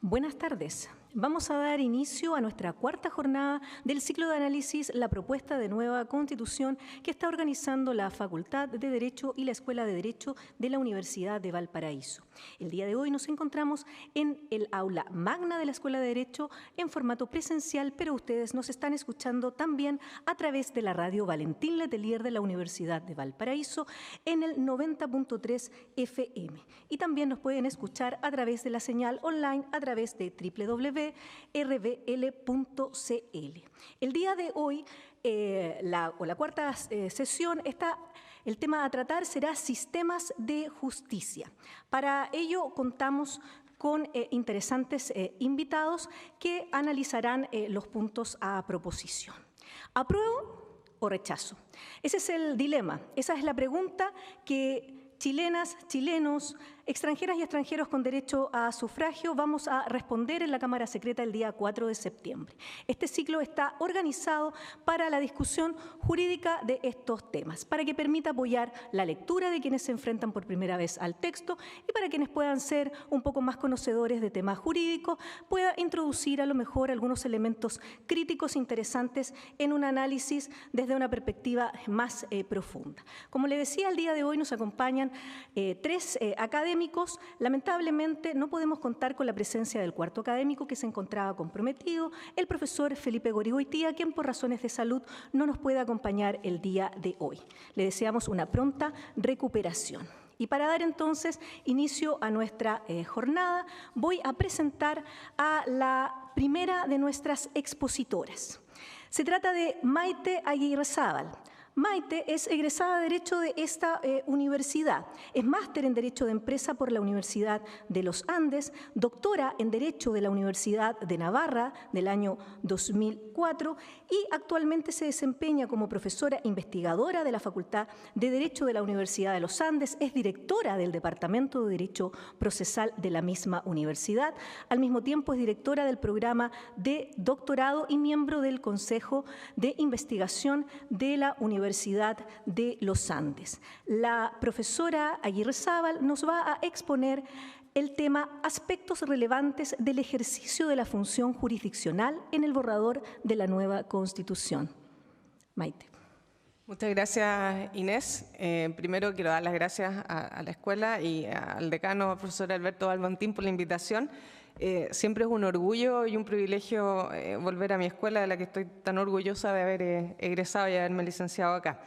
Buenas tardes. Vamos a dar inicio a nuestra cuarta jornada del ciclo de análisis La propuesta de nueva Constitución que está organizando la Facultad de Derecho y la Escuela de Derecho de la Universidad de Valparaíso. El día de hoy nos encontramos en el aula magna de la Escuela de Derecho en formato presencial, pero ustedes nos están escuchando también a través de la radio Valentín Letelier de la Universidad de Valparaíso en el 90.3 FM. Y también nos pueden escuchar a través de la señal online a través de www.rbl.cl. El día de hoy, la cuarta sesión, el tema a tratar será sistemas de justicia. Para ello contamos con interesantes invitados que analizarán los puntos a proposición. ¿Apruebo o rechazo? Ese es el dilema, esa es la pregunta que chilenas, chilenos, extranjeras y extranjeros con derecho a sufragio vamos a responder en la Cámara Secreta el día 4 de septiembre. Este ciclo está organizado para la discusión jurídica de estos temas, para que permita apoyar la lectura de quienes se enfrentan por primera vez al texto y para quienes puedan ser un poco más conocedores de temas jurídicos, pueda introducir a lo mejor algunos elementos críticos interesantes en un análisis desde una perspectiva más profunda. Como le decía, el día de hoy nos acompañan tres académicos. Lamentablemente no podemos contar con la presencia del cuarto académico que se encontraba comprometido, el profesor Felipe Gorigoitía, quien por razones de salud no nos puede acompañar el día de hoy. Le deseamos una pronta recuperación. Y para dar entonces inicio a nuestra jornada, voy a presentar a la primera de nuestras expositoras. Se trata de Maite Aguirrezábal. Maite es egresada de Derecho de esta universidad, es máster en Derecho de Empresa por la Universidad de los Andes, doctora en Derecho de la Universidad de Navarra del año 2004 y actualmente se desempeña como profesora investigadora de la Facultad de Derecho de la Universidad de los Andes, es directora del Departamento de Derecho Procesal de la misma universidad, al mismo tiempo es directora del programa de doctorado y miembro del Consejo de Investigación de la Universidad de los Andes. La profesora Aguirrezábal nos va a exponer el tema aspectos relevantes del ejercicio de la función jurisdiccional en el borrador de la nueva Constitución. Maite. Muchas gracias, Inés. Primero quiero dar las gracias a la escuela y al decano, profesor Alberto Valmontín, por la invitación. Siempre es un orgullo y un privilegio volver a mi escuela, de la que estoy tan orgullosa de haber egresado y haberme licenciado acá.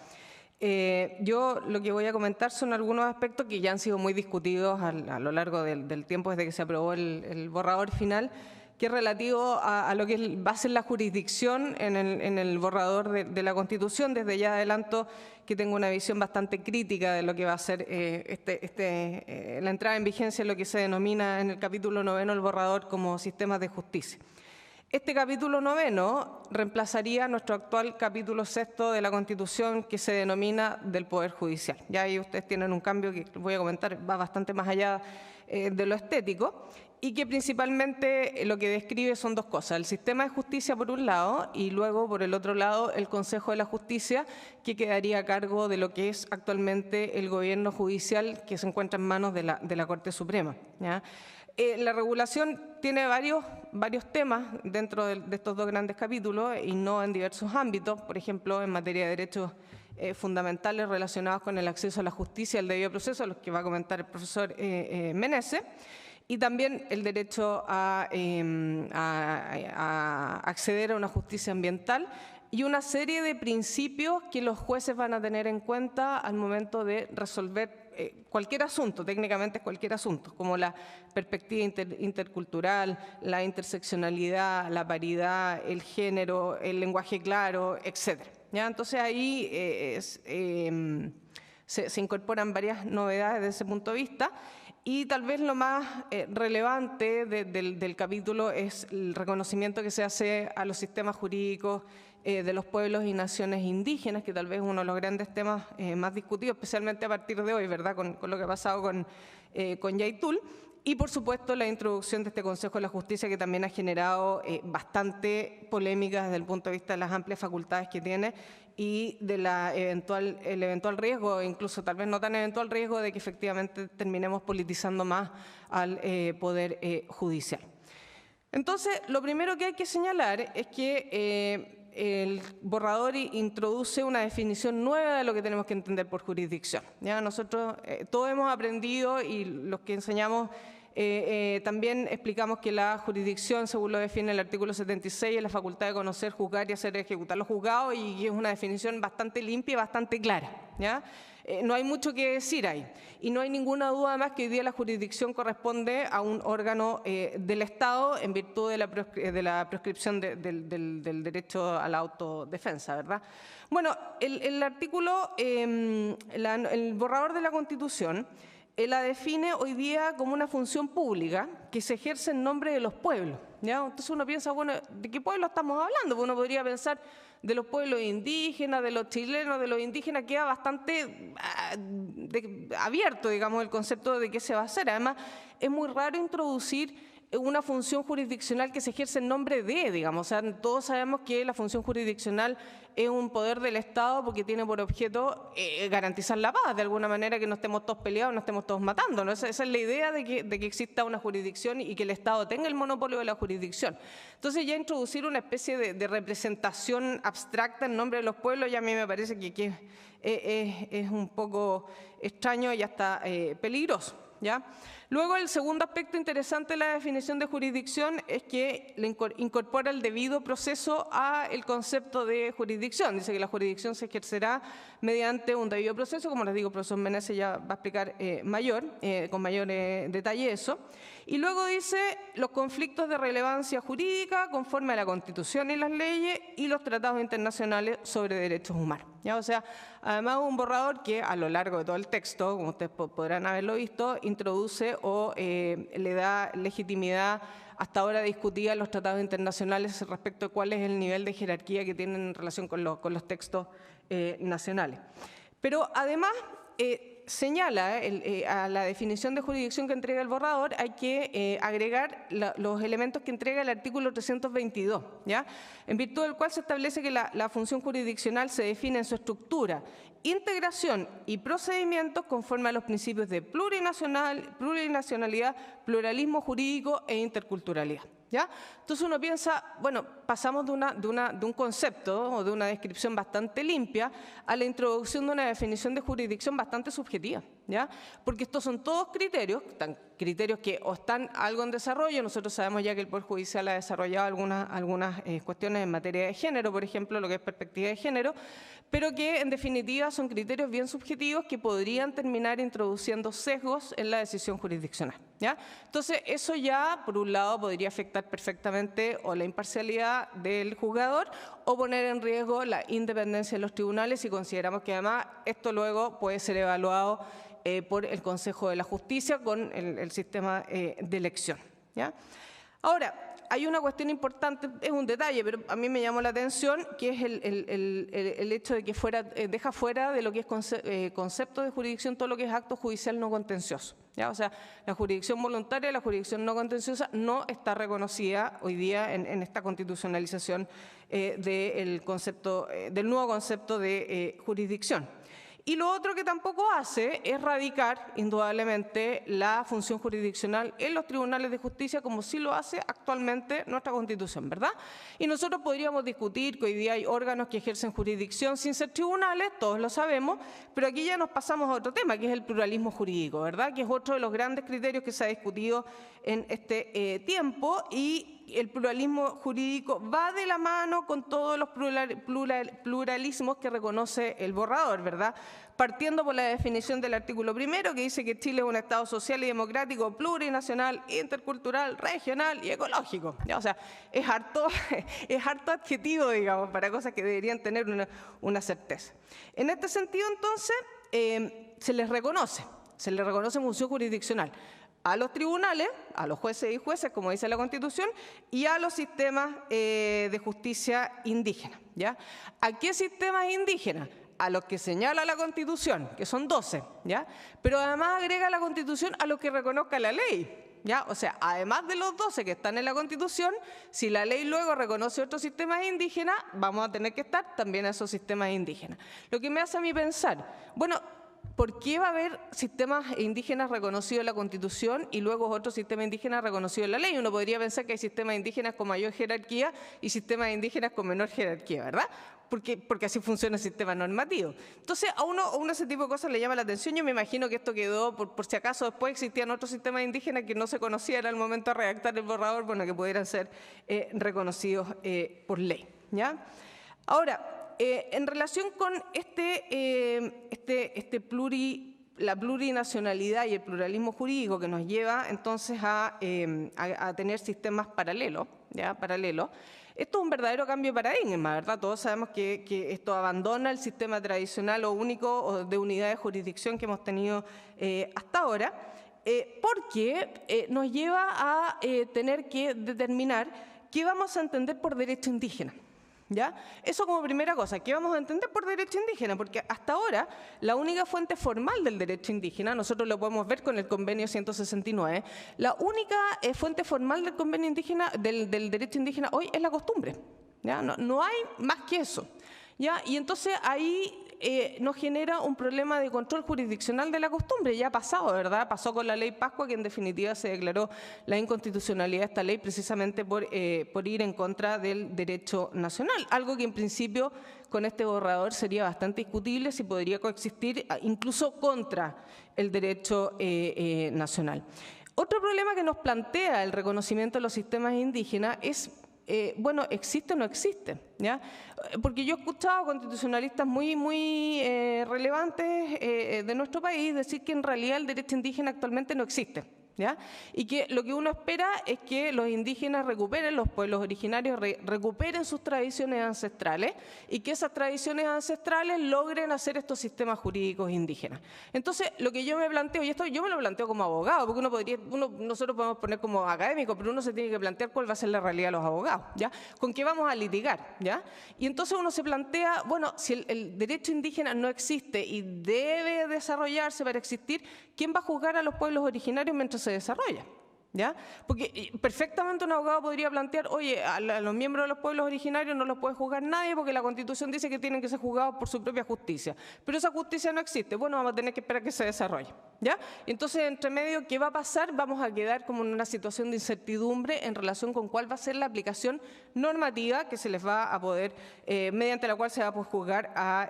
Yo lo que voy a comentar son algunos aspectos que ya han sido muy discutidos a lo largo del tiempo desde que se aprobó el borrador final, que es relativo a lo que va a ser la jurisdicción en el borrador de la Constitución. Desde ya adelanto que tengo una visión bastante crítica de lo que va a ser la entrada en vigencia de lo que se denomina en el capítulo 9 el borrador como sistemas de justicia. Este capítulo 9 reemplazaría nuestro actual capítulo 6 de la Constitución, que se denomina del Poder Judicial. Ya ahí ustedes tienen un cambio que voy a comentar, va bastante más allá de lo estético, y que principalmente lo que describe son dos cosas: el sistema de justicia por un lado y luego por el otro lado el Consejo de la Justicia, que quedaría a cargo de lo que es actualmente el gobierno judicial, que se encuentra en manos de la Corte Suprema, ¿ya? La regulación tiene varios temas dentro de estos dos grandes capítulos y no en diversos ámbitos, por ejemplo en materia de derechos fundamentales relacionados con el acceso a la justicia, el debido proceso, los que va a comentar el profesor Meneses, y también el derecho a acceder a una justicia ambiental y una serie de principios que los jueces van a tener en cuenta al momento de resolver cualquier asunto, técnicamente es cualquier asunto, como la perspectiva intercultural, la interseccionalidad, la paridad, el género, el lenguaje claro, etc. ¿Ya? Entonces ahí se incorporan varias novedades desde ese punto de vista. Y tal vez lo más relevante del capítulo es el reconocimiento que se hace a los sistemas jurídicos de los pueblos y naciones indígenas, que tal vez es uno de los grandes temas más discutidos, especialmente a partir de hoy, ¿verdad?, con lo que ha pasado con Yaitul. Y, por supuesto, la introducción de este Consejo de la Justicia, que también ha generado bastante polémica desde el punto de vista de las amplias facultades que tiene y de el eventual riesgo, incluso tal vez no tan eventual riesgo, de que efectivamente terminemos politizando más al Poder Judicial. Entonces, lo primero que hay que señalar es que el borrador introduce una definición nueva de lo que tenemos que entender por jurisdicción. ¿Ya? Nosotros todos hemos aprendido, y los que enseñamos también explicamos que la jurisdicción, según lo define el artículo 76, es la facultad de conocer, juzgar y hacer ejecutar los juzgados, y es una definición bastante limpia y bastante clara. ¿Ya? No hay mucho que decir ahí. Y no hay ninguna duda además que hoy día la jurisdicción corresponde a un órgano del Estado en virtud de la prescripción del derecho a la autodefensa, ¿verdad? Bueno, el artículo, el borrador de la Constitución la define hoy día como una función pública que se ejerce en nombre de los pueblos. ¿Ya? Entonces uno piensa, bueno, ¿de qué pueblo estamos hablando? Pues uno podría pensar de los pueblos indígenas, de los chilenos, de los indígenas, queda bastante abierto, digamos, el concepto de qué se va a hacer. Además, es muy raro introducir una función jurisdiccional que se ejerce en nombre de, digamos. O sea, todos sabemos que la función jurisdiccional es un poder del Estado porque tiene por objeto garantizar la paz, de alguna manera, que no estemos todos peleados, no estemos todos matando, ¿no? Esa es la idea de que exista una jurisdicción y que el Estado tenga el monopolio de la jurisdicción. Entonces, ya introducir una especie de representación abstracta en nombre de los pueblos, ya a mí me parece que es un poco extraño y hasta peligroso. ¿Ya? Luego, el segundo aspecto interesante de la definición de jurisdicción es que le incorpora el debido proceso al concepto de jurisdicción. Dice que la jurisdicción se ejercerá mediante un debido proceso, como les digo, el profesor Meneses ya va a explicar con mayor detalle eso. Y luego dice los conflictos de relevancia jurídica conforme a la Constitución y las leyes y los tratados internacionales sobre derechos humanos. ¿Ya? O sea, además un borrador que a lo largo de todo el texto, como ustedes podrán haberlo visto, introduce o le da legitimidad hasta ahora discutida a los tratados internacionales respecto a cuál es el nivel de jerarquía que tienen en relación con los textos nacionales. Pero además señala a la definición de jurisdicción que entrega el borrador, hay que agregar los elementos que entrega el artículo 322, ¿ya? En virtud del cual se establece que la función jurisdiccional se define en su estructura, integración y procedimientos conforme a los principios de plurinacionalidad, pluralismo jurídico e interculturalidad. ¿Ya? Entonces uno piensa, bueno, pasamos de un concepto o de una descripción bastante limpia a la introducción de una definición de jurisdicción bastante subjetiva, ¿ya? Porque estos son todos criterios que o están algo en desarrollo. Nosotros sabemos ya que el Poder Judicial ha desarrollado algunas cuestiones en materia de género, por ejemplo, lo que es perspectiva de género, pero que en definitiva son criterios bien subjetivos que podrían terminar introduciendo sesgos en la decisión jurisdiccional, ¿ya? Entonces eso ya, por un lado, podría afectar perfectamente o la imparcialidad del juzgador o poner en riesgo la independencia de los tribunales, si consideramos que además esto luego puede ser evaluado por el Consejo de la Justicia con el sistema de elección, ¿ya? Ahora, hay una cuestión importante, es un detalle, pero a mí me llamó la atención, que es el hecho de que deja fuera de lo que es concepto de jurisdicción todo lo que es acto judicial no contencioso, ¿ya? O sea, la jurisdicción voluntaria y la jurisdicción no contenciosa no está reconocida hoy día en esta constitucionalización del nuevo concepto de jurisdicción. Y lo otro que tampoco hace es radicar, indudablemente, la función jurisdiccional en los tribunales de justicia, como sí lo hace actualmente nuestra Constitución, ¿verdad? Y nosotros podríamos discutir que hoy día hay órganos que ejercen jurisdicción sin ser tribunales, todos lo sabemos, pero aquí ya nos pasamos a otro tema, que es el pluralismo jurídico, ¿verdad? Que es otro de los grandes criterios que se ha discutido en este tiempo, y el pluralismo jurídico va de la mano con todos los pluralismos que reconoce el borrador, ¿verdad? Partiendo por la definición del artículo 1, que dice que Chile es un Estado social y democrático, plurinacional, intercultural, regional y ecológico. ¿Ya? O sea, es harto adjetivo, digamos, para cosas que deberían tener una certeza. En este sentido, entonces, se les reconoce función jurisdiccional a los tribunales, a los jueces y jueces, como dice la Constitución, y a los sistemas de justicia indígena, ¿ya? ¿A qué sistemas indígenas? A los que señala la Constitución, que son 12, ¿ya? Pero además agrega la Constitución a los que reconozca la ley, ¿ya? O sea, además de los 12 que están en la Constitución, si la ley luego reconoce otros sistemas indígenas, vamos a tener que estar también a esos sistemas indígenas. Lo que me hace a mí pensar, bueno, ¿por qué va a haber sistemas indígenas reconocidos en la Constitución y luego otros sistemas indígenas reconocidos en la ley? Uno podría pensar que hay sistemas indígenas con mayor jerarquía y sistemas indígenas con menor jerarquía, ¿verdad? Porque así funciona el sistema normativo. Entonces, a uno ese tipo de cosas le llama la atención. Yo me imagino que esto quedó, por si acaso después existían otros sistemas indígenas que no se conocían al momento de redactar el borrador, bueno, que pudieran ser reconocidos por ley, ¿ya? Ahora, en relación con la plurinacionalidad y el pluralismo jurídico que nos lleva entonces a tener sistemas paralelos, ¿ya? Paralelos. Esto es un verdadero cambio de paradigma, ¿verdad? Todos sabemos que esto abandona el sistema tradicional o único o de unidad de jurisdicción que hemos tenido hasta ahora, porque nos lleva a tener que determinar qué vamos a entender por derecho indígena. ¿Ya? Eso como primera cosa, ¿qué vamos a entender por derecho indígena? Porque hasta ahora la única fuente formal del derecho indígena, nosotros lo podemos ver con el convenio 169, la única fuente formal del convenio indígena, del derecho indígena hoy es la costumbre, ¿ya? No hay más que eso, ¿ya? Y entonces ahí nos genera un problema de control jurisdiccional de la costumbre. Ya ha pasado, ¿verdad? Pasó con la ley Pascua, que en definitiva se declaró la inconstitucionalidad de esta ley precisamente por ir en contra del derecho nacional. Algo que en principio con este borrador sería bastante discutible si podría coexistir incluso contra el derecho nacional. Otro problema que nos plantea el reconocimiento de los sistemas indígenas es bueno, ¿existe o no existe? ¿Ya? Porque yo he escuchado constitucionalistas muy relevantes de nuestro país decir que en realidad el derecho indígena actualmente no existe, ¿ya? Y que lo que uno espera es que los indígenas recuperen, los pueblos originarios recuperen sus tradiciones ancestrales y que esas tradiciones ancestrales logren hacer estos sistemas jurídicos indígenas. Entonces, lo que yo me planteo, y esto yo me lo planteo como abogado, porque nosotros podemos poner como académico, pero uno se tiene que plantear cuál va a ser la realidad de los abogados, ¿ya? ¿Con qué vamos a litigar? ¿Ya? Y entonces uno se plantea, bueno, si el derecho indígena no existe y debe desarrollarse para existir, ¿quién va a juzgar a los pueblos originarios mientras se desarrolla? ¿Ya? Porque perfectamente un abogado podría plantear, oye, a los miembros de los pueblos originarios no los puede juzgar nadie porque la Constitución dice que tienen que ser juzgados por su propia justicia. Pero esa justicia no existe. Bueno, vamos a tener que esperar que se desarrolle, ¿ya? Entonces, entre medio, ¿qué va a pasar? Vamos a quedar como en una situación de incertidumbre en relación con cuál va a ser la aplicación normativa que se les va a poder, mediante la cual se va a poder juzgar a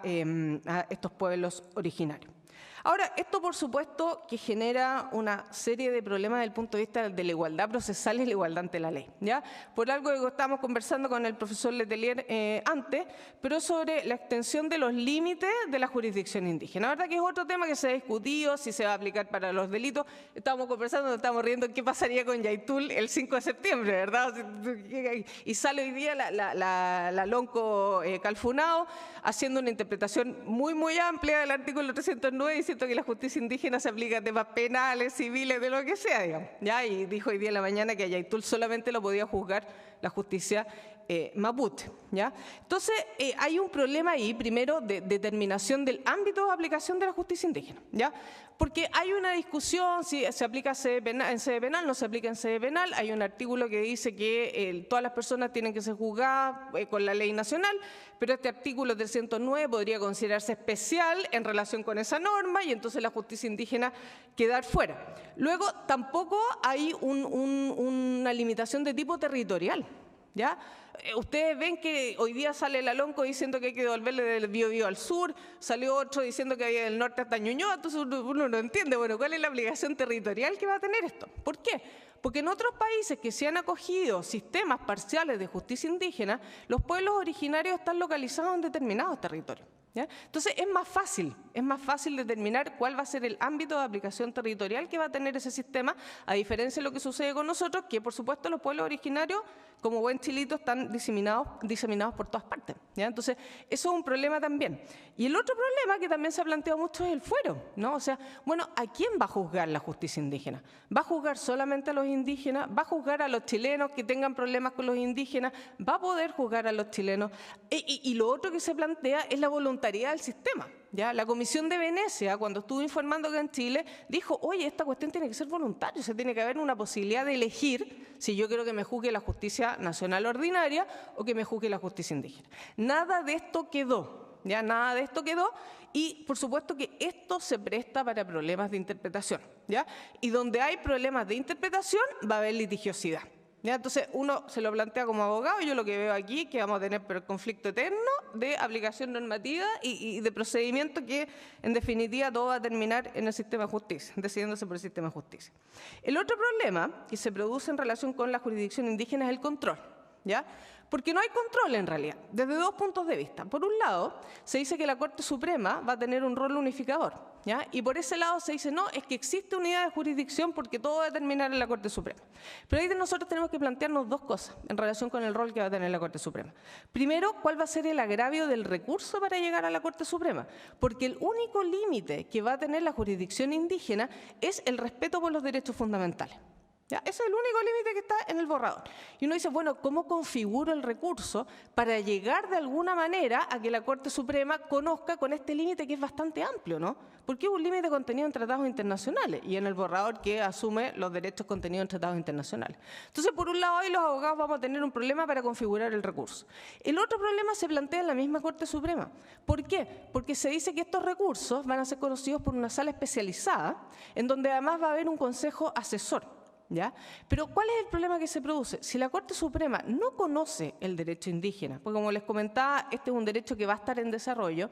estos pueblos originarios. Ahora, esto por supuesto que genera una serie de problemas desde el punto de vista de la igualdad procesal y la igualdad ante la ley, ¿ya? Por algo que estábamos conversando con el profesor Letelier antes, pero sobre la extensión de los límites de la jurisdicción indígena. La verdad que es otro tema que se ha discutido, si se va a aplicar para los delitos. Estábamos conversando, nos estábamos riendo qué pasaría con Yaitul el 5 de septiembre, ¿verdad? Y sale hoy día la Lonco Calfunao haciendo una interpretación muy amplia del artículo 309 diciendo que la justicia indígena se aplica a temas penales, civiles, de lo que sea, digamos, ¿ya? Y dijo hoy día en la mañana que a Yaitul solamente lo podía juzgar la justicia mapuche, ¿ya? Entonces, hay un problema ahí, primero, de determinación del ámbito de aplicación de la justicia indígena, ¿ya? Porque hay una discusión si se aplica en sede penal, no se aplica en sede penal. Hay un artículo que dice que todas las personas tienen que ser juzgadas con la ley nacional, pero este artículo 309 podría considerarse especial en relación con esa norma y entonces la justicia indígena quedar fuera. Luego, tampoco hay una limitación de tipo territorial, ¿ya? Ustedes ven que hoy día sale la Lonco diciendo que hay que devolverle del Biobío al sur, salió otro diciendo que había del norte hasta Ñuñoa, entonces uno no entiende, bueno, ¿cuál es la obligación territorial que va a tener esto? ¿Por qué? Porque en otros países que se han acogido sistemas parciales de justicia indígena, los pueblos originarios están localizados en determinados territorios, ¿ya? Entonces es más fácil determinar cuál va a ser el ámbito de aplicación territorial que va a tener ese sistema, a diferencia de lo que sucede con nosotros, que por supuesto los pueblos originarios, como buen chilito, están diseminados por todas partes, ¿ya? Entonces eso es un problema también. Y el otro problema que también se ha planteado mucho es el fuero, ¿no? O sea, bueno, ¿a quién va a juzgar la justicia indígena? ¿Va a juzgar solamente a los indígenas? ¿Va a juzgar a los chilenos que tengan problemas con los indígenas? ¿Va a poder juzgar a los chilenos? Y lo otro que se plantea es la voluntariedad del sistema, ¿ya? La Comisión de Venecia, cuando estuvo informando acá en Chile, dijo, oye, esta cuestión tiene que ser voluntaria, o sea, tiene que haber una posibilidad de elegir si yo quiero que me juzgue la justicia nacional ordinaria o que me juzgue la justicia indígena. Nada de esto quedó, ya nada de esto quedó, y por supuesto que esto se presta para problemas de interpretación, ¿ya? Y donde hay problemas de interpretación va a haber litigiosidad. ¿Ya? Entonces uno se lo plantea como abogado, y yo lo que veo aquí es que vamos a tener el conflicto eterno de aplicación normativa y de procedimiento que en definitiva todo va a terminar en el sistema de justicia, decidiéndose por el sistema de justicia. El otro problema que se produce en relación con la jurisdicción indígena es el control, ¿ya? Porque no hay control en realidad, desde dos puntos de vista. Por un lado, se dice que la Corte Suprema va a tener un rol unificador, ¿ya? Y por ese lado se dice, no, es que existe unidad de jurisdicción porque todo va a terminar en la Corte Suprema. Pero ahí nosotros tenemos que plantearnos dos cosas en relación con el rol que va a tener la Corte Suprema. Primero, ¿cuál va a ser el agravio del recurso para llegar a la Corte Suprema? Porque el único límite que va a tener la jurisdicción indígena es el respeto por los derechos fundamentales. ¿Ya? Ese es el único límite que está en el borrador. Y uno dice, bueno, ¿cómo configuro el recurso para llegar de alguna manera a que la Corte Suprema conozca con este límite que es bastante amplio, ¿no? Porque es un límite contenido en tratados internacionales y en el borrador que asume los derechos contenidos en tratados internacionales. Entonces, por un lado, hoy los abogados vamos a tener un problema para configurar el recurso. El otro problema se plantea en la misma Corte Suprema. ¿Por qué? Porque se dice que estos recursos van a ser conocidos por una sala especializada, en donde además va a haber un consejo asesor. ¿Ya? Pero ¿cuál es el problema que se produce? Si la Corte Suprema no conoce el derecho indígena, porque como les comentaba, este es un derecho que va a estar en desarrollo,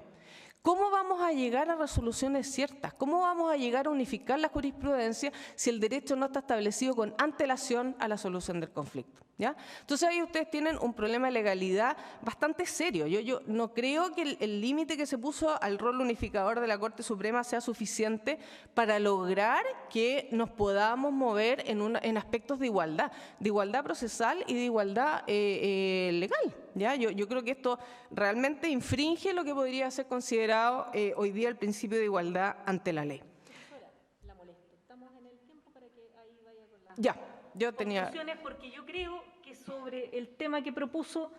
¿cómo vamos a llegar a resoluciones ciertas? ¿Cómo vamos a llegar a unificar la jurisprudencia si el derecho no está establecido con antelación a la solución del conflicto? ¿Ya? Entonces ahí ustedes tienen un problema de legalidad bastante serio. Yo no creo que el límite que se puso al rol unificador de la Corte Suprema sea suficiente para lograr que nos podamos mover en aspectos de igualdad procesal y de igualdad legal. ¿Ya? Yo creo que esto realmente infringe lo que podría ser considerado hoy día el principio de igualdad ante la ley. La molesto. Estamos en el tiempo para que ahí vaya con las Ya, yo tenía... Porque yo creo que sobre el tema que propuso,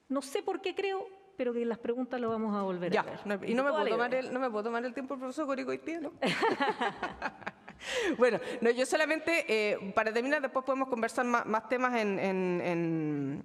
no sé por qué creo, pero que en las preguntas lo vamos a volver a ver. Y no me puedo tomar el tiempo el profesor Coricoitia, ¿no? Bueno, no, yo solamente, para terminar, después podemos conversar más temas en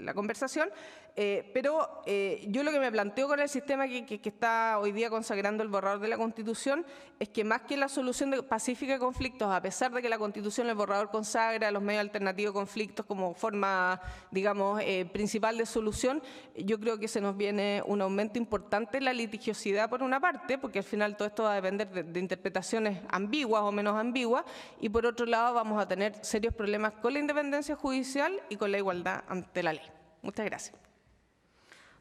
la conversación, pero yo lo que me planteo con el sistema que está hoy día consagrando el borrador de la Constitución es que más que la solución pacífica de conflictos, a pesar de que la Constitución, el borrador consagra los medios alternativos de conflictos como forma, digamos, principal de solución, yo creo que se nos viene un aumento importante en la litigiosidad por una parte, porque al final todo esto va a depender de interpretaciones ambiguas o menos ambiguas, y por otro lado vamos a tener serios problemas con la independencia judicial y con la igualdad ante la ley. Muchas gracias.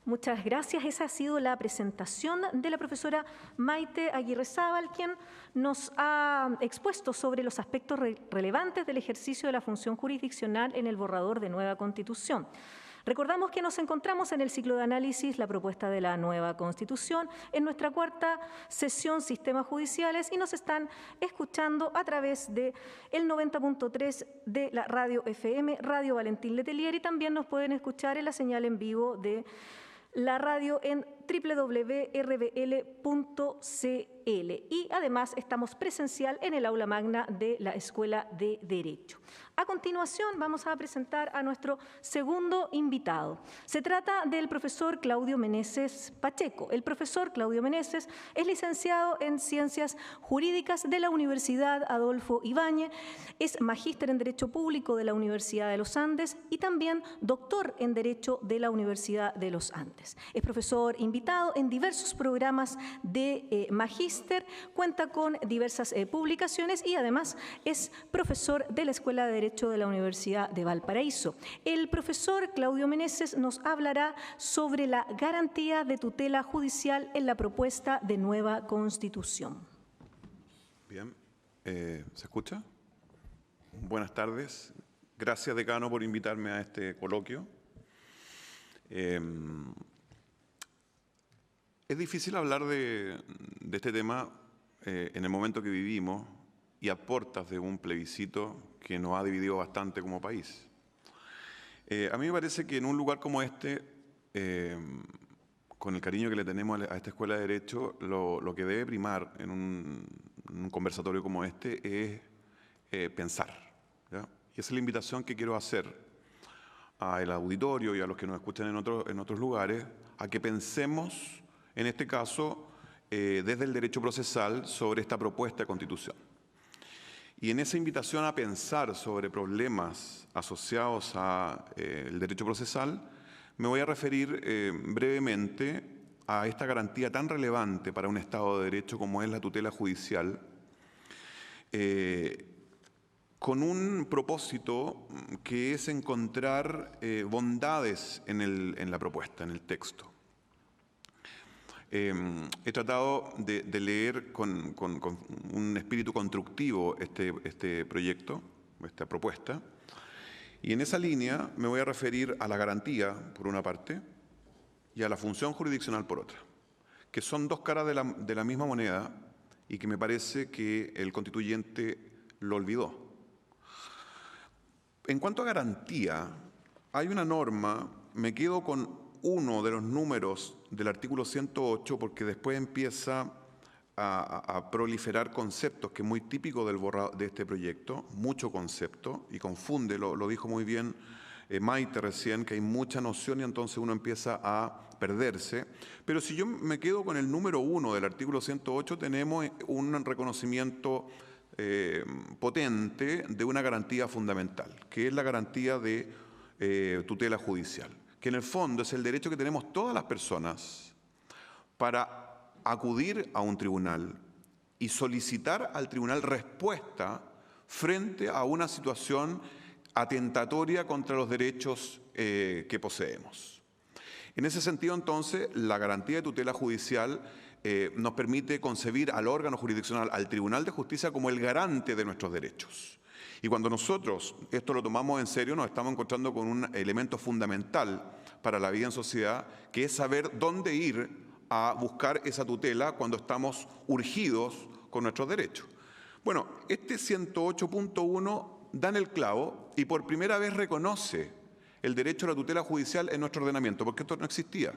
Muchas gracias. Esa ha sido la presentación de la profesora Maite Aguirrezábal, quien nos ha expuesto sobre los aspectos relevantes del ejercicio de la función jurisdiccional en el borrador de nueva Constitución. Recordamos que nos encontramos en el ciclo de análisis La propuesta de la nueva Constitución, en nuestra cuarta sesión Sistemas Judiciales, y nos están escuchando a través de el 90.3 de la radio FM, Radio Valentín Letelier, y también nos pueden escuchar en la señal en vivo de la radio en www.rbl.cl, y además estamos presencial en el aula magna de la Escuela de Derecho. A continuación vamos a presentar a nuestro segundo invitado. Se trata del profesor Claudio Meneses Pacheco. El profesor Claudio Meneses es licenciado en Ciencias Jurídicas de la Universidad Adolfo Ibáñez, es magíster en Derecho Público de la Universidad de los Andes y también doctor en Derecho de la Universidad de los Andes. Es profesor invitado en diversos programas de magíster, cuenta con diversas publicaciones y además es profesor de la Escuela de Derecho de la Universidad de Valparaíso. El profesor Claudio Meneses nos hablará sobre la garantía de tutela judicial en la propuesta de nueva Constitución. Bien, ¿se escucha? Buenas tardes. Gracias, decano, por invitarme a este coloquio. Es difícil hablar de este tema en el momento que vivimos y a puertas de un plebiscito que nos ha dividido bastante como país. A mí me parece que en un lugar como este, con el cariño que le tenemos a esta Escuela de Derecho, lo que debe primar en un conversatorio como este es pensar, ¿ya? Y esa es la invitación que quiero hacer al auditorio y a los que nos escuchan en otros lugares a que pensemos, en este caso, desde el derecho procesal sobre esta propuesta de Constitución. Y en esa invitación a pensar sobre problemas asociados al derecho procesal, me voy a referir brevemente a esta garantía tan relevante para un Estado de Derecho como es la tutela judicial, con un propósito que es encontrar bondades en la propuesta, en el texto. He tratado de leer con un espíritu constructivo este proyecto, esta propuesta, y en esa línea me voy a referir a la garantía, por una parte, y a la función jurisdiccional, por otra, que son dos caras de la misma moneda y que me parece que el constituyente lo olvidó. En cuanto a garantía, hay una norma, me quedo con uno de los números del artículo 108 porque después empieza a proliferar conceptos, que es muy típico de este proyecto, mucho concepto, y confunde, lo dijo muy bien Maite recién, que hay mucha noción y entonces uno empieza a perderse. Pero si yo me quedo con el número 1 del artículo 108, tenemos un reconocimiento potente de una garantía fundamental, que es la garantía de tutela judicial, que en el fondo es el derecho que tenemos todas las personas para acudir a un tribunal y solicitar al tribunal respuesta frente a una situación atentatoria contra los derechos que poseemos. En ese sentido, entonces, la garantía de tutela judicial nos permite concebir al órgano jurisdiccional, al Tribunal de Justicia, como el garante de nuestros derechos. Y cuando nosotros esto lo tomamos en serio, nos estamos encontrando con un elemento fundamental para la vida en sociedad, que es saber dónde ir a buscar esa tutela cuando estamos urgidos con nuestros derechos. Bueno, este 108.1 da en el clavo y por primera vez reconoce el derecho a la tutela judicial en nuestro ordenamiento, porque esto no existía.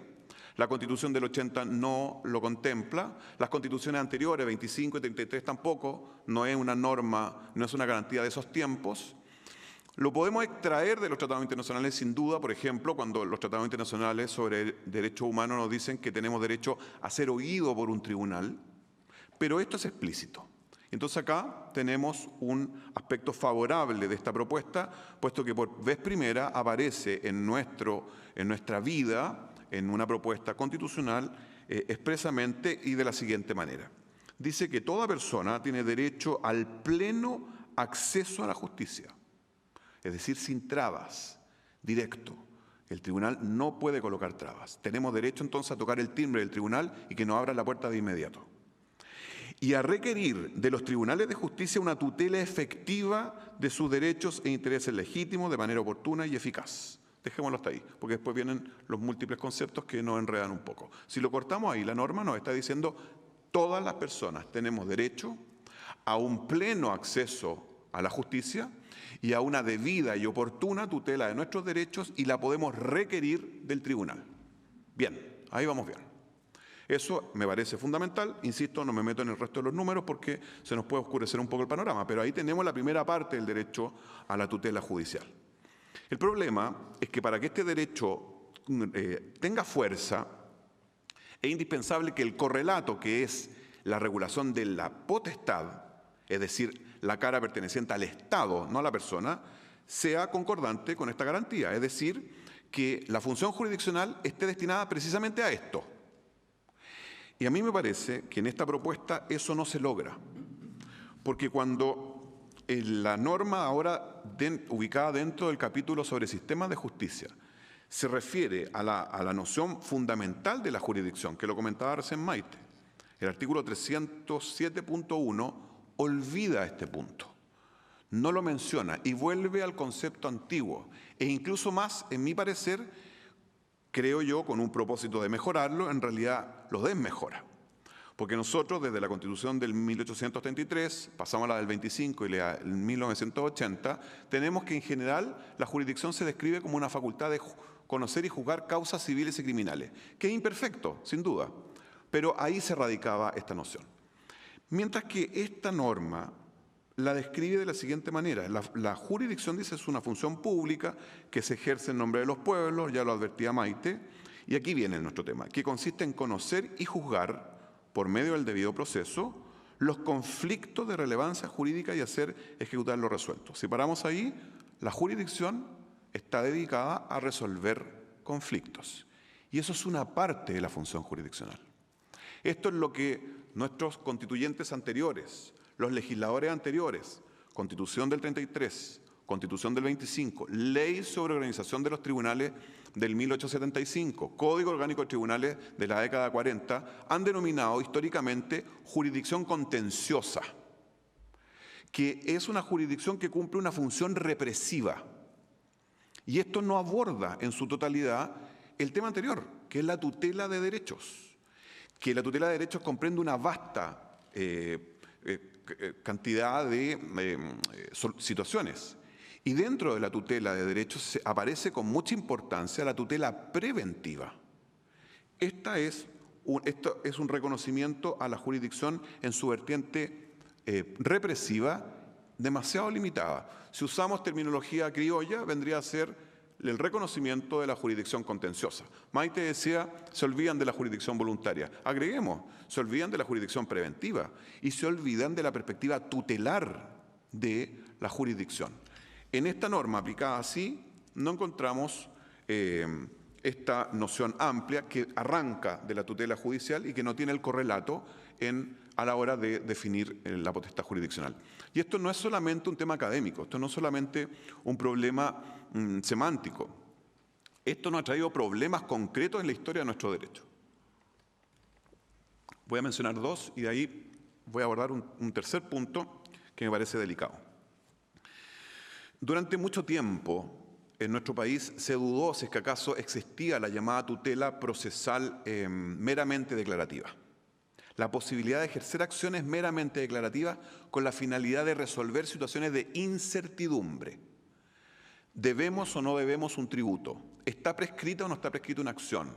La Constitución del 80 no lo contempla, las constituciones anteriores, 25 y 33 tampoco, no es una norma, no es una garantía de esos tiempos. Lo podemos extraer de los tratados internacionales sin duda, por ejemplo, cuando los tratados internacionales sobre derechos humanos nos dicen que tenemos derecho a ser oído por un tribunal, pero esto es explícito. Entonces acá tenemos un aspecto favorable de esta propuesta, puesto que por vez primera aparece en nuestra vida, en una propuesta constitucional, expresamente y de la siguiente manera. Dice que toda persona tiene derecho al pleno acceso a la justicia, es decir, sin trabas, directo. El tribunal no puede colocar trabas. Tenemos derecho entonces a tocar el timbre del tribunal y que nos abra la puerta de inmediato. Y a requerir de los tribunales de justicia una tutela efectiva de sus derechos e intereses legítimos de manera oportuna y eficaz. Dejémoslo hasta ahí, porque después vienen los múltiples conceptos que nos enredan un poco. Si lo cortamos ahí, la norma nos está diciendo todas las personas tenemos derecho a un pleno acceso a la justicia y a una debida y oportuna tutela de nuestros derechos y la podemos requerir del tribunal. Bien, ahí vamos bien. Eso me parece fundamental, insisto, no me meto en el resto de los números porque se nos puede oscurecer un poco el panorama, pero ahí tenemos la primera parte del derecho a la tutela judicial. El problema es que para que este derecho tenga fuerza, es indispensable que el correlato, que es la regulación de la potestad, es decir, la cara perteneciente al Estado, no a la persona, sea concordante con esta garantía, es decir, que la función jurisdiccional esté destinada precisamente a esto. Y a mí me parece que en esta propuesta eso no se logra, porque cuando la norma ahora ubicada dentro del capítulo sobre sistemas de justicia se refiere a la noción fundamental de la jurisdicción, que lo comentaba recién Maite, el artículo 307.1 olvida este punto, no lo menciona y vuelve al concepto antiguo, e incluso más, en mi parecer, creo yo, con un propósito de mejorarlo, en realidad lo desmejora. Porque nosotros, desde la Constitución del 1833, pasamos a la del 25 y la del 1980, tenemos que en general la jurisdicción se describe como una facultad de conocer y juzgar causas civiles y criminales, que es imperfecto, sin duda, pero ahí se radicaba esta noción. Mientras que esta norma la describe de la siguiente manera. La jurisdicción, dice, es una función pública que se ejerce en nombre de los pueblos, ya lo advertía Maite, y aquí viene nuestro tema, que consiste en conocer y juzgar, por medio del debido proceso, los conflictos de relevancia jurídica y hacer ejecutar lo resuelto. Si paramos ahí, la jurisdicción está dedicada a resolver conflictos. Y eso es una parte de la función jurisdiccional. Esto es lo que nuestros constituyentes anteriores, los legisladores anteriores, Constitución del 33, Constitución del 25, Ley sobre Organización de los Tribunales del 1875, Código Orgánico de Tribunales de la década 40, han denominado históricamente jurisdicción contenciosa, que es una jurisdicción que cumple una función represiva. Y esto no aborda en su totalidad el tema anterior, que es la tutela de derechos, que la tutela de derechos comprende una vasta cantidad de situaciones. Y dentro de la tutela de derechos aparece con mucha importancia la tutela preventiva. Esto es un reconocimiento a la jurisdicción en su vertiente represiva demasiado limitada. Si usamos terminología criolla, vendría a ser el reconocimiento de la jurisdicción contenciosa. Maite decía, se olvidan de la jurisdicción voluntaria. Agreguemos, se olvidan de la jurisdicción preventiva y se olvidan de la perspectiva tutelar de la jurisdicción. En esta norma aplicada así, no encontramos esta noción amplia que arranca de la tutela judicial y que no tiene el correlato a la hora de definir la potestad jurisdiccional. Y esto no es solamente un tema académico, esto no es solamente un problema semántico. Esto nos ha traído problemas concretos en la historia de nuestro derecho. Voy a mencionar dos y de ahí voy a abordar un tercer punto que me parece delicado. Durante mucho tiempo en nuestro país se dudó si es que acaso existía la llamada tutela procesal meramente declarativa. La posibilidad de ejercer acciones meramente declarativas con la finalidad de resolver situaciones de incertidumbre. ¿Debemos o no debemos un tributo? ¿Está prescrita o no está prescrita una acción?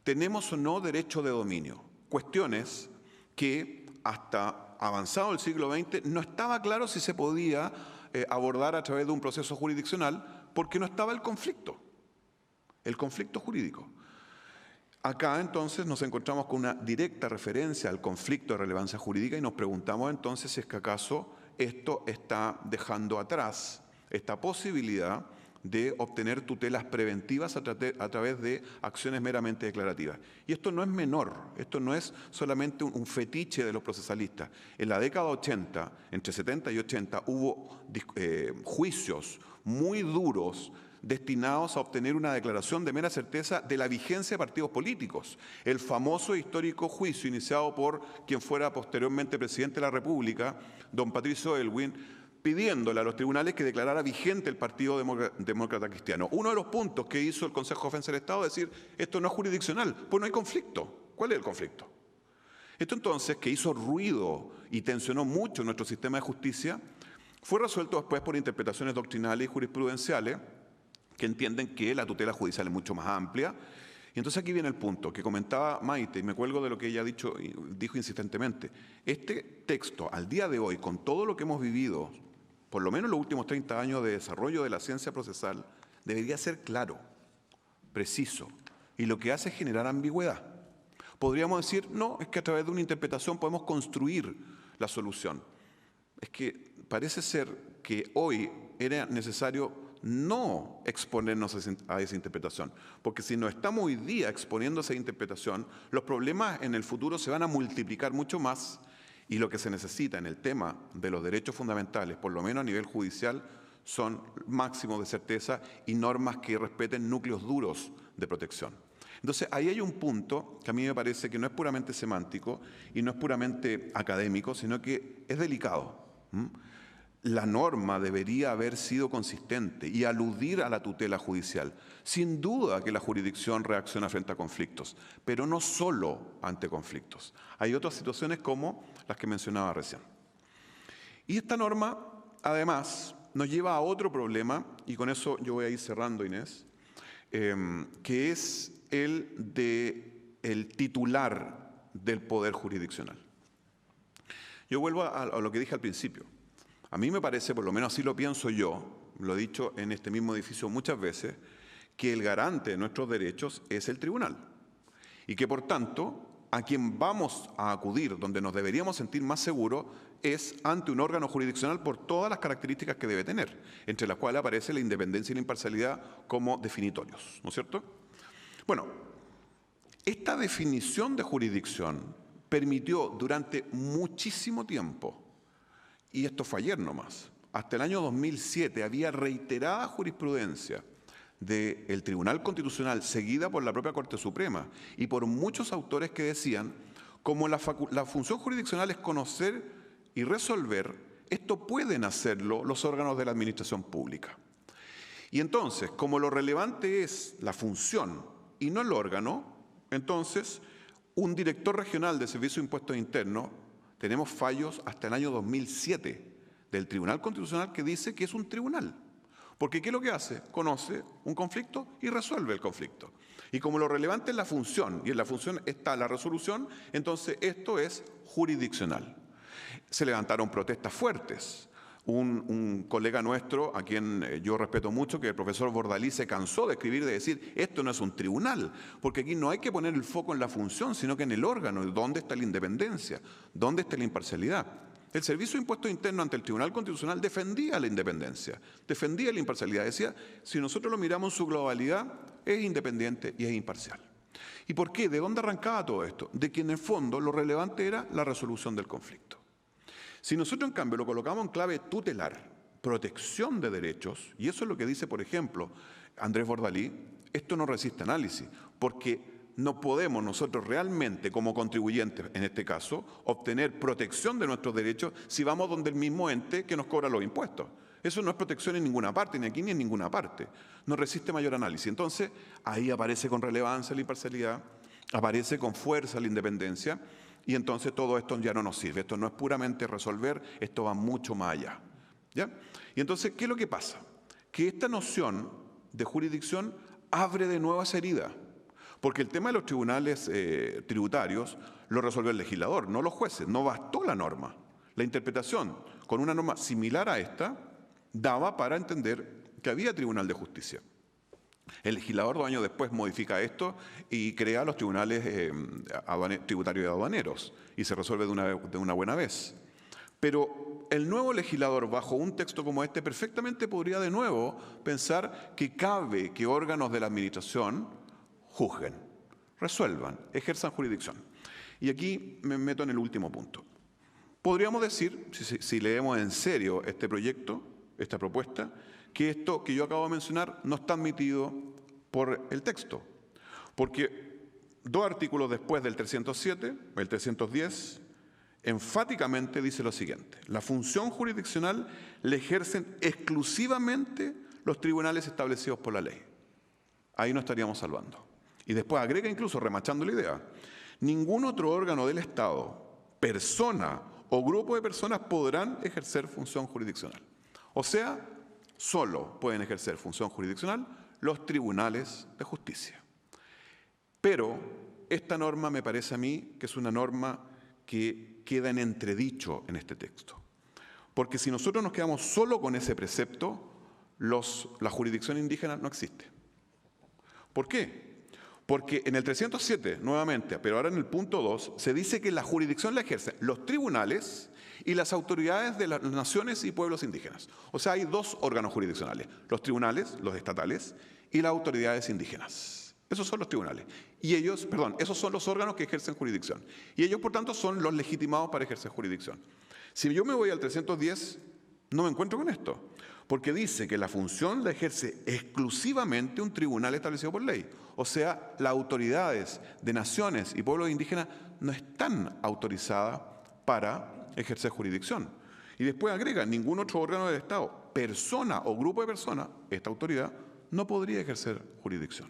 ¿Tenemos o no derecho de dominio? Cuestiones que hasta avanzado el siglo XX no estaba claro si se podía abordar a través de un proceso jurisdiccional porque no estaba el conflicto jurídico. Acá entonces nos encontramos con una directa referencia al conflicto de relevancia jurídica y nos preguntamos entonces si es que acaso esto está dejando atrás esta posibilidad de obtener tutelas preventivas a través de acciones meramente declarativas. Y esto no es menor, esto no es solamente un fetiche de los procesalistas. En la década 80, entre 70 y 80, hubo juicios muy duros destinados a obtener una declaración de mera certeza de la vigencia de partidos políticos. El famoso histórico juicio iniciado por quien fuera posteriormente presidente de la República, don Patricio Aylwin, pidiéndole a los tribunales que declarara vigente el Partido Demócrata Cristiano. Uno de los puntos que hizo el Consejo de Defensa del Estado es decir, esto no es jurisdiccional, pues no hay conflicto. ¿Cuál es el conflicto? Esto entonces, que hizo ruido y tensionó mucho nuestro sistema de justicia, fue resuelto después por interpretaciones doctrinales y jurisprudenciales que entienden que la tutela judicial es mucho más amplia. Y entonces aquí viene el punto que comentaba Maite, y me cuelgo de lo que ella dijo insistentemente. Este texto, al día de hoy, con todo lo que hemos vivido, por lo menos los últimos 30 años de desarrollo de la ciencia procesal, debería ser claro, preciso, y lo que hace es generar ambigüedad. Podríamos decir, no, es que a través de una interpretación podemos construir la solución. Es que parece ser que hoy era necesario no exponernos a esa interpretación, porque si no estamos hoy día exponiendo a esa interpretación, los problemas en el futuro se van a multiplicar mucho más y lo que se necesita en el tema de los derechos fundamentales, por lo menos a nivel judicial, son máximos de certeza y normas que respeten núcleos duros de protección. Entonces, ahí hay un punto que a mí me parece que no es puramente semántico y no es puramente académico, sino que es delicado. La norma debería haber sido consistente y aludir a la tutela judicial. Sin duda que la jurisdicción reacciona frente a conflictos, pero no solo ante conflictos. Hay otras situaciones como las que mencionaba recién. Y esta norma, además, nos lleva a otro problema, y con eso yo voy a ir cerrando, Inés, que es el del titular del poder jurisdiccional. Yo vuelvo a lo que dije al principio. A mí me parece, por lo menos así lo pienso yo, lo he dicho en este mismo edificio muchas veces, que el garante de nuestros derechos es el tribunal. Y que, por tanto, a quien vamos a acudir, donde nos deberíamos sentir más seguros, es ante un órgano jurisdiccional por todas las características que debe tener, entre las cuales aparece la independencia y la imparcialidad como definitorios, ¿no es cierto? Bueno, esta definición de jurisdicción permitió durante muchísimo tiempo, y esto fue ayer nomás, hasta el año 2007 había reiterada jurisprudencia del Tribunal Constitucional, seguida por la propia Corte Suprema y por muchos autores que decían, como la función jurisdiccional es conocer y resolver, esto pueden hacerlo los órganos de la administración pública. Y entonces, como lo relevante es la función y no el órgano, entonces un director regional de Servicio de Impuestos Internos, tenemos fallos hasta el año 2007 del Tribunal Constitucional que dice que es un tribunal. Porque ¿qué es lo que hace? Conoce un conflicto y resuelve el conflicto. Y como lo relevante es la función, y en la función está la resolución, entonces esto es jurisdiccional. Se levantaron protestas fuertes. Un colega nuestro, a quien yo respeto mucho, que el profesor Bordalí, se cansó de escribir, de decir, esto no es un tribunal, porque aquí no hay que poner el foco en la función, sino que en el órgano, dónde está la independencia, dónde está la imparcialidad. El Servicio de Impuestos Internos ante el Tribunal Constitucional defendía la independencia, defendía la imparcialidad. Decía, si nosotros lo miramos en su globalidad, es independiente y es imparcial. ¿Y por qué? ¿De dónde arrancaba todo esto? De que en el fondo lo relevante era la resolución del conflicto. Si nosotros en cambio lo colocamos en clave tutelar, protección de derechos, y eso es lo que dice, por ejemplo, Andrés Bordalí, esto no resiste análisis, porque no podemos nosotros realmente, como contribuyentes en este caso, obtener protección de nuestros derechos si vamos donde el mismo ente que nos cobra los impuestos. Eso no es protección en ninguna parte, ni aquí ni en ninguna parte. No resiste mayor análisis. Entonces, ahí aparece con relevancia la imparcialidad, aparece con fuerza la independencia, y entonces todo esto ya no nos sirve. Esto no es puramente resolver, esto va mucho más allá. ¿Ya? Y entonces, ¿qué es lo que pasa? Que esta noción de jurisdicción abre de nuevas heridas. Porque el tema de los tribunales tributarios lo resolvió el legislador, no los jueces. No bastó la norma. La interpretación con una norma similar a esta daba para entender que había tribunal de justicia. El legislador 2 años después modifica esto y crea los tribunales tributarios y aduaneros y se resuelve de una buena vez. Pero el nuevo legislador, bajo un texto como este, perfectamente podría de nuevo pensar que cabe que órganos de la administración juzguen, resuelvan, ejerzan jurisdicción. Y aquí me meto en el último punto. Podríamos decir, si leemos en serio este proyecto, esta propuesta, que esto que yo acabo de mencionar no está admitido por el texto. Porque 2 artículos después del 307, el 310, enfáticamente dice lo siguiente: la función jurisdiccional la ejercen exclusivamente los tribunales establecidos por la ley. Ahí nos estaríamos salvando. Y después agrega incluso, remachando la idea, ningún otro órgano del Estado, persona o grupo de personas podrán ejercer función jurisdiccional. O sea, solo pueden ejercer función jurisdiccional los tribunales de justicia. Pero esta norma me parece a mí que es una norma que queda en entredicho en este texto. Porque si nosotros nos quedamos solo con ese precepto, la jurisdicción indígena no existe. ¿Por qué? Porque en el 307, nuevamente, pero ahora en el punto 2, se dice que la jurisdicción la ejercen los tribunales y las autoridades de las naciones y pueblos indígenas. O sea, hay 2 órganos jurisdiccionales: los tribunales, los estatales, y las autoridades indígenas. Esos son los tribunales. Y ellos, esos son los órganos que ejercen jurisdicción. Y ellos, por tanto, son los legitimados para ejercer jurisdicción. Si yo me voy al 310, no me encuentro con esto, porque dice que la función la ejerce exclusivamente un tribunal establecido por ley. O sea, las autoridades de naciones y pueblos indígenas no están autorizadas para ejercer jurisdicción. Y después agrega, ningún otro órgano del Estado, persona o grupo de personas, esta autoridad no podría ejercer jurisdicción.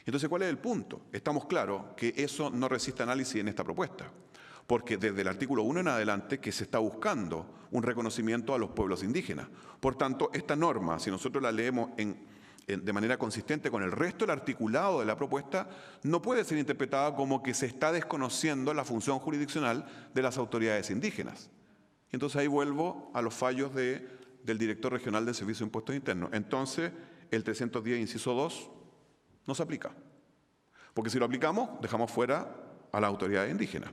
Entonces, ¿cuál es el punto? Estamos claros que eso no resiste análisis en esta propuesta, porque desde el artículo 1 en adelante que se está buscando un reconocimiento a los pueblos indígenas. Por tanto, esta norma, si nosotros la leemos de manera consistente con el resto del articulado de la propuesta, no puede ser interpretada como que se está desconociendo la función jurisdiccional de las autoridades indígenas. Entonces ahí vuelvo a los fallos del director regional del Servicio de Impuestos Internos. Entonces el 310, inciso 2, no se aplica. Porque si lo aplicamos, dejamos fuera a las autoridades indígenas.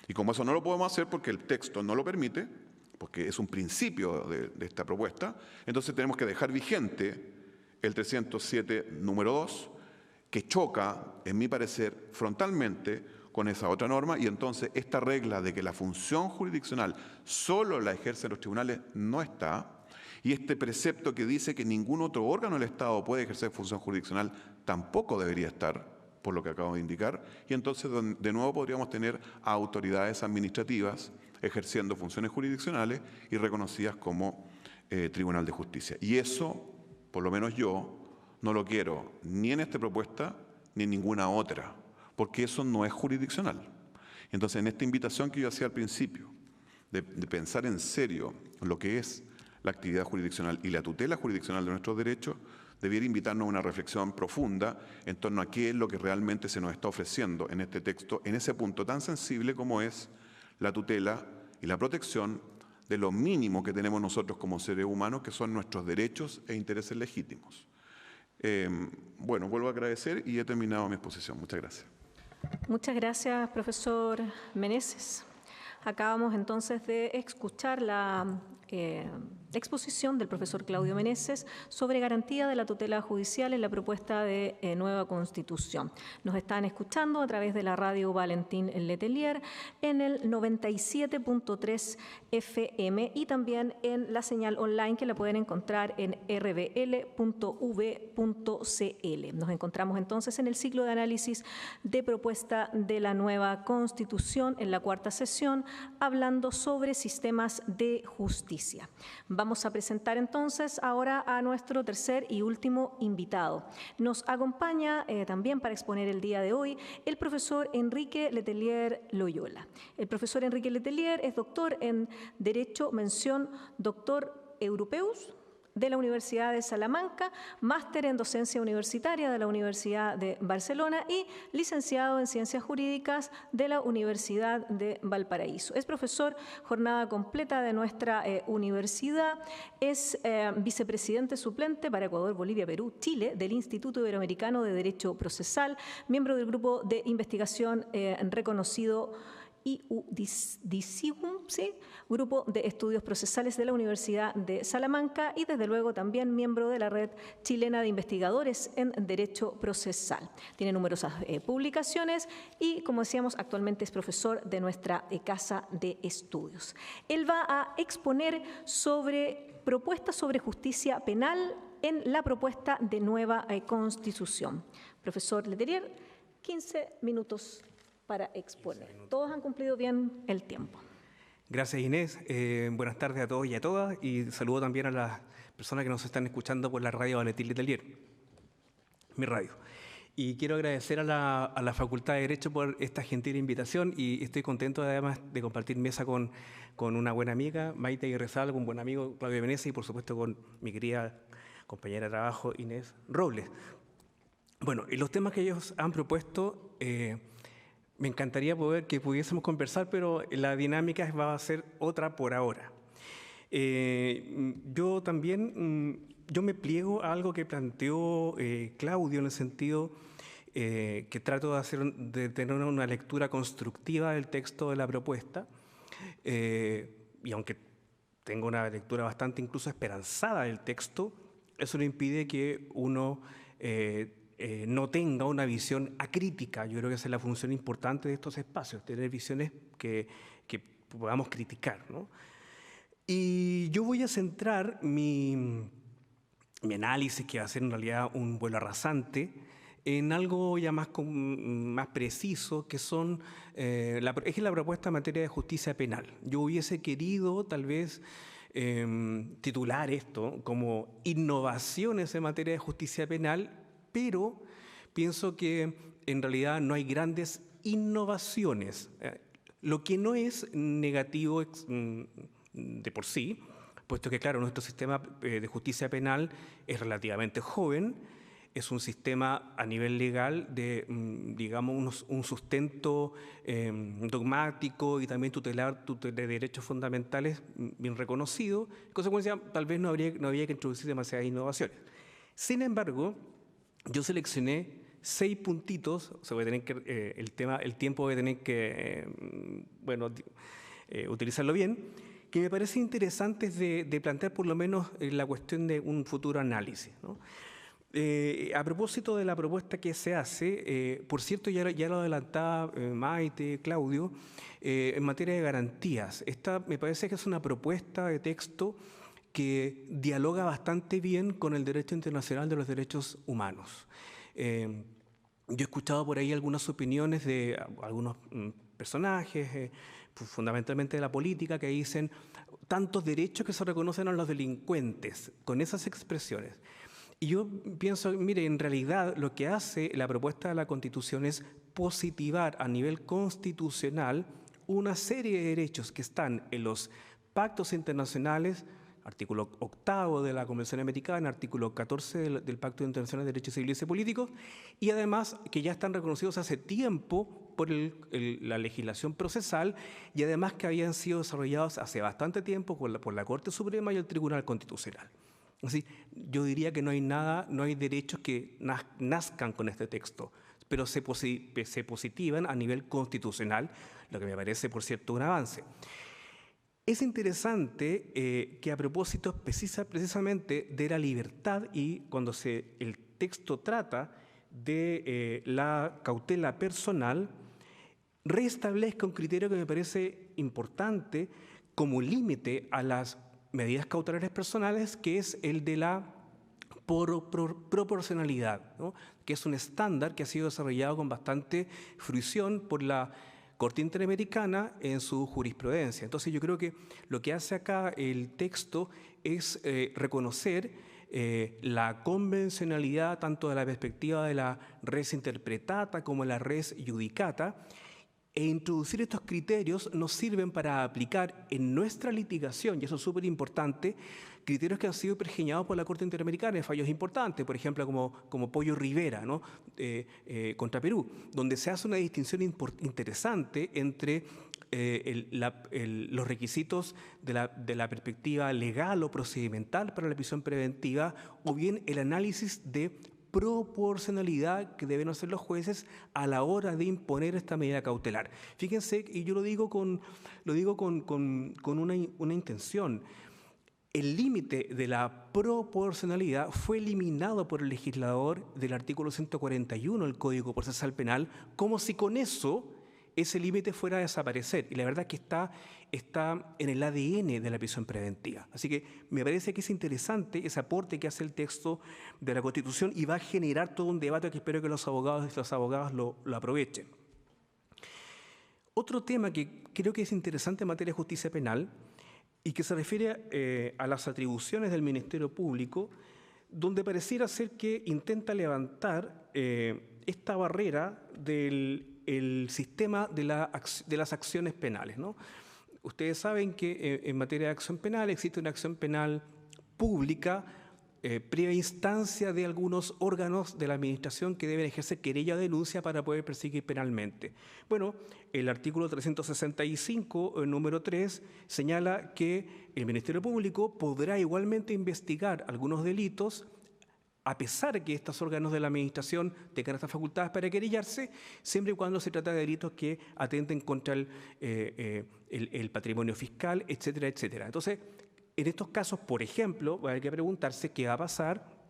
Y como eso no lo podemos hacer porque el texto no lo permite, porque es un principio de esta propuesta, entonces tenemos que dejar vigente el 307, número 2, que choca, en mi parecer, frontalmente con esa otra norma, y entonces esta regla de que la función jurisdiccional solo la ejercen los tribunales no está, y este precepto que dice que ningún otro órgano del Estado puede ejercer función jurisdiccional tampoco debería estar, por lo que acabo de indicar, y entonces de nuevo podríamos tener a autoridades administrativas ejerciendo funciones jurisdiccionales y reconocidas como Tribunal de Justicia. Y eso, por lo menos yo, no lo quiero ni en esta propuesta ni en ninguna otra, porque eso no es jurisdiccional. Entonces, en esta invitación que yo hacía al principio, de pensar en serio lo que es la actividad jurisdiccional y la tutela jurisdiccional de nuestros derechos, debiera invitarnos a una reflexión profunda en torno a qué es lo que realmente se nos está ofreciendo en este texto, en ese punto tan sensible como es la tutela y la protección de lo mínimo que tenemos nosotros como seres humanos, que son nuestros derechos e intereses legítimos. Bueno, vuelvo a agradecer y he terminado mi exposición. Muchas gracias. Muchas gracias, profesor Meneses. Acabamos entonces de escuchar la exposición del profesor Claudio Meneses sobre garantía de la tutela judicial en la propuesta de nueva Constitución. Nos están escuchando a través de la radio Valentín Letelier en el 97.3 FM y también en la señal online que la pueden encontrar en rbl.v.cl. Nos encontramos entonces en el ciclo de análisis de propuesta de la nueva Constitución en la cuarta sesión, hablando sobre sistemas de justicia. Vamos a presentar entonces ahora a nuestro tercer y último invitado. Nos acompaña también para exponer el día de hoy el profesor Enrique Letelier Loyola. El profesor Enrique Letelier es doctor en Derecho, mención Doctor Europeus de la Universidad de Salamanca, máster en docencia universitaria de la Universidad de Barcelona y licenciado en Ciencias Jurídicas de la Universidad de Valparaíso. Es profesor jornada completa de nuestra universidad, es vicepresidente suplente para Ecuador, Bolivia, Perú, Chile del Instituto Iberoamericano de Derecho Procesal, miembro del grupo de investigación reconocido IUDICIGUM, ¿sí? Grupo de Estudios Procesales de la Universidad de Salamanca y desde luego también miembro de la Red Chilena de Investigadores en Derecho Procesal. Tiene numerosas publicaciones y, como decíamos, actualmente es profesor de nuestra Casa de Estudios. Él va a exponer sobre propuestas sobre justicia penal en la propuesta de nueva Constitución. Profesor Letelier, 15 minutos para exponer. Todos han cumplido bien el tiempo. Gracias, Inés. Buenas tardes a todos y a todas, y saludo también a las personas que nos están escuchando por la radio Valentín Letelier, mi radio. Y quiero agradecer a la Facultad de Derecho por esta gentil invitación y estoy contento además de compartir mesa con una buena amiga, Maite Guerrezal, con un buen amigo, Claudio Meneses, y por supuesto con mi querida compañera de trabajo, Inés Robles. Bueno, y los temas que ellos han propuesto, me encantaría poder que pudiésemos conversar, pero la dinámica va a ser otra por ahora. Yo me pliego a algo que planteó Claudio en el sentido que trato de tener una lectura constructiva del texto de la propuesta, y aunque tengo una lectura bastante incluso esperanzada del texto, eso no impide que uno no tenga una visión acrítica. Yo creo que esa es la función importante de estos espacios, tener visiones que podamos criticar, ¿no? Y yo voy a centrar mi análisis, que va a ser en realidad un vuelo rasante, en algo ya más preciso, que es la propuesta en materia de justicia penal. Yo hubiese querido tal vez titular esto como innovaciones en materia de justicia penal, pero pienso que en realidad no hay grandes innovaciones, lo que no es negativo de por sí, puesto que, claro, nuestro sistema de justicia penal es relativamente joven, es un sistema a nivel legal de, digamos, un sustento dogmático y también tutelar de derechos fundamentales bien reconocido. En consecuencia, tal vez no había que introducir demasiadas innovaciones. Sin embargo, yo seleccioné 6 puntitos, o sea, voy a tener que, el tiempo voy a tener que, utilizarlo bien, que me parece interesantes de plantear por lo menos la cuestión de un futuro análisis, ¿no? A propósito de la propuesta que se hace, por cierto, ya lo adelantaba Maite, Claudio, en materia de garantías. Esta me parece que es una propuesta de texto que dialoga bastante bien con el derecho internacional de los derechos humanos. Yo he escuchado por ahí algunas opiniones de algunos personajes, fundamentalmente de la política, que dicen tantos derechos que se reconocen a los delincuentes, con esas expresiones. Y yo pienso, mire, en realidad lo que hace la propuesta de la Constitución es positivar a nivel constitucional una serie de derechos que están en los pactos internacionales, artículo 8 de la Convención Americana, artículo 14 del Pacto Internacional de Derechos Civiles y Políticos, y además que ya están reconocidos hace tiempo por la legislación procesal y además que habían sido desarrollados hace bastante tiempo por la Corte Suprema y el Tribunal Constitucional. Así, yo diría que no hay derechos que nazcan con este texto, pero se positivan a nivel constitucional, lo que me parece, por cierto, un avance. Es interesante que a propósito precisamente de la libertad y cuando el texto trata de la cautela personal, reestablezca un criterio que me parece importante como límite a las medidas cautelares personales, que es el de la proporcionalidad, ¿no? Que es un estándar que ha sido desarrollado con bastante fruición por la Corte Interamericana en su jurisprudencia. Entonces yo creo que lo que hace acá el texto es reconocer la convencionalidad tanto de la perspectiva de la res interpretata como de la res judicata, e introducir estos criterios nos sirven para aplicar en nuestra litigación, y eso es súper importante, criterios que han sido pergeñados por la Corte Interamericana en fallos importantes, por ejemplo, como Pollo Rivera, ¿no? Contra Perú, donde se hace una distinción interesante entre los requisitos de la perspectiva legal o procedimental para la prisión preventiva o bien el análisis de proporcionalidad que deben hacer los jueces a la hora de imponer esta medida cautelar. Fíjense, y yo lo digo con una intención, el límite de la proporcionalidad fue eliminado por el legislador del artículo 141 del Código Procesal Penal, como si con eso ese límite fuera a desaparecer. Y la verdad es que está en el ADN de la prisión preventiva. Así que me parece que es interesante ese aporte que hace el texto de la Constitución y va a generar todo un debate que espero que los abogados y las abogadas lo aprovechen. Otro tema que creo que es interesante en materia de justicia penal y que se refiere a las atribuciones del Ministerio Público, donde pareciera ser que intenta levantar esta barrera del sistema de las acciones penales, ¿no? Ustedes saben que en materia de acción penal existe una acción penal pública previa instancia de algunos órganos de la administración que deben ejercer querella o denuncia para poder perseguir penalmente. Bueno, el artículo 365, número 3, señala que el Ministerio Público podrá igualmente investigar algunos delitos a pesar de que estos órganos de la administración tengan estas facultades para querellarse, siempre y cuando se trata de delitos que atenten contra el patrimonio fiscal, etcétera, etcétera. Entonces, en estos casos, por ejemplo, va a haber que preguntarse qué va a pasar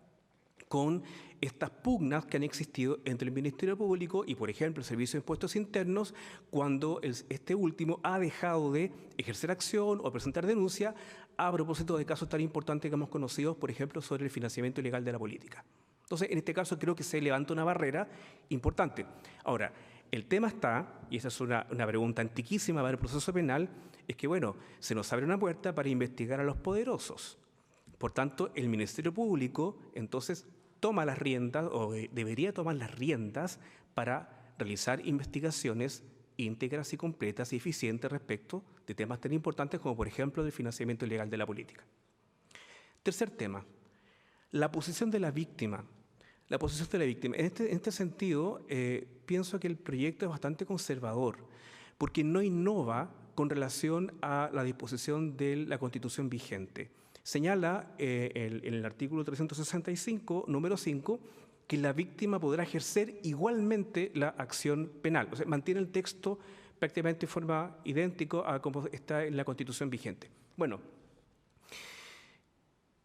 con estas pugnas que han existido entre el Ministerio Público y, por ejemplo, el Servicio de Impuestos Internos, cuando este último ha dejado de ejercer acción o presentar denuncia a propósito de casos tan importantes que hemos conocido, por ejemplo, sobre el financiamiento ilegal de la política. Entonces, en este caso creo que se levanta una barrera importante. Ahora, el tema está, y esa es una pregunta antiquísima para el proceso penal, es que, bueno, se nos abre una puerta para investigar a los poderosos. Por tanto, el Ministerio Público, entonces, toma las riendas, o debería tomar las riendas para realizar investigaciones íntegras y completas y eficientes respecto de temas tan importantes como, por ejemplo, el financiamiento ilegal de la política. Tercer tema, la posición de la víctima. la posición de la víctima. En este sentido, pienso que el proyecto es bastante conservador, porque no innova con relación a la disposición de la Constitución vigente. Señala en el artículo 365, número 5, que la víctima podrá ejercer igualmente la acción penal. O sea, mantiene el texto prácticamente de forma idéntica a como está en la Constitución vigente. Bueno,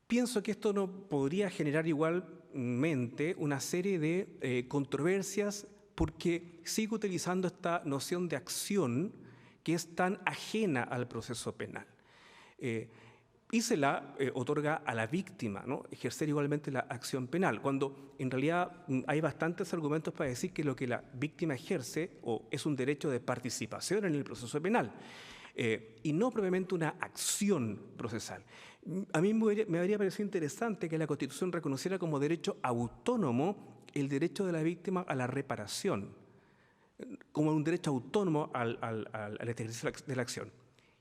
pienso que esto no podría generar igualmente una serie de controversias porque sigue utilizando esta noción de acción que es tan ajena al proceso penal. Y se la otorga a la víctima, ¿no? Ejercer igualmente la acción penal, cuando en realidad hay bastantes argumentos para decir que lo que la víctima ejerce es un derecho de participación en el proceso penal y no propiamente una acción procesal. A mí me habría parecido interesante que la Constitución reconociera como derecho autónomo el derecho de la víctima a la reparación, como un derecho autónomo al ejercicio de la acción.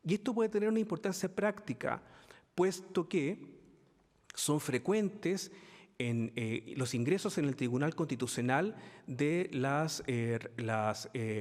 Y esto puede tener una importancia práctica, puesto que son frecuentes en los ingresos en el Tribunal Constitucional de las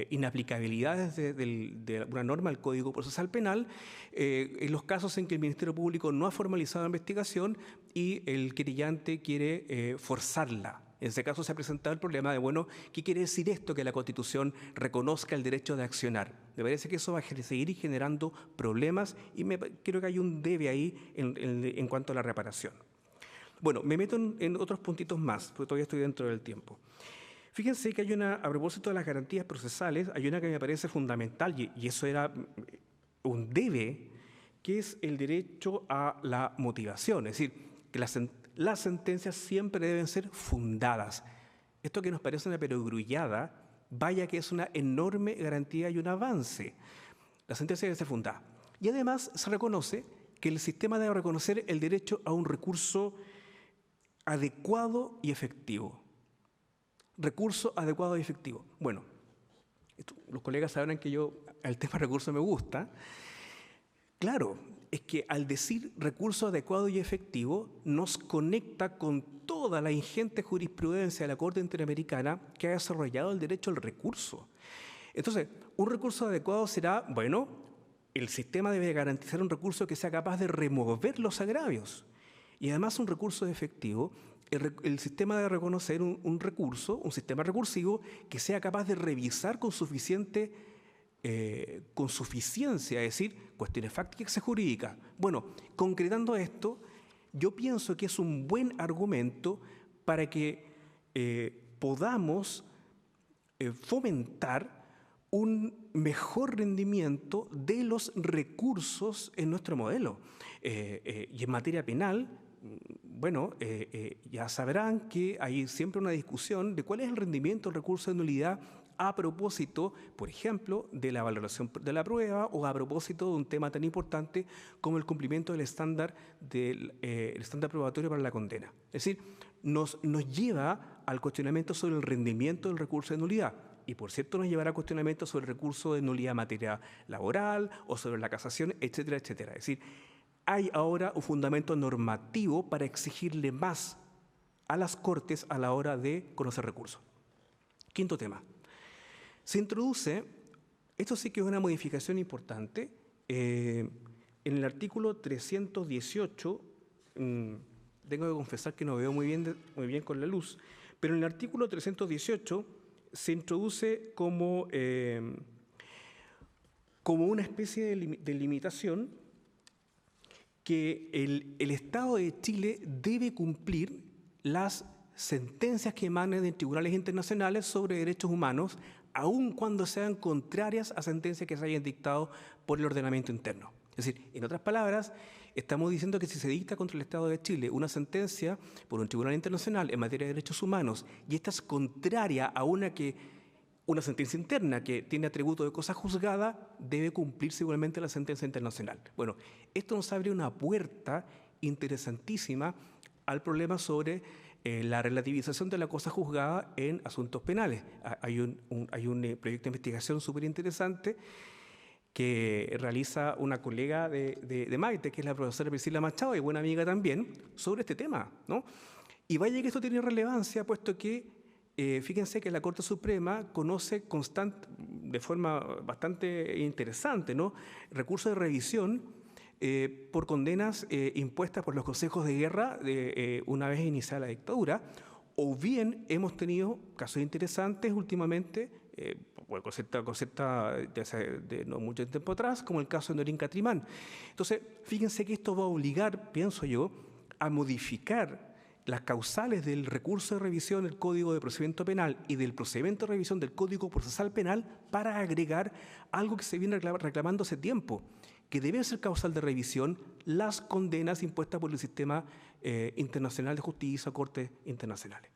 inaplicabilidades de una norma del Código Procesal Penal, en los casos en que el Ministerio Público no ha formalizado la investigación y el querellante quiere forzarla. En ese caso se ha presentado el problema de, bueno, ¿qué quiere decir esto que la Constitución reconozca el derecho de accionar? Me parece que eso va a seguir generando problemas y creo que hay un debe ahí en cuanto a la reparación. Bueno, me meto en otros puntitos más, porque todavía estoy dentro del tiempo. Fíjense que hay a propósito de las garantías procesales, hay una que me parece fundamental, y eso era un debe, que es el derecho a la motivación, es decir, que las sentencias siempre deben ser fundadas. Esto que nos parece una perogrullada, vaya que es una enorme garantía y un avance. La sentencia debe ser fundada. Y además se reconoce que el sistema debe reconocer el derecho a un recurso adecuado y efectivo. Recurso adecuado y efectivo. Bueno, los colegas sabrán que el tema recurso me gusta. Claro, es que al decir recurso adecuado y efectivo nos conecta con toda la ingente jurisprudencia de la Corte Interamericana que ha desarrollado el derecho al recurso. Entonces, un recurso adecuado será, bueno, el sistema debe garantizar un recurso que sea capaz de remover los agravios. Y además un recurso efectivo, el sistema debe reconocer un recurso, un sistema recursivo que sea capaz de revisar con suficiencia, es decir, cuestiones fácticas y jurídicas. Bueno, concretando esto, yo pienso que es un buen argumento para que podamos fomentar un mejor rendimiento de los recursos en nuestro modelo. Y en materia penal, bueno, ya sabrán que hay siempre una discusión de cuál es el rendimiento del recurso de nulidad a propósito, por ejemplo, de la valoración de la prueba o a propósito de un tema tan importante como el cumplimiento del estándar probatorio para la condena. Es decir, nos lleva al cuestionamiento sobre el rendimiento del recurso de nulidad. Y por cierto nos llevará a cuestionamientos sobre el recurso de nulidad en materia laboral o sobre la casación, etcétera, etcétera. Es decir, hay ahora un fundamento normativo para exigirle más a las Cortes a la hora de conocer recursos. Quinto tema. Se introduce, esto sí que es una modificación importante, en el artículo 318, tengo que confesar que no veo muy bien con la luz, pero en el artículo 318 se introduce como una especie de limitación que el Estado de Chile debe cumplir las sentencias que emanen de tribunales internacionales sobre derechos humanos, aun cuando sean contrarias a sentencias que se hayan dictado por el ordenamiento interno. Es decir, en otras palabras, estamos diciendo que si se dicta contra el Estado de Chile una sentencia por un tribunal internacional en materia de derechos humanos y esta es contraria a una sentencia interna que tiene atributo de cosa juzgada, debe cumplirse igualmente la sentencia internacional. Bueno, esto nos abre una puerta interesantísima al problema sobre la relativización de la cosa juzgada en asuntos penales. Hay un proyecto de investigación súper interesante que realiza una colega de Maite, que es la profesora Priscila Machado, y buena amiga también, sobre este tema, ¿no? Y vaya que esto tiene relevancia, puesto que fíjense que la Corte Suprema conoce de forma bastante interesante, ¿no?, recursos de revisión por condenas impuestas por los consejos de guerra una vez iniciada la dictadura, o bien hemos tenido casos interesantes últimamente, de no mucho tiempo atrás, como el caso de Norín Catrimán. Entonces, fíjense que esto va a obligar, pienso yo, a modificar las causales del recurso de revisión del Código de Procedimiento Penal y del procedimiento de revisión del Código Procesal Penal para agregar algo que se viene reclamando hace tiempo, que debe ser causal de revisión las condenas impuestas por el sistema internacional de justicia, cortes internacionales.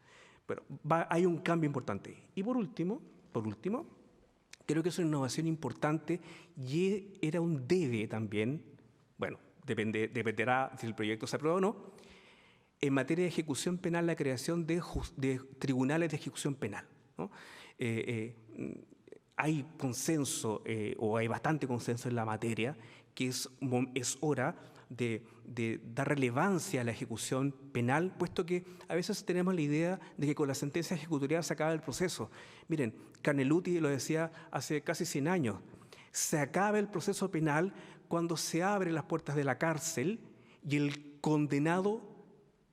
Pero hay un cambio importante. Y por último, creo que es una innovación importante y era un debe también, bueno, dependerá si el proyecto se aprueba o no, en materia de ejecución penal, la creación de tribunales de ejecución penal, ¿no? Hay consenso, o hay bastante consenso en la materia, que es hora de dar relevancia a la ejecución penal, puesto que a veces tenemos la idea de que con la sentencia ejecutoria se acaba el proceso. Miren, Carneluti lo decía hace casi 100 años, se acaba el proceso penal cuando se abren las puertas de la cárcel y el condenado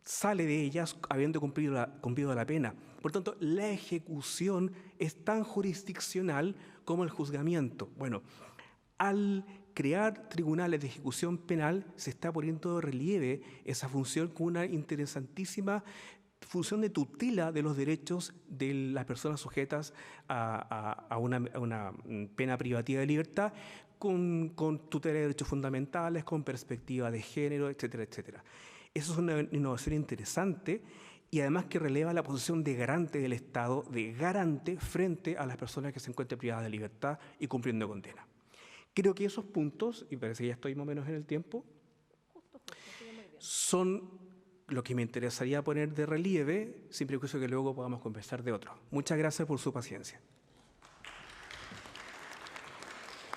sale de ellas habiendo cumplido la pena. Por tanto, la ejecución es tan jurisdiccional como el juzgamiento. Bueno, al crear tribunales de ejecución penal se está poniendo de relieve esa función con una interesantísima función de tutela de los derechos de las personas sujetas a una pena privativa de libertad, con tutela de derechos fundamentales, con perspectiva de género, etcétera, etcétera. Eso es una innovación interesante y además que releva la posición de garante del Estado, de garante frente a las personas que se encuentran privadas de libertad y cumpliendo condena. Creo que esos puntos, y parece que ya estoy más o menos en el tiempo, son lo que me interesaría poner de relieve, sin prejuicio que luego podamos conversar de otros. Muchas gracias por su paciencia.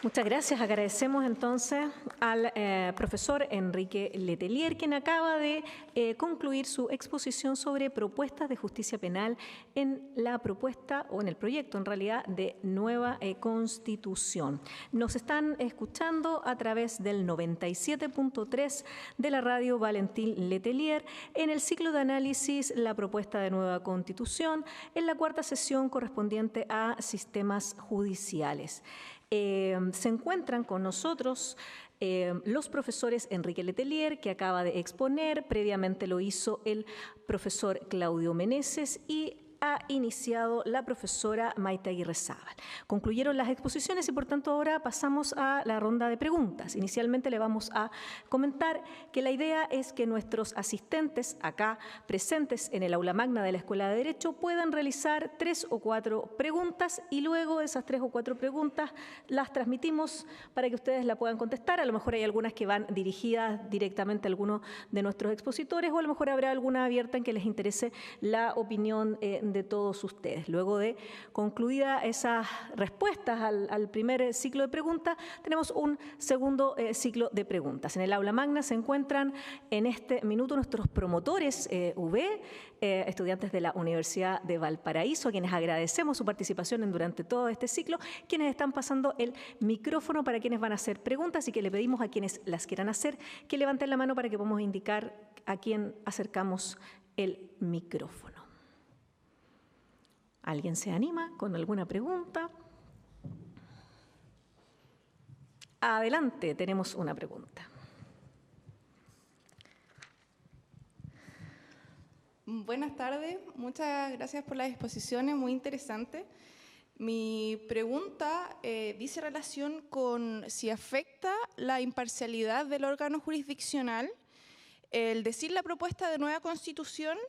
Muchas gracias. Agradecemos entonces al profesor Enrique Letelier, quien acaba de concluir su exposición sobre propuestas de justicia penal en la propuesta, o en el proyecto en realidad, de nueva Constitución. Nos están escuchando a través del 97.3 de la radio Valentín Letelier en el ciclo de análisis La propuesta de nueva Constitución, en la cuarta sesión correspondiente a sistemas judiciales. Se encuentran con nosotros los profesores Enrique Letelier, que acaba de exponer, previamente lo hizo el profesor Claudio Meneses y ha iniciado la profesora Maite Aguirrezábal. Concluyeron las exposiciones y por tanto ahora pasamos a la ronda de preguntas. Inicialmente le vamos a comentar que la idea es que nuestros asistentes acá presentes en el aula magna de la Escuela de Derecho puedan realizar 3 o 4 preguntas y luego esas 3 o 4 preguntas las transmitimos para que ustedes la puedan contestar. A lo mejor hay algunas que van dirigidas directamente a alguno de nuestros expositores o a lo mejor habrá alguna abierta en que les interese la opinión de todos ustedes. Luego de concluidas esas respuestas al primer ciclo de preguntas, tenemos un segundo ciclo de preguntas. En el aula magna se encuentran en este minuto nuestros promotores estudiantes de la Universidad de Valparaíso, a quienes agradecemos su participación durante todo este ciclo, quienes están pasando el micrófono para quienes van a hacer preguntas y que le pedimos a quienes las quieran hacer que levanten la mano para que podamos indicar a quién acercamos el micrófono. ¿Alguien se anima con alguna pregunta? Adelante, tenemos una pregunta. Buenas tardes, muchas gracias por las exposiciones, muy interesante. Mi pregunta dice relación con si afecta la imparcialidad del órgano jurisdiccional el decir la propuesta de nueva Constitución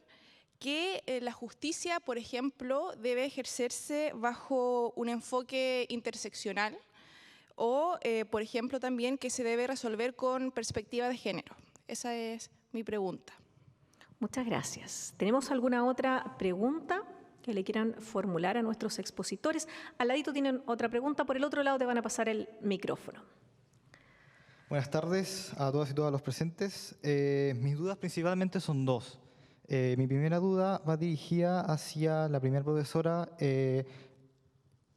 que la justicia, por ejemplo, debe ejercerse bajo un enfoque interseccional o, por ejemplo, también que se debe resolver con perspectiva de género. Esa es mi pregunta. Muchas gracias. ¿Tenemos alguna otra pregunta que le quieran formular a nuestros expositores? Al ladito tienen otra pregunta, por el otro lado te van a pasar el micrófono. Buenas tardes a todas y todos los presentes. Mis dudas principalmente son dos. Mi primera duda va dirigida hacia la primera profesora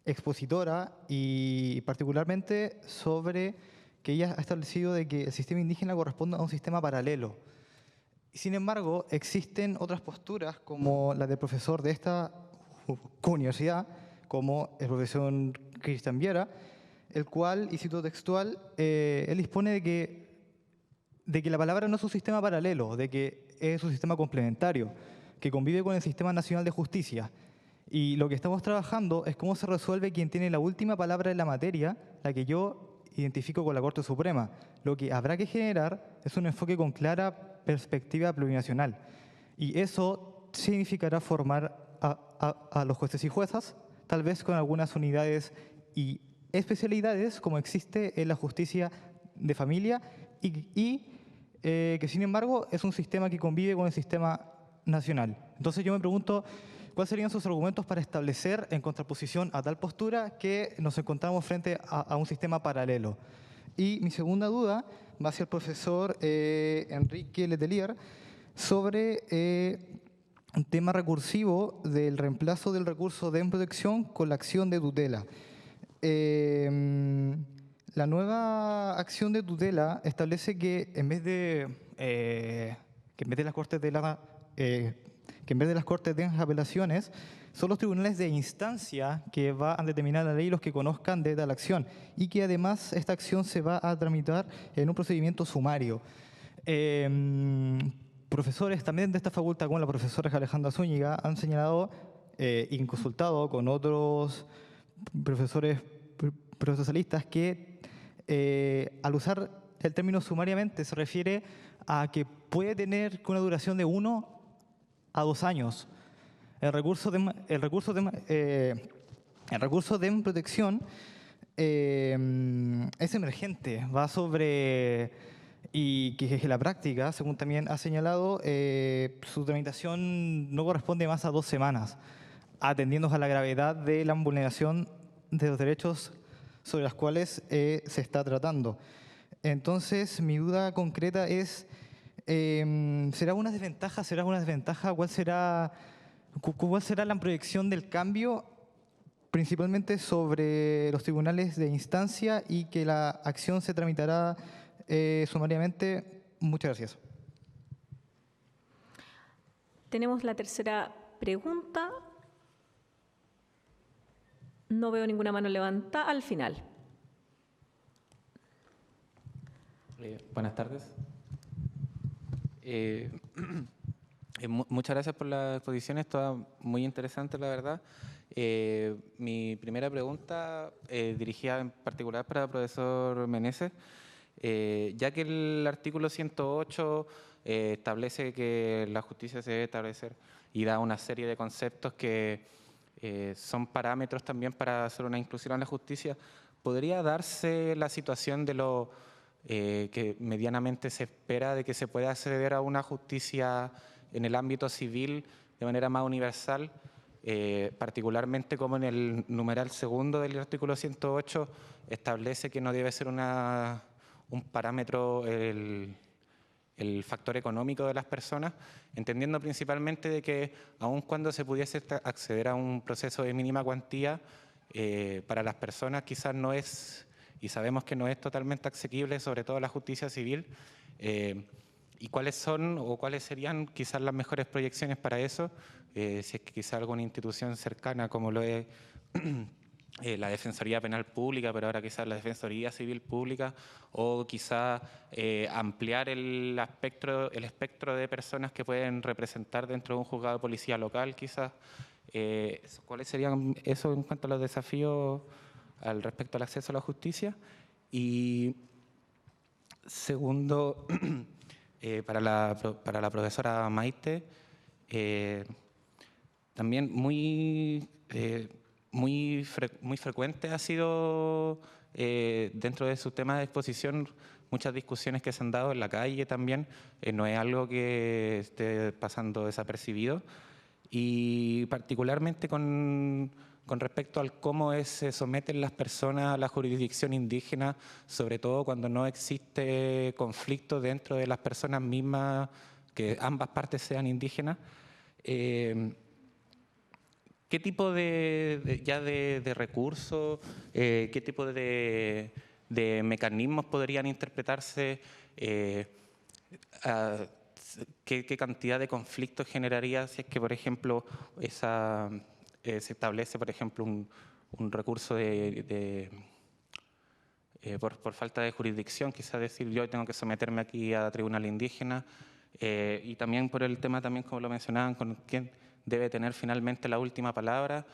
expositora y particularmente sobre que ella ha establecido de que el sistema indígena corresponde a un sistema paralelo. Sin embargo, existen otras posturas como la del profesor de esta universidad, como el profesor Cristian Viera, el cual, y cito textual, él dispone de que la palabra no es un sistema paralelo, de que es un sistema complementario, que convive con el Sistema Nacional de Justicia. Y lo que estamos trabajando es cómo se resuelve quien tiene la última palabra en la materia, la que yo identifico con la Corte Suprema. Lo que habrá que generar es un enfoque con clara perspectiva plurinacional. Y eso significará formar a los jueces y juezas, tal vez con algunas unidades y especialidades como existe en la justicia de familia que sin embargo es un sistema que convive con el sistema nacional. Entonces yo me pregunto, ¿cuáles serían sus argumentos para establecer en contraposición a tal postura que nos encontramos frente a un sistema paralelo? Y mi segunda duda va hacia el profesor Enrique Letelier sobre un tema recursivo del reemplazo del recurso de protección con la acción de tutela. La nueva acción de tutela establece que en vez de las Cortes de apelaciones, son los tribunales de instancia que van a determinar la ley los que conozcan de tal acción y que además esta acción se va a tramitar en un procedimiento sumario. Profesores también de esta facultad, como la profesora Alejandra Zúñiga, han señalado y consultado con otros profesores procesalistas que al usar el término sumariamente se refiere a que puede tener una duración de 1 a 2 años. El recurso de protección es emergente, va sobre, y que la práctica, según también ha señalado, su tramitación no corresponde más a 2 semanas, atendiendo a la gravedad de la vulneración de los derechos sobre las cuales se está tratando. Entonces, mi duda concreta es, ¿será una desventaja? ¿Cuál será la proyección del cambio, principalmente sobre los tribunales de instancia y que la acción se tramitará sumariamente? Muchas gracias. Tenemos la tercera pregunta. No veo ninguna mano levantada al final. Buenas tardes. Muchas gracias por la exposición, esto muy interesante, la verdad. Mi primera pregunta, dirigida en particular para el profesor Meneses, ya que el artículo 108 establece que la justicia se debe establecer y da una serie de conceptos que son parámetros también para hacer una inclusión en la justicia, ¿podría darse la situación de lo que medianamente se espera de que se pueda acceder a una justicia en el ámbito civil de manera más universal, particularmente como en el numeral segundo del artículo 108 establece que no debe ser un parámetro el factor económico de las personas, entendiendo principalmente de que aun cuando se pudiese acceder a un proceso de mínima cuantía, para las personas quizás no es, y sabemos que no es totalmente asequible, sobre todo la justicia civil, y cuáles son o cuáles serían quizás las mejores proyecciones para eso, si es que quizás alguna institución cercana como lo es la Defensoría Penal Pública, pero ahora quizás la Defensoría Civil Pública, o quizás ampliar el espectro de personas que pueden representar dentro de un juzgado de policía local, quizás. ¿Cuáles serían eso en cuanto a los desafíos al respecto al acceso a la justicia? Y segundo, para la profesora Maite, también muy frecuente ha sido dentro de su tema de exposición muchas discusiones que se han dado en la calle también, no es algo que esté pasando desapercibido, y particularmente con respecto al cómo se someten las personas a la jurisdicción indígena, sobre todo cuando no existe conflicto dentro de las personas mismas que ambas partes sean indígenas, ¿qué tipo de recursos, qué tipo de mecanismos podrían interpretarse? ¿Qué cantidad de conflictos generaría si es que, por ejemplo, se establece, por ejemplo, un recurso por falta de jurisdicción, quizás decir yo tengo que someterme aquí a tribunal indígena, y también por el tema, también como lo mencionaban, con quién debe tener finalmente la última palabra,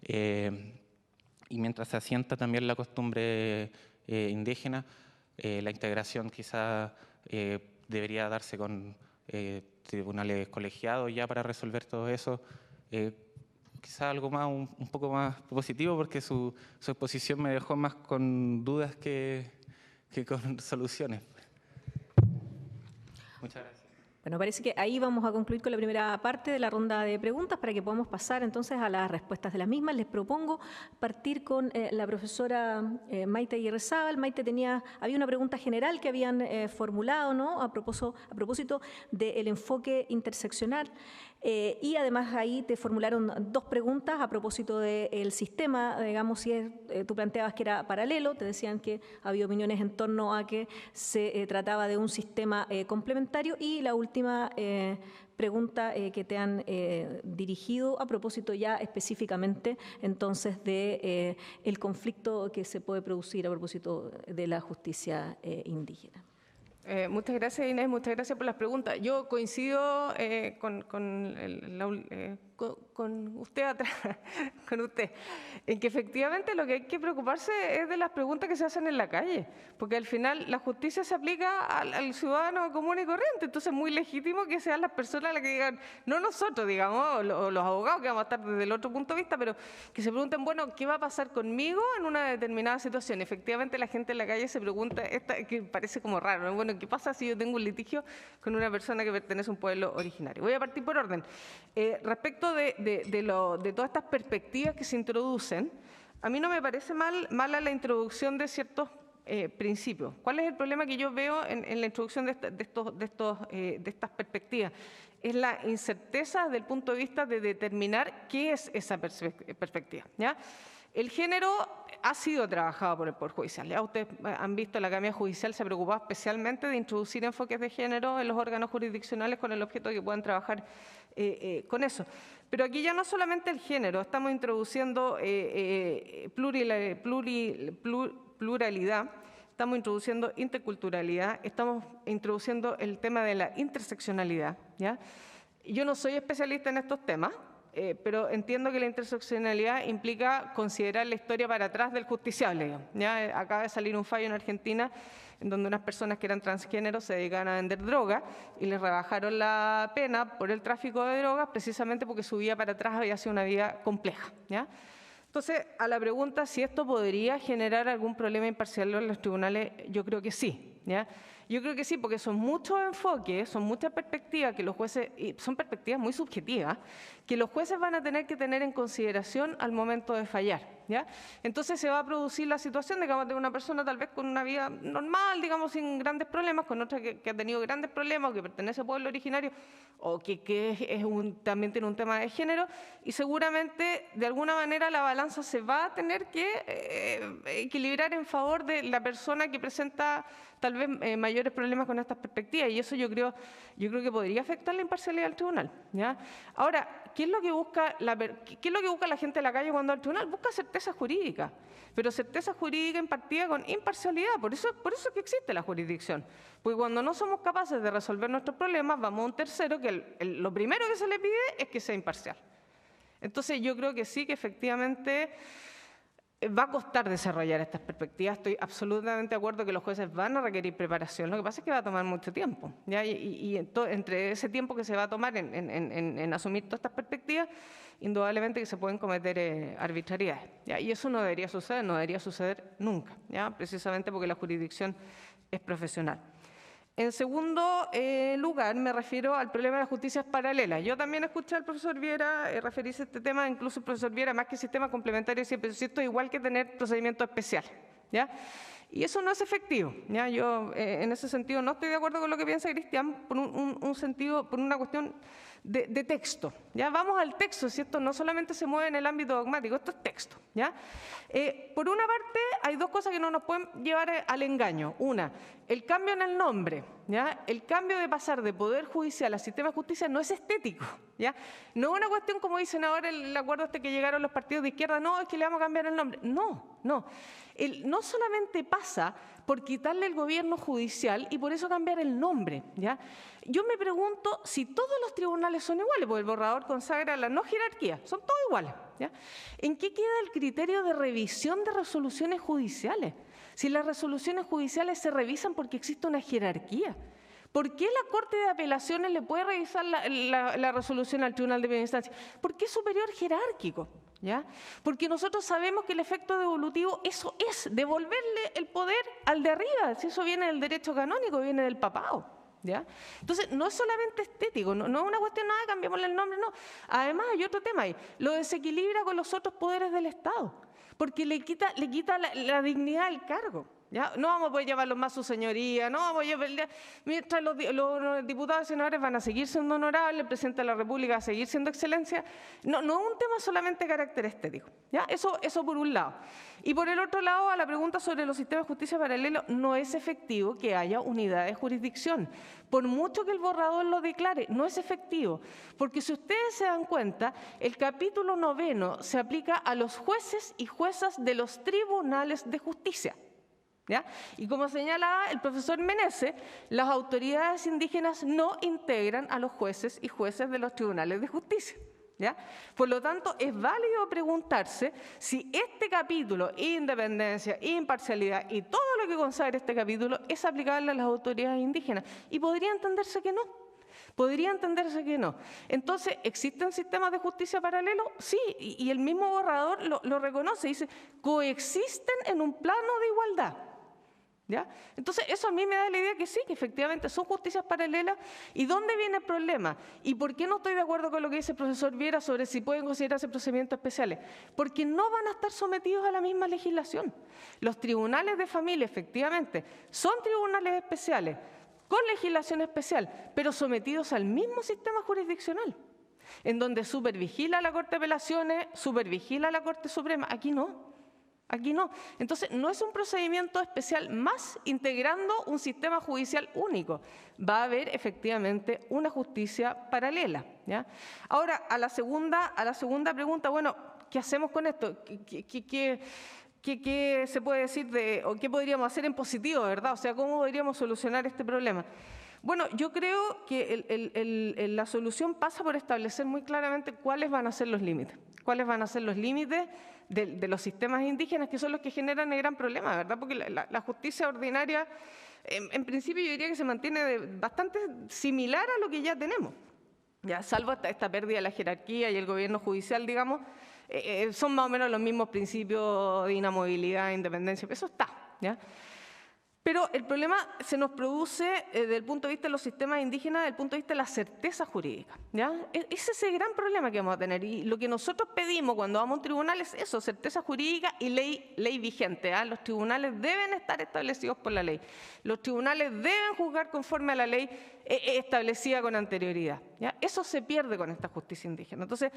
y mientras se asienta también la costumbre indígena, la integración quizás debería darse con tribunales colegiados ya para resolver todo eso. Quizá algo más, un poco más positivo, porque su exposición me dejó más con dudas que con soluciones. Muchas gracias. Bueno, parece que ahí vamos a concluir con la primera parte de la ronda de preguntas para que podamos pasar entonces a las respuestas de las mismas. Les propongo partir con la profesora Maite Aguirrezábal. Maite, había una pregunta general que habían formulado, ¿no?, a propósito del enfoque interseccional, y además ahí te formularon dos preguntas a propósito del sistema, digamos, si tú planteabas que era paralelo, te decían que había opiniones en torno a que se trataba de un sistema complementario, y la última pregunta que te han dirigido a propósito ya específicamente entonces de el conflicto que se puede producir a propósito de la justicia indígena. Muchas gracias, Inés, muchas gracias por las preguntas. Yo coincido con usted atrás, con usted, en que efectivamente lo que hay que preocuparse es de las preguntas que se hacen en la calle, porque al final la justicia se aplica al ciudadano común y corriente, entonces es muy legítimo que sean las personas las que digan, no nosotros, digamos, o los abogados que vamos a estar desde el otro punto de vista, pero que se pregunten, bueno, ¿qué va a pasar conmigo en una determinada situación? Efectivamente la gente en la calle se pregunta, que parece como raro, ¿no? Bueno, ¿qué pasa si yo tengo un litigio con una persona que pertenece a un pueblo originario? Voy a partir por orden. Respecto de todas estas perspectivas que se introducen, a mí no me parece mala la introducción de ciertos principios. ¿Cuál es el problema que yo veo en la introducción de estas perspectivas? Es la incerteza desde el punto de vista de determinar qué es esa perspectiva, ¿ya? El género ha sido trabajado por el Poder Judicial. Ya ustedes han visto, la Academia Judicial se ha preocupado especialmente de introducir enfoques de género en los órganos jurisdiccionales con el objeto de que puedan trabajar con eso. Pero aquí ya no solamente el género, estamos introduciendo pluralidad, estamos introduciendo interculturalidad, estamos introduciendo el tema de la interseccionalidad, ¿ya? Yo no soy especialista en estos temas, pero entiendo que la interseccionalidad implica considerar la historia para atrás del justiciable. ¿Ya? Acaba de salir un fallo en Argentina en donde unas personas que eran transgénero se dedicaban a vender droga y les rebajaron la pena por el tráfico de drogas precisamente porque su vida para atrás había sido una vida compleja. ¿Ya? Entonces, a la pregunta si esto podría generar algún problema imparcial en los tribunales, yo creo que sí. ¿Ya? Yo creo que sí, porque son muchos enfoques, son muchas perspectivas que los jueces, y son perspectivas muy subjetivas, que los jueces van a tener que tener en consideración al momento de fallar, ¿ya? Entonces se va a producir la situación de que vamos a tener una persona tal vez con una vida normal, digamos, sin grandes problemas, con otra que ha tenido grandes problemas, o que pertenece al pueblo originario, o que también tiene un tema de género, y seguramente de alguna manera la balanza se va a tener que equilibrar en favor de la persona que presenta tal vez mayores problemas con estas perspectivas, y eso yo creo que podría afectar la imparcialidad del tribunal, ¿ya? Ahora, ¿qué es lo que busca la gente de la calle cuando va al tribunal? Busca certeza jurídica, pero certeza jurídica impartida con imparcialidad. Por eso es que existe la jurisdicción, porque cuando no somos capaces de resolver nuestros problemas, vamos a un tercero que lo primero que se le pide es que sea imparcial. Entonces yo creo que sí, que efectivamente va a costar desarrollar estas perspectivas. Estoy absolutamente de acuerdo que los jueces van a requerir preparación. Lo que pasa es que va a tomar mucho tiempo, ¿ya? Y entre ese tiempo que se va a tomar en asumir todas estas perspectivas, indudablemente que se pueden cometer arbitrariedades, ¿ya? Y eso no debería suceder nunca, ¿ya? Precisamente porque la jurisdicción es profesional. En segundo lugar, me refiero al problema de las justicias paralelas. Yo también escuché al profesor Viera referirse a este tema, incluso el profesor Viera, más que sistema complementario, siempre, si esto es igual que tener procedimiento especial, ¿ya? Y eso no es efectivo. ¿Ya? Yo en ese sentido no estoy de acuerdo con lo que piensa Cristian por por una cuestión de texto. ¿Ya? Vamos al texto, si esto no solamente se mueve en el ámbito dogmático, esto es texto. ¿Ya? Por una parte, hay dos cosas que no nos pueden llevar al engaño. Una, el cambio en el nombre. ¿Ya? El cambio de pasar de Poder Judicial a Sistema de Justicia no es estético. ¿Ya? No es una cuestión, como dicen ahora, el acuerdo que llegaron los partidos de izquierda, no, es que le vamos a cambiar el nombre. No. No solamente pasa por quitarle el gobierno judicial y por eso cambiar el nombre. ¿Ya? Yo me pregunto si todos los tribunales son iguales, porque el borrador consagra la no jerarquía, son todos iguales. ¿Ya? ¿En qué queda el criterio de revisión de resoluciones judiciales? Si las resoluciones judiciales se revisan porque existe una jerarquía. ¿Por qué la Corte de Apelaciones le puede revisar la resolución al Tribunal de Primera Instancia? Porque es superior jerárquico. ¿Ya? Porque nosotros sabemos que el efecto devolutivo, eso es devolverle el poder al de arriba. Si eso viene del derecho canónico, viene del papado. ¿Ya? Entonces, no es solamente estético, no es una cuestión, nada, cambiémosle el nombre, no. Además, hay otro tema ahí, lo desequilibra con los otros poderes del Estado, porque le quita la dignidad al cargo. ¿Ya? No vamos a poder llamarlos más su señoría, no vamos a mientras los diputados y senadores van a seguir siendo honorables, el presidente de la República va a seguir siendo excelencia. No es un tema solamente de carácter estético. ¿Ya? Eso por un lado. Y por el otro lado, a la pregunta sobre los sistemas de justicia paralelos, no es efectivo que haya unidad de jurisdicción. Por mucho que el borrador lo declare, no es efectivo. Porque si ustedes se dan cuenta, el capítulo 9 se aplica a los jueces y juezas de los tribunales de justicia. ¿Ya? Y como señalaba el profesor Meneses, las autoridades indígenas no integran a los jueces y jueces de los tribunales de justicia. ¿Ya? Por lo tanto, es válido preguntarse si este capítulo, independencia, imparcialidad y todo lo que consagra este capítulo es aplicable a las autoridades indígenas. Y podría entenderse que no. Podría entenderse que no. Entonces, ¿existen sistemas de justicia paralelos? Sí, y el mismo borrador lo reconoce, dice, coexisten en un plano de igualdad. ¿Ya? Entonces, eso a mí me da la idea que sí, que efectivamente son justicias paralelas. ¿Y dónde viene el problema? ¿Y por qué no estoy de acuerdo con lo que dice el profesor Viera sobre si pueden considerarse procedimientos especiales? Porque no van a estar sometidos a la misma legislación. Los tribunales de familia, efectivamente, son tribunales especiales, con legislación especial, pero sometidos al mismo sistema jurisdiccional, en donde supervigila la Corte de Apelaciones, supervigila la Corte Suprema. Aquí no. Aquí no. Entonces, no es un procedimiento especial más integrando un sistema judicial único. Va a haber efectivamente una justicia paralela. ¿Ya? Ahora, a la segunda pregunta, bueno, ¿qué hacemos con esto? ¿Qué se puede decir o qué podríamos hacer en positivo, verdad? O sea, ¿cómo podríamos solucionar este problema? Bueno, yo creo que la solución pasa por establecer muy claramente cuáles van a ser los límites. Cuáles van a ser los límites de los sistemas indígenas, que son los que generan el gran problema, ¿verdad? Porque la justicia ordinaria, en principio yo diría que se mantiene bastante similar a lo que ya tenemos. Ya, salvo esta pérdida de la jerarquía y el gobierno judicial, digamos, son más o menos los mismos principios de inamovilidad, independencia, eso está, ¿ya? Pero el problema se nos produce desde el punto de vista de los sistemas indígenas, desde el punto de vista de la certeza jurídica. ¿Ya? Ese es el gran problema que vamos a tener. Y lo que nosotros pedimos cuando vamos a un tribunal es eso, certeza jurídica y ley vigente. ¿Ya? Los tribunales deben estar establecidos por la ley. Los tribunales deben juzgar conforme a la ley establecida con anterioridad. ¿Ya? Eso se pierde con esta justicia indígena. Entonces,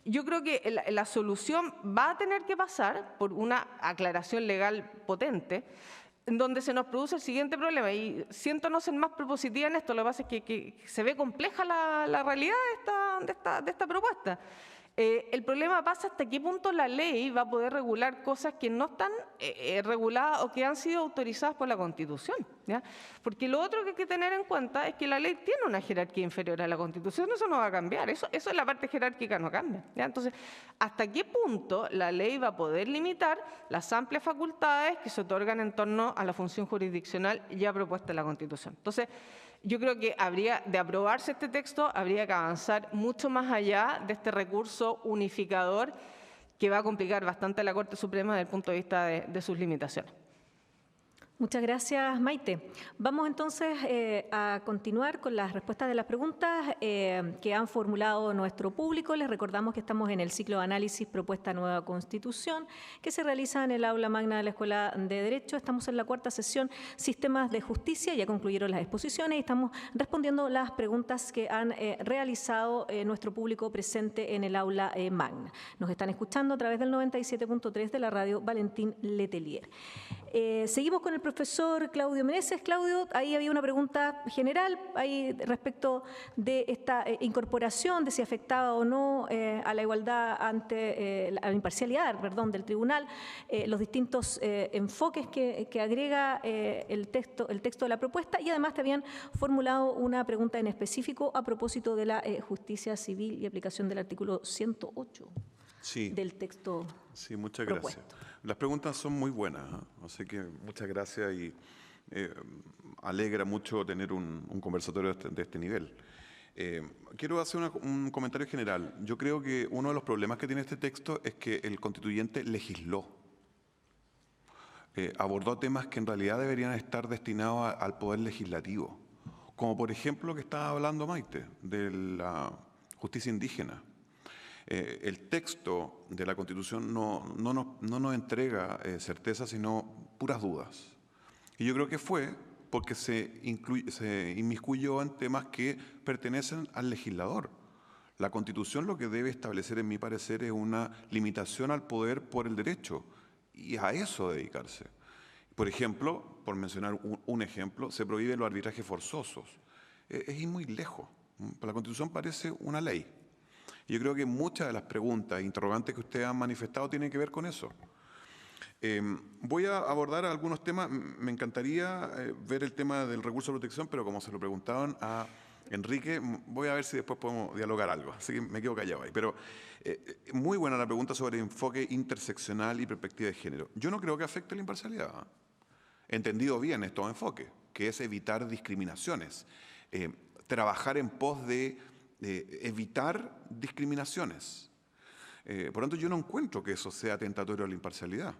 yo creo que la solución va a tener que pasar por una aclaración legal potente, en donde se nos produce el siguiente problema, y siento no ser más propositiva en esto, lo que pasa es que se ve compleja la realidad de esta propuesta. El problema pasa hasta qué punto la ley va a poder regular cosas que no están reguladas o que han sido autorizadas por la Constitución. ¿Ya? Porque lo otro que hay que tener en cuenta es que la ley tiene una jerarquía inferior a la Constitución, eso no va a cambiar, eso es la parte jerárquica, no cambia. ¿Ya? Entonces, ¿hasta qué punto la ley va a poder limitar las amplias facultades que se otorgan en torno a la función jurisdiccional ya propuesta en la Constitución? Entonces, yo creo que de aprobarse este texto, habría que avanzar mucho más allá de este recurso unificador que va a complicar bastante a la Corte Suprema desde el punto de vista de sus limitaciones. Muchas gracias, Maite. Vamos entonces a continuar con las respuestas de las preguntas que han formulado nuestro público. Les recordamos que estamos en el ciclo de análisis Propuesta Nueva Constitución, que se realiza en el aula magna de la Escuela de Derecho. Estamos en la cuarta sesión, Sistemas de Justicia. Ya concluyeron las exposiciones y estamos respondiendo las preguntas que han realizado nuestro público presente en el aula magna. Nos están escuchando a través del 97.3 de la radio Valentín Letelier. Seguimos con el profesor Claudio Meneses. Claudio, ahí había una pregunta general ahí respecto de esta incorporación, de si afectaba o no a la igualdad ante a la imparcialidad, perdón, del tribunal, los distintos enfoques que agrega el texto de la propuesta, y además te habían formulado una pregunta en específico a propósito de la justicia civil y aplicación del artículo 108 del texto. Sí, muchas propuesto. gracias. Las preguntas son muy buenas, así que muchas gracias y alegra mucho tener un conversatorio de este nivel. Quiero hacer un comentario general. Yo creo que uno de los problemas que tiene este texto es que el constituyente legisló. Abordó temas que en realidad deberían estar destinados al poder legislativo, como por ejemplo lo que estaba hablando Maite, de la justicia indígena. El texto de la Constitución no nos entrega certeza, sino puras dudas. Y yo creo que fue porque se inmiscuyó en temas que pertenecen al legislador. La Constitución lo que debe establecer, en mi parecer, es una limitación al poder por el derecho, y a eso dedicarse. Por ejemplo, por mencionar un ejemplo, se prohíben los arbitrajes forzosos. Es ir muy lejos. La Constitución parece una ley. Yo creo que muchas de las preguntas e interrogantes que ustedes han manifestado tienen que ver con eso. Voy a abordar algunos temas. Me encantaría ver el tema del recurso de protección, pero como se lo preguntaban a Enrique, voy a ver si después podemos dialogar algo. Así que me quedo callado ahí. Pero muy buena la pregunta sobre enfoque interseccional y perspectiva de género. Yo no creo que afecte la imparcialidad. Entendido bien estos enfoques, que es evitar discriminaciones, trabajar en pos de evitar discriminaciones. Por lo tanto, yo no encuentro que eso sea tentatorio a la imparcialidad.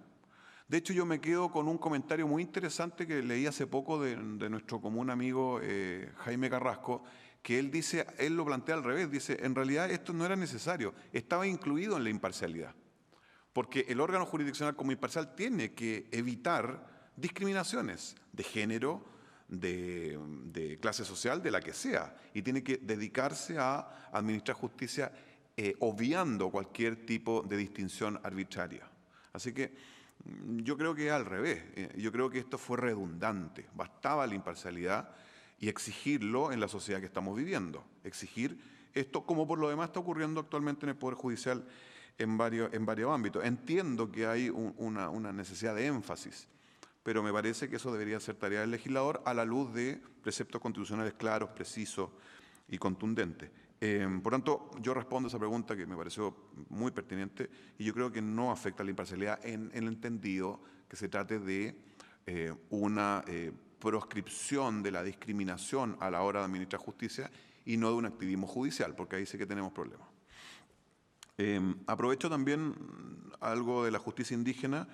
De hecho, yo me quedo con un comentario muy interesante que leí hace poco de nuestro común amigo Jaime Carrasco, que él lo plantea al revés, dice, en realidad esto no era necesario, estaba incluido en la imparcialidad, porque el órgano jurisdiccional como imparcial tiene que evitar discriminaciones de género, de clase social, de la que sea, y tiene que dedicarse a administrar justicia obviando cualquier tipo de distinción arbitraria. Así que yo creo que es al revés. Yo creo que esto fue redundante. Bastaba la imparcialidad y exigirlo en la sociedad que estamos viviendo. Exigir esto, como por lo demás está ocurriendo actualmente en el Poder Judicial en varios ámbitos. Entiendo que hay una necesidad de énfasis, pero me parece que eso debería ser tarea del legislador a la luz de preceptos constitucionales claros, precisos y contundentes. Por tanto, yo respondo a esa pregunta que me pareció muy pertinente y yo creo que no afecta a la imparcialidad en el entendido que se trate de una proscripción de la discriminación a la hora de administrar justicia y no de un activismo judicial, porque ahí sí que tenemos problemas. Aprovecho también algo de la justicia indígena.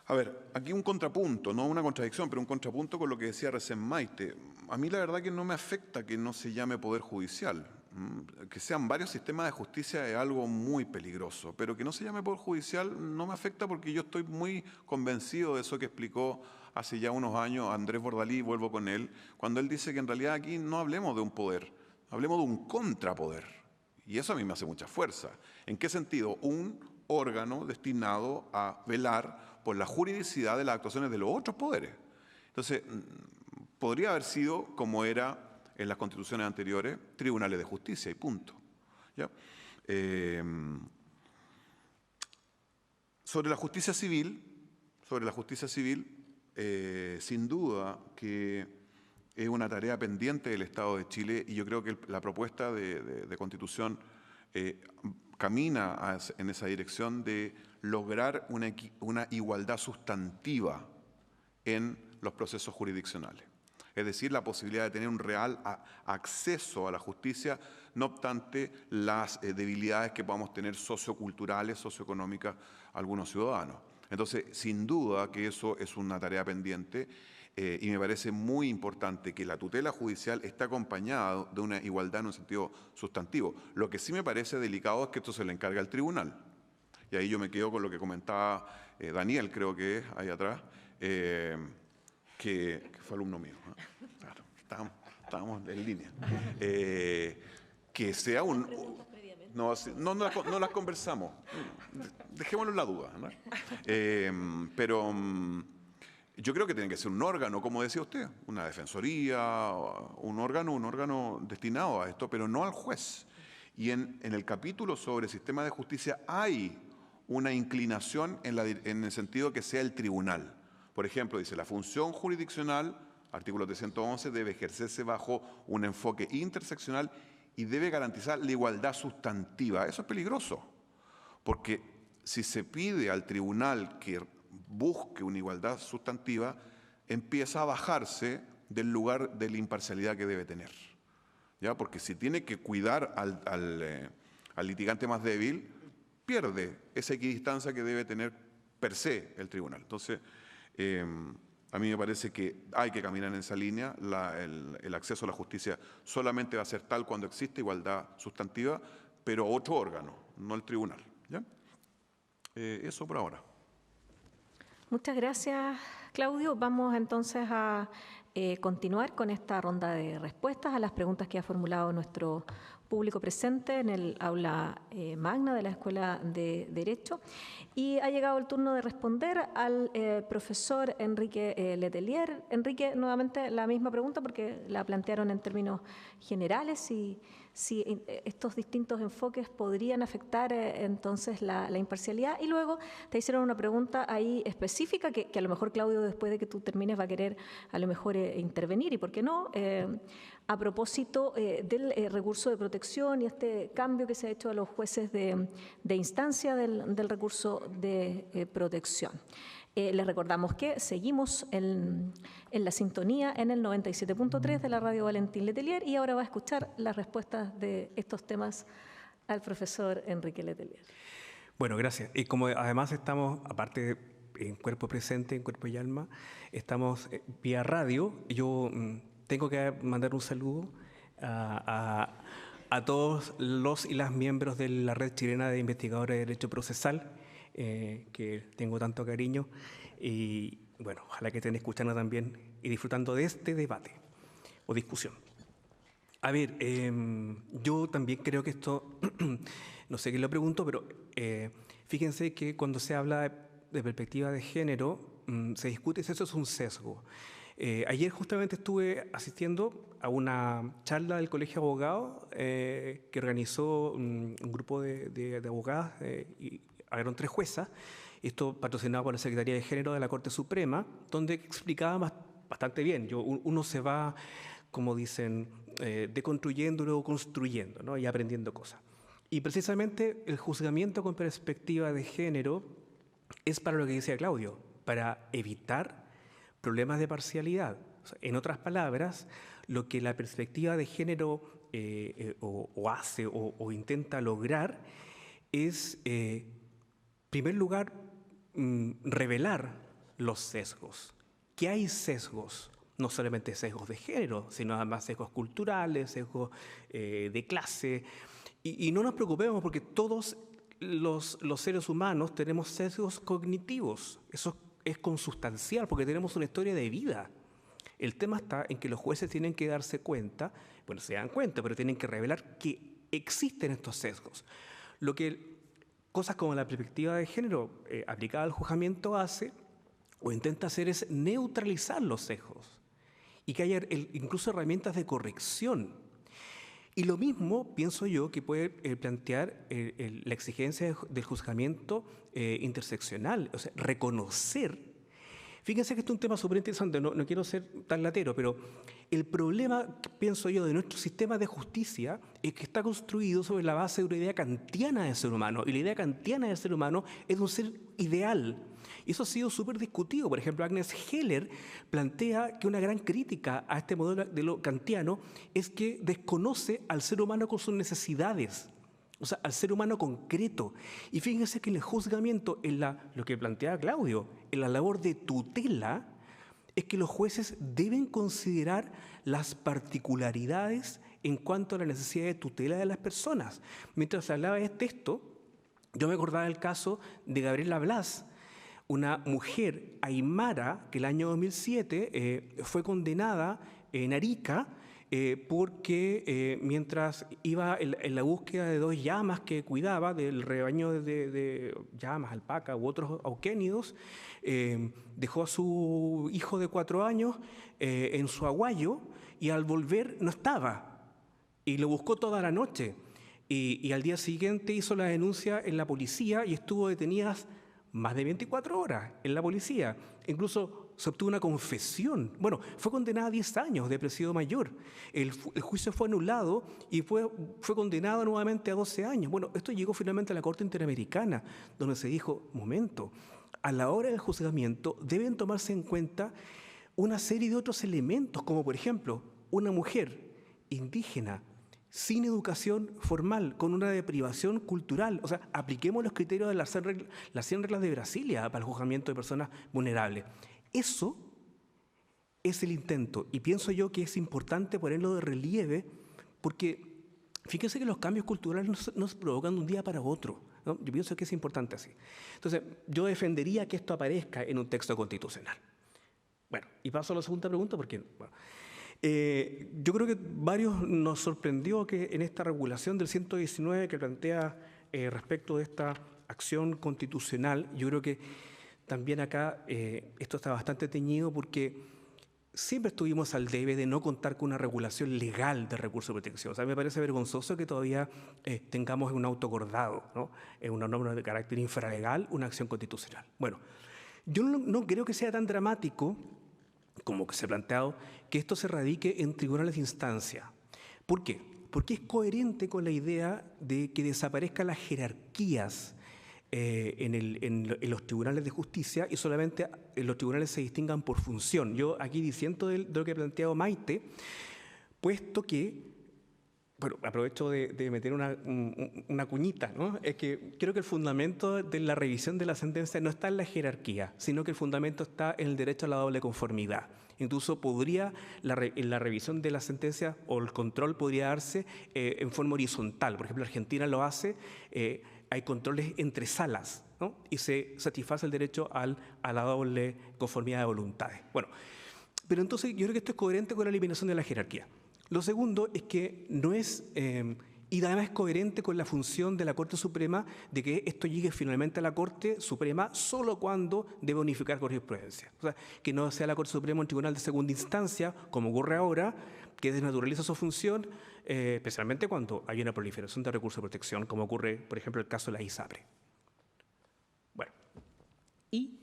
A ver, aquí un contrapunto, no una contradicción, pero un contrapunto con lo que decía recién Maite. A mí la verdad que no me afecta que no se llame Poder Judicial. Que sean varios sistemas de justicia es algo muy peligroso, pero que no se llame Poder Judicial no me afecta porque yo estoy muy convencido de eso que explicó hace ya unos años Andrés Bordalí, vuelvo con él, cuando él dice que en realidad aquí no hablemos de un poder, hablemos de un contrapoder. Y eso a mí me hace mucha fuerza. ¿En qué sentido? Un órgano destinado a velar por la juridicidad de las actuaciones de los otros poderes. Entonces, podría haber sido, como era en las constituciones anteriores, tribunales de justicia y punto. ¿Ya? Sobre la justicia civil, sin duda que es una tarea pendiente del Estado de Chile y yo creo que la propuesta de constitución camina en esa dirección de lograr una igualdad sustantiva en los procesos jurisdiccionales. Es decir, la posibilidad de tener un real acceso a la justicia, no obstante las debilidades que podamos tener socioculturales, socioeconómicas algunos ciudadanos. Entonces, sin duda que eso es una tarea pendiente y me parece muy importante que la tutela judicial esté acompañada de una igualdad en un sentido sustantivo. Lo que sí me parece delicado es que esto se le encarga al tribunal. Y ahí yo me quedo con lo que comentaba Daniel, creo que es ahí atrás, que fue alumno mío. Claro, estábamos en línea. Que sea un... No las conversamos. Dejémoslo en la duda, ¿no? Pero yo creo que tiene que ser un órgano, como decía usted, una defensoría, un órgano destinado a esto, pero no al juez. Y en el capítulo sobre sistema de justicia hay una inclinación en el sentido que sea el tribunal. Por ejemplo, dice, la función jurisdiccional, artículo 311, debe ejercerse bajo un enfoque interseccional y debe garantizar la igualdad sustantiva. Eso es peligroso, porque si se pide al tribunal que busque una igualdad sustantiva, empieza a bajarse del lugar de la imparcialidad que debe tener. ¿Ya? Porque si tiene que cuidar al litigante más débil, pierde esa equidistancia que debe tener per se el tribunal. Entonces, a mí me parece que hay que caminar en esa línea. El acceso a la justicia solamente va a ser tal cuando existe igualdad sustantiva, pero otro órgano, no el tribunal. ¿Ya? Eso por ahora. Muchas gracias, Claudio. Vamos entonces a continuar con esta ronda de respuestas a las preguntas que ha formulado nuestro público presente en el aula magna de la Escuela de Derecho. Y ha llegado el turno de responder al profesor Enrique Letelier. Enrique, nuevamente la misma pregunta porque la plantearon en términos generales y si estos distintos enfoques podrían afectar entonces la imparcialidad. Y luego te hicieron una pregunta ahí específica que a lo mejor Claudio, después de que tú termines, va a querer a lo mejor intervenir, y por qué no, a propósito del recurso de protección y este cambio que se ha hecho a los jueces de instancia del recurso de protección. Les recordamos que seguimos en la sintonía en el 97.3 de la radio Valentín Letelier, y ahora va a escuchar las respuestas de estos temas al profesor Enrique Letelier. Bueno, gracias. Y como además estamos, aparte en cuerpo presente, en cuerpo y alma, estamos vía radio, yo tengo que mandar un saludo a todos los y las miembros de la Red Chilena de Investigadores de Derecho Procesal, que tengo tanto cariño, y bueno, ojalá que estén escuchando también y disfrutando de este debate o discusión. A ver, yo también creo que esto, no sé quién lo pregunto, pero fíjense que cuando se habla de perspectiva de género, se discute si eso es un sesgo. Ayer justamente estuve asistiendo a una charla del Colegio de Abogados que organizó un grupo de abogadas y habieron 3 juezas, esto patrocinado por la Secretaría de Género de la Corte Suprema, donde explicaba bastante bien. Uno se va, como dicen, deconstruyendo y luego construyendo, ¿no? Y aprendiendo cosas. Y precisamente el juzgamiento con perspectiva de género es para lo que decía Claudio, para evitar problemas de parcialidad. O sea, en otras palabras, lo que la perspectiva de género hace o intenta lograr es, en primer lugar, revelar los sesgos. Que hay sesgos, no solamente sesgos de género, sino además sesgos culturales, sesgos de clase. Y no nos preocupemos porque todos los seres humanos tenemos sesgos cognitivos. Eso es consustancial porque tenemos una historia de vida. El tema está en que los jueces tienen que darse cuenta, bueno, se dan cuenta, pero tienen que revelar que existen estos sesgos. Lo que cosas como la perspectiva de género aplicada al juzgamiento hace o intenta hacer es neutralizar los sesgos y que haya incluso herramientas de corrección. Y lo mismo pienso yo que puede plantear la exigencia del juzgamiento interseccional, o sea, reconocer. Fíjense que esto es un tema súper interesante, no quiero ser tan latero, pero el problema, pienso yo, de nuestro sistema de justicia es que está construido sobre la base de una idea kantiana del ser humano, y la idea kantiana del ser humano es de un ser ideal. Y eso ha sido súper discutido. Por ejemplo, Agnes Heller plantea que una gran crítica a este modelo de lo kantiano es que desconoce al ser humano con sus necesidades. o sea, al ser humano concreto. Y fíjense que en el juzgamiento, lo que planteaba Claudio, en la labor de tutela, es que los jueces deben considerar las particularidades en cuanto a la necesidad de tutela de las personas. Mientras hablaba de texto, yo me acordaba del caso de Gabriela Blas, una mujer aymara que el año 2007 fue condenada en Arica porque mientras iba en la búsqueda de 2 llamas que cuidaba del rebaño de llamas, alpaca u otros auquénidos, dejó a su hijo de 4 años en su aguayo y al volver no estaba y lo buscó toda la noche y al día siguiente hizo la denuncia en la policía y estuvo detenida más de 24 horas en la policía. Incluso se obtuvo una confesión. Bueno, fue condenada a 10 años de presidio mayor. El juicio fue anulado y fue condenado nuevamente a 12 años. Bueno, esto llegó finalmente a la Corte Interamericana, donde se dijo, momento, a la hora del juzgamiento deben tomarse en cuenta una serie de otros elementos, como por ejemplo, una mujer indígena, sin educación formal, con una deprivación cultural. O sea, apliquemos los criterios de las 100 reglas de Brasilia para el juzgamiento de personas vulnerables. Eso es el intento, y pienso yo que es importante ponerlo de relieve, porque fíjense que los cambios culturales no se provocan de un día para otro, ¿no? Yo pienso que es importante así. Entonces, yo defendería que esto aparezca en un texto constitucional. Bueno, y paso a la segunda pregunta, porque... Bueno, yo creo que varios nos sorprendió que en esta regulación del 119 que plantea respecto de esta acción constitucional, yo creo que también acá esto está bastante teñido porque siempre estuvimos al debe de no contar con una regulación legal de recursos de protección. O sea, me parece vergonzoso que todavía tengamos en un auto acordado, ¿no? En una norma de carácter infralegal, una acción constitucional. Bueno, yo no creo que sea tan dramático como que se ha planteado, que esto se radique en tribunales de instancia. ¿Por qué? Porque es coherente con la idea de que desaparezcan las jerarquías en los tribunales de justicia y solamente los tribunales se distingan por función. Yo aquí disiento de lo que ha planteado Maite, puesto que, bueno, aprovecho de meter una cuñita, ¿no? Es que creo que el fundamento de la revisión de la sentencia no está en la jerarquía, sino que el fundamento está en el derecho a la doble conformidad. Incluso podría, en la revisión de la sentencia o el control podría darse en forma horizontal. Por ejemplo, Argentina lo hace, hay controles entre salas, ¿no? Y se satisface el derecho a la doble conformidad de voluntades. Bueno, pero entonces yo creo que esto es coherente con la eliminación de la jerarquía. Lo segundo es que no es, y además es coherente con la función de la Corte Suprema de que esto llegue finalmente a la Corte Suprema solo cuando debe unificar jurisprudencia. O sea, que no sea la Corte Suprema un tribunal de segunda instancia, como ocurre ahora, que desnaturaliza su función, especialmente cuando hay una proliferación de recursos de protección, como ocurre, por ejemplo, el caso de la ISAPRE. Bueno, y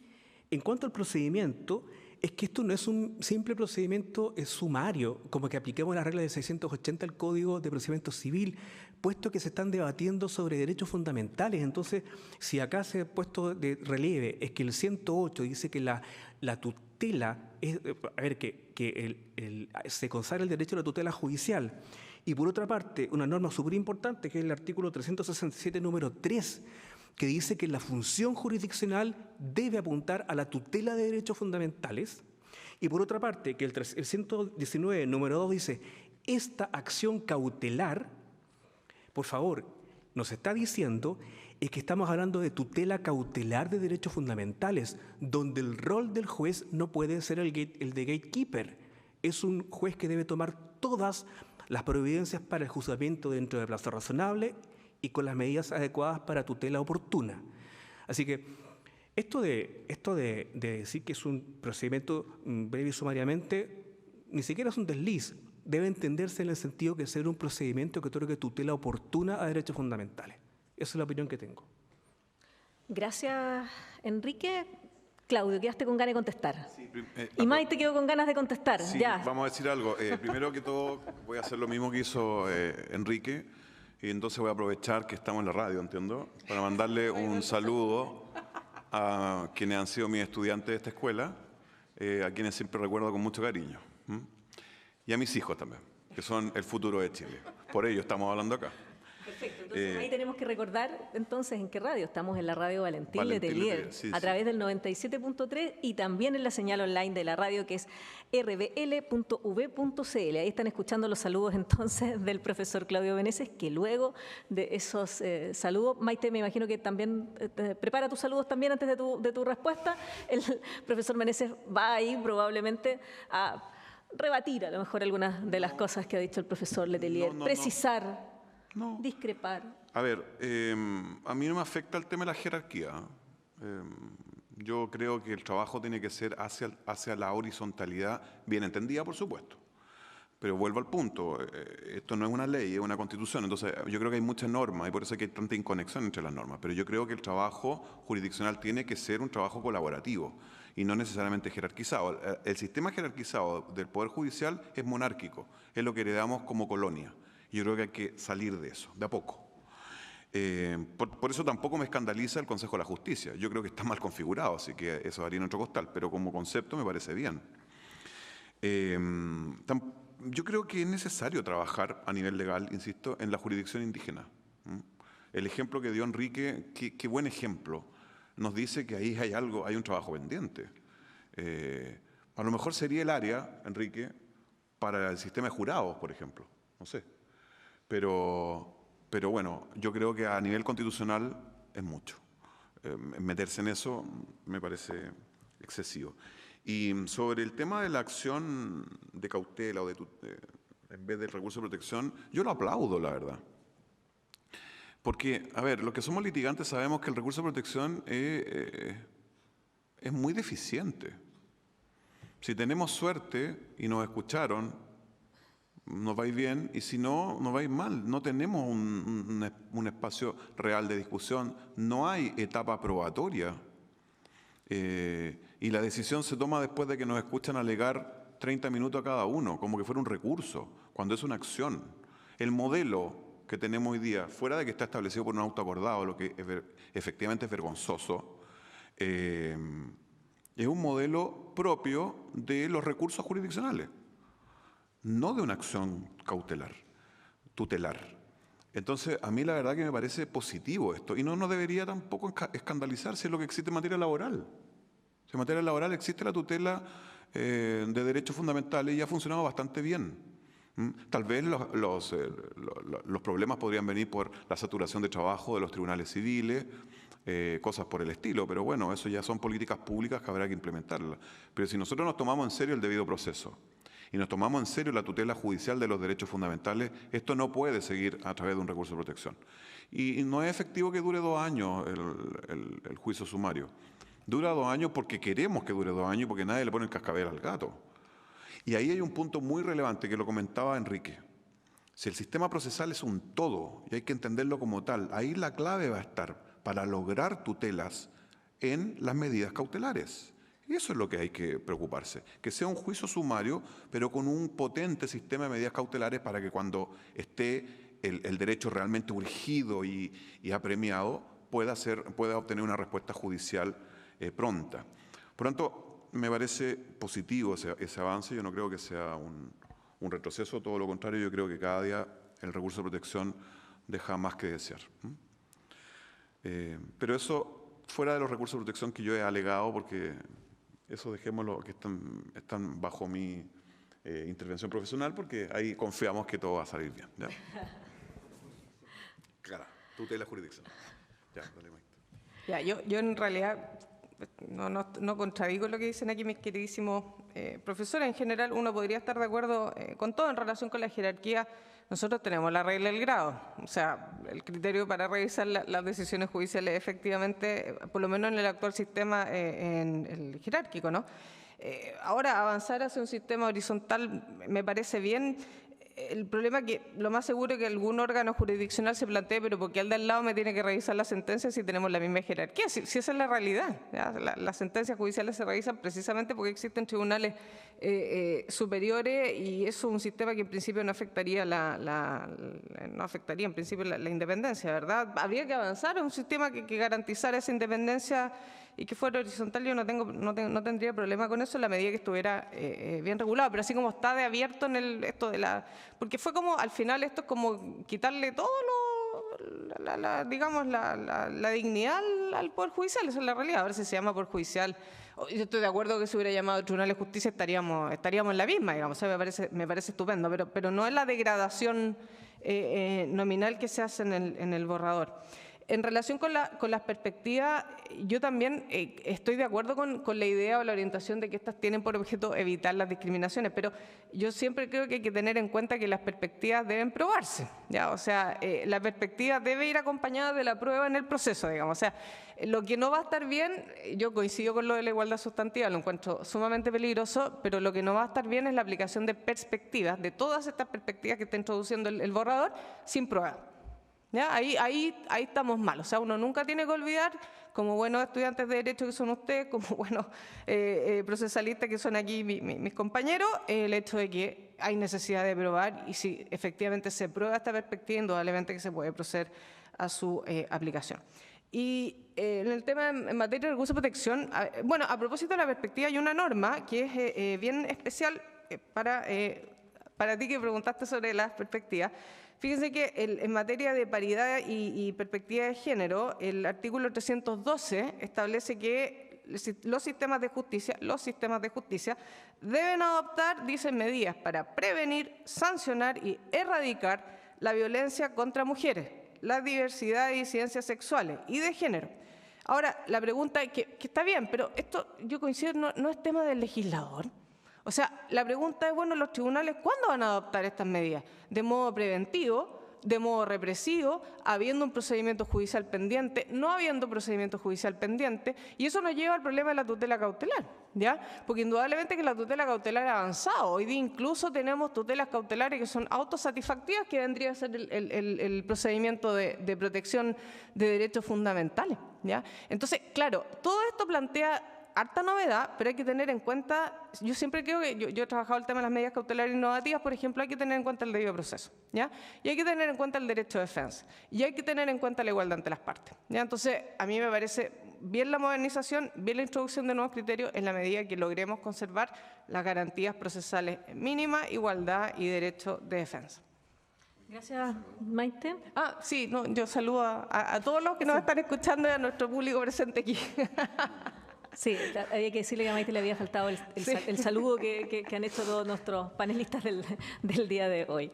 en cuanto al procedimiento, es que esto no es un simple procedimiento sumario, como que apliquemos la regla de 680 del Código de Procedimiento Civil, puesto que se están debatiendo sobre derechos fundamentales. Entonces, si acá se ha puesto de relieve, es que el 108 dice que la tutela, se consagra el derecho a la tutela judicial. Y por otra parte, una norma súper importante, que es el artículo 367, número 3, que dice que la función jurisdiccional debe apuntar a la tutela de derechos fundamentales, y por otra parte, que el 119, número 2, dice, esta acción cautelar, por favor, nos está diciendo es que estamos hablando de tutela cautelar de derechos fundamentales, donde el rol del juez no puede ser el de gatekeeper. Es un juez que debe tomar todas las providencias para el juzgamiento dentro de plazo razonable y con las medidas adecuadas para tutela oportuna. Así que esto de decir que es un procedimiento breve y sumariamente, ni siquiera es un desliz, debe entenderse en el sentido que ser un procedimiento que otorgue tutela oportuna a derechos fundamentales. Esa es la opinión que tengo. Gracias, Enrique. Claudio, quedaste con ganas de contestar. Sí, y Maite quedó con ganas de contestar. Sí, ya. Vamos a decir algo. Primero que todo, voy a hacer lo mismo que hizo Enrique. Y entonces voy a aprovechar que estamos en la radio, entiendo, para mandarle un saludo a quienes han sido mis estudiantes de esta escuela, a quienes siempre recuerdo con mucho cariño. Y a mis hijos también, que son el futuro de Chile. Por ello estamos hablando acá. Perfecto. Entonces ahí tenemos que recordar entonces en qué radio. Estamos en la radio Valentín Letelier, sí, a través del 97.3 y también en la señal online de la radio que es rbl.v.cl. Ahí están escuchando los saludos entonces del profesor Claudio Meneses, que luego de esos saludos, Maite, me imagino que también prepara tus saludos también antes de tu respuesta. El profesor Meneses va ahí probablemente a rebatir a lo mejor algunas de las cosas que ha dicho el profesor Letelier, precisar, discrepar. A ver, a mí no me afecta el tema de la jerarquía. Yo creo que el trabajo tiene que ser hacia la horizontalidad, bien entendida, por supuesto. Pero vuelvo al punto, esto no es una ley, es una constitución, entonces yo creo que hay muchas normas y por eso hay tanta inconexión entre las normas, pero yo creo que el trabajo jurisdiccional tiene que ser un trabajo colaborativo y no necesariamente jerarquizado. El sistema jerarquizado del Poder Judicial es monárquico, es lo que heredamos como colonia. Y yo creo que hay que salir de eso, de a poco. Por eso tampoco me escandaliza el Consejo de la Justicia. Yo creo que está mal configurado, así que eso haría en otro costal, pero como concepto me parece bien. Yo creo que es necesario trabajar a nivel legal, insisto, en la jurisdicción indígena. El ejemplo que dio Enrique, qué buen ejemplo, nos dice que ahí hay algo, hay un trabajo pendiente. A lo mejor sería el área, Enrique, para el sistema de jurados, por ejemplo, no sé. Pero bueno, yo creo que a nivel constitucional es mucho. Meterse en eso me parece excesivo. Y sobre el tema de la acción de cautela o en vez del recurso de protección, yo lo aplaudo, la verdad. Porque, a ver, los que somos litigantes sabemos que el recurso de protección es muy deficiente. Si tenemos suerte y nos escucharon, nos va a ir bien, y si no, nos va a ir mal. No tenemos un espacio real de discusión, no hay etapa probatoria. Y la decisión se toma después de que nos escuchan alegar 30 minutos a cada uno, como que fuera un recurso, cuando es una acción. El modelo que tenemos hoy día, fuera de que está establecido por un auto acordado, lo que efectivamente es vergonzoso, es un modelo propio de los recursos jurisdiccionales, no de una acción cautelar, tutelar. Entonces, a mí la verdad que me parece positivo esto, y no nos debería tampoco escandalizar si es lo que existe en materia laboral. Si en materia laboral existe la tutela de derechos fundamentales y ha funcionado bastante bien. Tal vez los problemas podrían venir por la saturación de trabajo de los tribunales civiles, cosas por el estilo, pero bueno, eso ya son políticas públicas que habrá que implementarlas. Pero si nosotros nos tomamos en serio el debido proceso y nos tomamos en serio la tutela judicial de los derechos fundamentales, esto no puede seguir a través de un recurso de protección. Y no es efectivo que dure 2 años el juicio sumario. Dura 2 años porque queremos que dure 2 años, porque nadie le pone el cascabel al gato. Y ahí hay un punto muy relevante que lo comentaba Enrique. Si el sistema procesal es un todo y hay que entenderlo como tal, ahí la clave va a estar para lograr tutelas en las medidas cautelares. Y eso es lo que hay que preocuparse, que sea un juicio sumario, pero con un potente sistema de medidas cautelares para que cuando esté el derecho realmente urgido y apremiado, pueda obtener una respuesta judicial pronta. Por lo tanto, me parece positivo ese avance. Yo no creo que sea un retroceso, todo lo contrario, yo creo que cada día el recurso de protección deja más que desear. Pero eso, fuera de los recursos de protección que yo he alegado, porque eso dejémoslo, que están bajo mi intervención profesional, porque ahí confiamos que todo va a salir bien. ¿Ya? Claro, tutela jurisdicción. Ya, dale, Maite. Ya, yo en realidad no contradigo lo que dicen aquí mis queridísimos profesores. En general, uno podría estar de acuerdo con todo en relación con la jerarquía. Nosotros tenemos la regla del grado, o sea, el criterio para revisar las decisiones judiciales efectivamente, por lo menos en el actual sistema en el jerárquico, ¿no? Ahora, avanzar hacia un sistema horizontal me parece bien. El problema es que lo más seguro es que algún órgano jurisdiccional se plantee, pero porque al de al lado me tiene que revisar la sentencia si tenemos la misma jerarquía. Si esa es la realidad, las sentencias judiciales se revisan precisamente porque existen tribunales superiores y eso es un sistema que en principio no afectaría en principio la independencia, ¿verdad? Habría que avanzar a un sistema que garantizara esa independencia y que fuera horizontal. Yo no tendría problema con eso en la medida que estuviera bien regulado, pero así como está de abierto en esto de la... Porque fue como, al final esto es como quitarle todos digamos, la dignidad al Poder Judicial. Esa es la realidad. A ver si se llama Poder Judicial. Yo estoy de acuerdo que si hubiera llamado Tribunal de Justicia estaríamos en la misma, digamos. O sea, me parece estupendo, pero no es la degradación nominal que se hace en el borrador. En relación con las perspectivas, yo también estoy de acuerdo con la idea o la orientación de que estas tienen por objeto evitar las discriminaciones, pero yo siempre creo que hay que tener en cuenta que las perspectivas deben probarse, ¿ya? O sea, la perspectiva debe ir acompañada de la prueba en el proceso, digamos. O sea, lo que no va a estar bien, yo coincido con lo de la igualdad sustantiva, lo encuentro sumamente peligroso, pero lo que no va a estar bien es la aplicación de perspectivas, de todas estas perspectivas que está introduciendo el borrador, sin prueba. ¿Ya? Ahí estamos mal. O sea, uno nunca tiene que olvidar, como buenos estudiantes de Derecho que son ustedes, como buenos procesalistas que son aquí mis compañeros, el hecho de que hay necesidad de probar y si efectivamente se prueba esta perspectiva, indudablemente que se puede proceder a su aplicación. Y en el tema en materia de recursos de protección, bueno, a propósito de la perspectiva hay una norma que es bien especial para ti que preguntaste sobre las perspectivas. Fíjense que en materia de paridad y perspectiva de género, el artículo 312 establece que los sistemas de justicia deben adoptar, dicen, medidas para prevenir, sancionar y erradicar la violencia contra mujeres, la diversidad y disidencias sexuales y de género. Ahora, la pregunta es que está bien, pero esto, yo coincido, no es tema del legislador. O sea, la pregunta es, bueno, los tribunales, ¿cuándo van a adoptar estas medidas? ¿De modo preventivo? ¿De modo represivo? ¿Habiendo un procedimiento judicial pendiente? ¿No habiendo procedimiento judicial pendiente? Y eso nos lleva al problema de la tutela cautelar, ¿ya? Porque indudablemente que la tutela cautelar ha avanzado. Hoy día incluso tenemos tutelas cautelares que son autosatisfactivas, que vendría a ser el procedimiento de protección de derechos fundamentales, ¿ya? Entonces, claro, todo esto plantea harta novedad, pero hay que tener en cuenta, yo siempre creo que yo he trabajado el tema de las medidas cautelares innovativas, por ejemplo, hay que tener en cuenta el debido proceso, ¿ya? Y hay que tener en cuenta el derecho de defensa, y hay que tener en cuenta la igualdad ante las partes, ¿ya? Entonces, a mí me parece bien la modernización, bien la introducción de nuevos criterios en la medida que logremos conservar las garantías procesales mínimas, igualdad y derecho de defensa. Gracias, Maite. Sí, no, yo saludo a todos los que nos están escuchando y a nuestro público presente aquí. Sí, había que decirle que a Maite le había faltado el saludo que han hecho todos nuestros panelistas del día de hoy.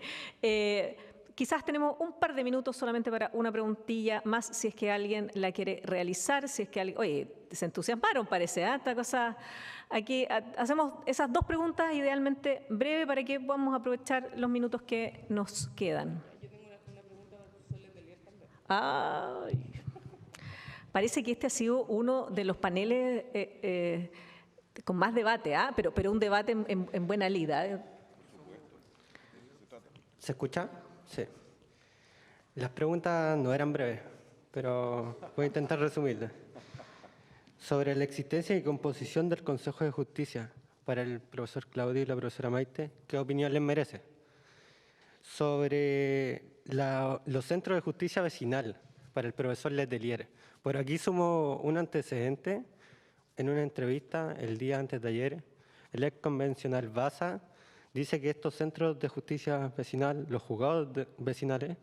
Quizás tenemos un par de minutos solamente para una preguntilla más, si es que alguien la quiere realizar, si es que alguien... Oye, se entusiasmaron, parece, ¿eh? Esta cosa... Aquí hacemos esas dos preguntas idealmente breve para que podamos aprovechar los minutos que nos quedan. Yo tengo una pregunta para el profesor Letelier también. Ay... Parece que este ha sido uno de los paneles con más debate, pero un debate en buena lida. ¿Se escucha? Sí. Las preguntas no eran breves, pero voy a intentar resumirlas. Sobre la existencia y composición del Consejo de Justicia para el profesor Claudio y la profesora Maite, ¿qué opinión les merece? Sobre los centros de justicia vecinal para el profesor Letelier. Por aquí sumo un antecedente. En una entrevista el día antes de ayer, el ex convencional Baza dice que estos centros de justicia vecinal, los juzgados vecinales,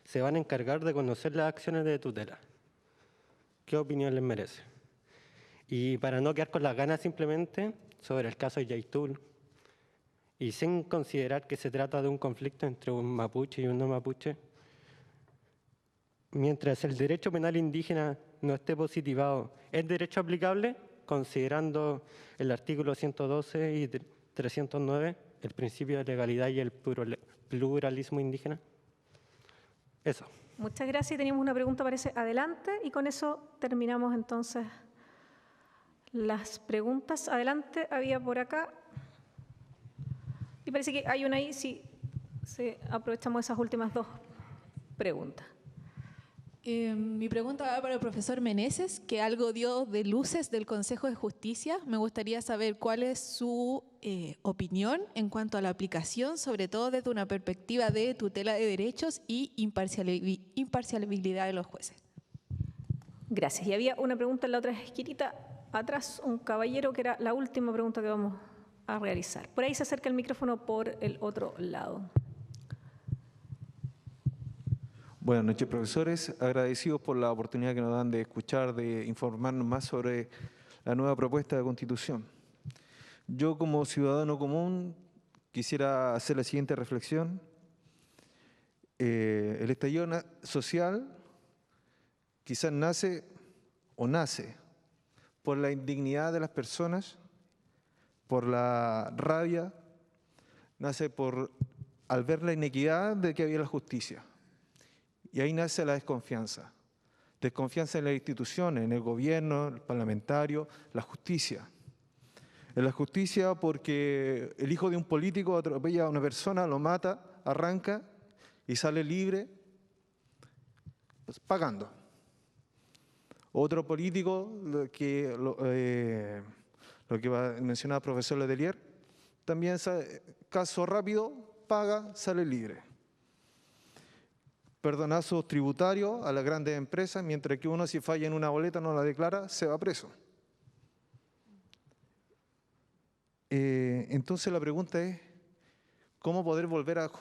se van a encargar de conocer las acciones de tutela. ¿Qué opinión les merece? Y para no quedar con las ganas simplemente, sobre el caso de Yaitul, y sin considerar que se trata de un conflicto entre un mapuche y un no mapuche, mientras el derecho penal indígena no esté positivado, ¿es derecho aplicable? Considerando el artículo 112 y 309, el principio de legalidad y el pluralismo indígena. Eso. Muchas gracias. Teníamos una pregunta, parece, adelante, y con eso terminamos entonces las preguntas. Adelante, había por acá. Y parece que hay una ahí, sí, aprovechamos esas últimas dos preguntas. Mi pregunta va para el profesor Meneses, que algo dio de luces del Consejo de Justicia. Me gustaría saber cuál es su opinión en cuanto a la aplicación, sobre todo desde una perspectiva de tutela de derechos y imparcialidad de los jueces. Gracias. Y había una pregunta en la otra esquinita, atrás, un caballero, que era la última pregunta que vamos a realizar. Por ahí se acerca el micrófono por el otro lado. Buenas noches, profesores. Agradecidos por la oportunidad que nos dan de escuchar, de informarnos más sobre la nueva propuesta de Constitución. Yo, como ciudadano común, quisiera hacer la siguiente reflexión. El estallido social quizás nace por la indignidad de las personas, por la rabia, nace al ver la inequidad de que había en la justicia. Y ahí nace la desconfianza. Desconfianza en las instituciones, en el gobierno, el parlamentario, la justicia. En la justicia porque el hijo de un político atropella a una persona, lo mata, arranca y sale libre, pues, pagando. Otro político, lo que mencionaba el profesor Letelier, también caso rápido, paga, sale libre. Perdonazos tributarios a las grandes empresas, mientras que uno, si falla en una boleta, no la declara, se va preso. Entonces la pregunta es, ¿cómo poder volver a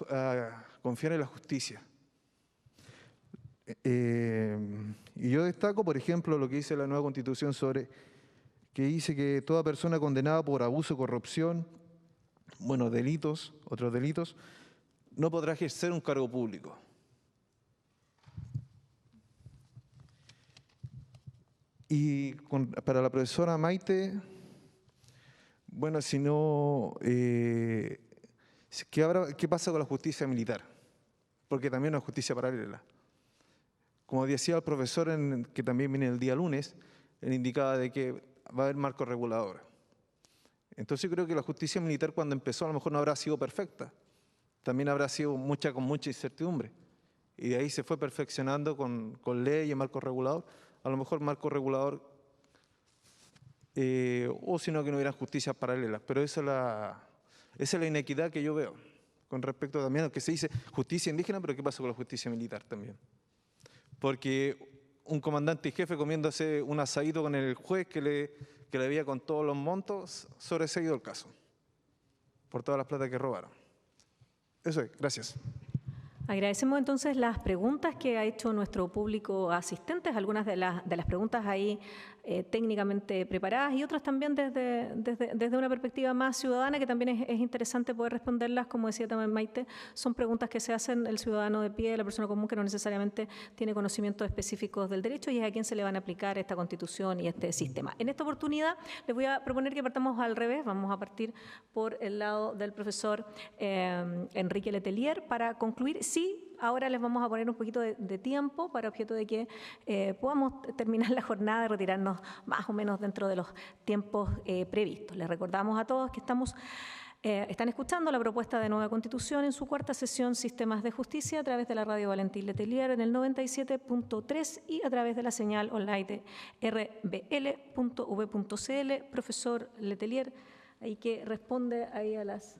confiar en la justicia? Y yo destaco, por ejemplo, lo que dice la nueva Constitución que dice que toda persona condenada por abuso, corrupción, otros delitos, no podrá ejercer un cargo público. Y para la profesora Maite, ¿qué pasa con la justicia militar? Porque también es una justicia paralela. Como decía el profesor, que también viene el día lunes, él indicaba de que va a haber marco regulador. Entonces yo creo que la justicia militar, cuando empezó, a lo mejor no habrá sido perfecta. También habrá sido con mucha incertidumbre. Y de ahí se fue perfeccionando con ley y marco regulador. A lo mejor marco regulador, o sino que no hubieran justicias paralelas. Pero esa es la inequidad que yo veo, con respecto también a lo que se dice justicia indígena, pero ¿qué pasa con la justicia militar también? Porque un comandante y jefe comiéndose un asadito con el juez que le debía con todos los montos, sobreseído el caso, por todas las plata que robaron. Eso es, gracias. Agradecemos entonces las preguntas que ha hecho nuestro público asistente, algunas de las preguntas ahí técnicamente preparadas y otras también desde una perspectiva más ciudadana, que también es interesante poder responderlas. Como decía también Maite, son preguntas que se hacen el ciudadano de pie, la persona común que no necesariamente tiene conocimientos específicos del derecho, y es a quien se le van a aplicar esta Constitución y este sistema. En esta oportunidad les voy a proponer que partamos al revés. Vamos a partir por el lado del profesor Enrique Letelier para concluir. Sí, ahora les vamos a poner un poquito de tiempo para objeto de que podamos terminar la jornada y retirarnos más o menos dentro de los tiempos previstos. Les recordamos a todos que están escuchando la propuesta de nueva Constitución en su cuarta sesión Sistemas de Justicia a través de la radio Valentín Letelier en el 97.3 y a través de la señal online de rbl.v.cl. Profesor Letelier, ahí que responde ahí a las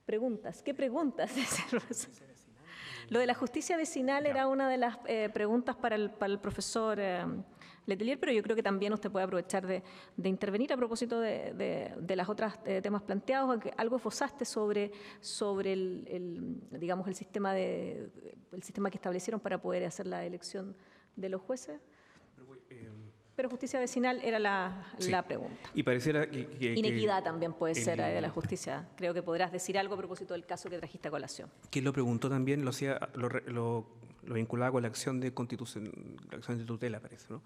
preguntas. ¿Qué preguntas? Lo de la justicia vecinal era una de las preguntas para el profesor Letelier, pero yo creo que también usted puede aprovechar de intervenir a propósito de las otras temas planteados, aunque algo esbozaste sobre digamos, el sistema que establecieron para poder hacer la elección de los jueces. Pero justicia vecinal era la pregunta. Y pareciera inequidad también puede ser de la justicia. Creo que podrás decir algo a propósito del caso que trajiste a colación. Quien lo preguntó también lo vinculaba con la acción de constitución, la acción de tutela, parece, ¿no?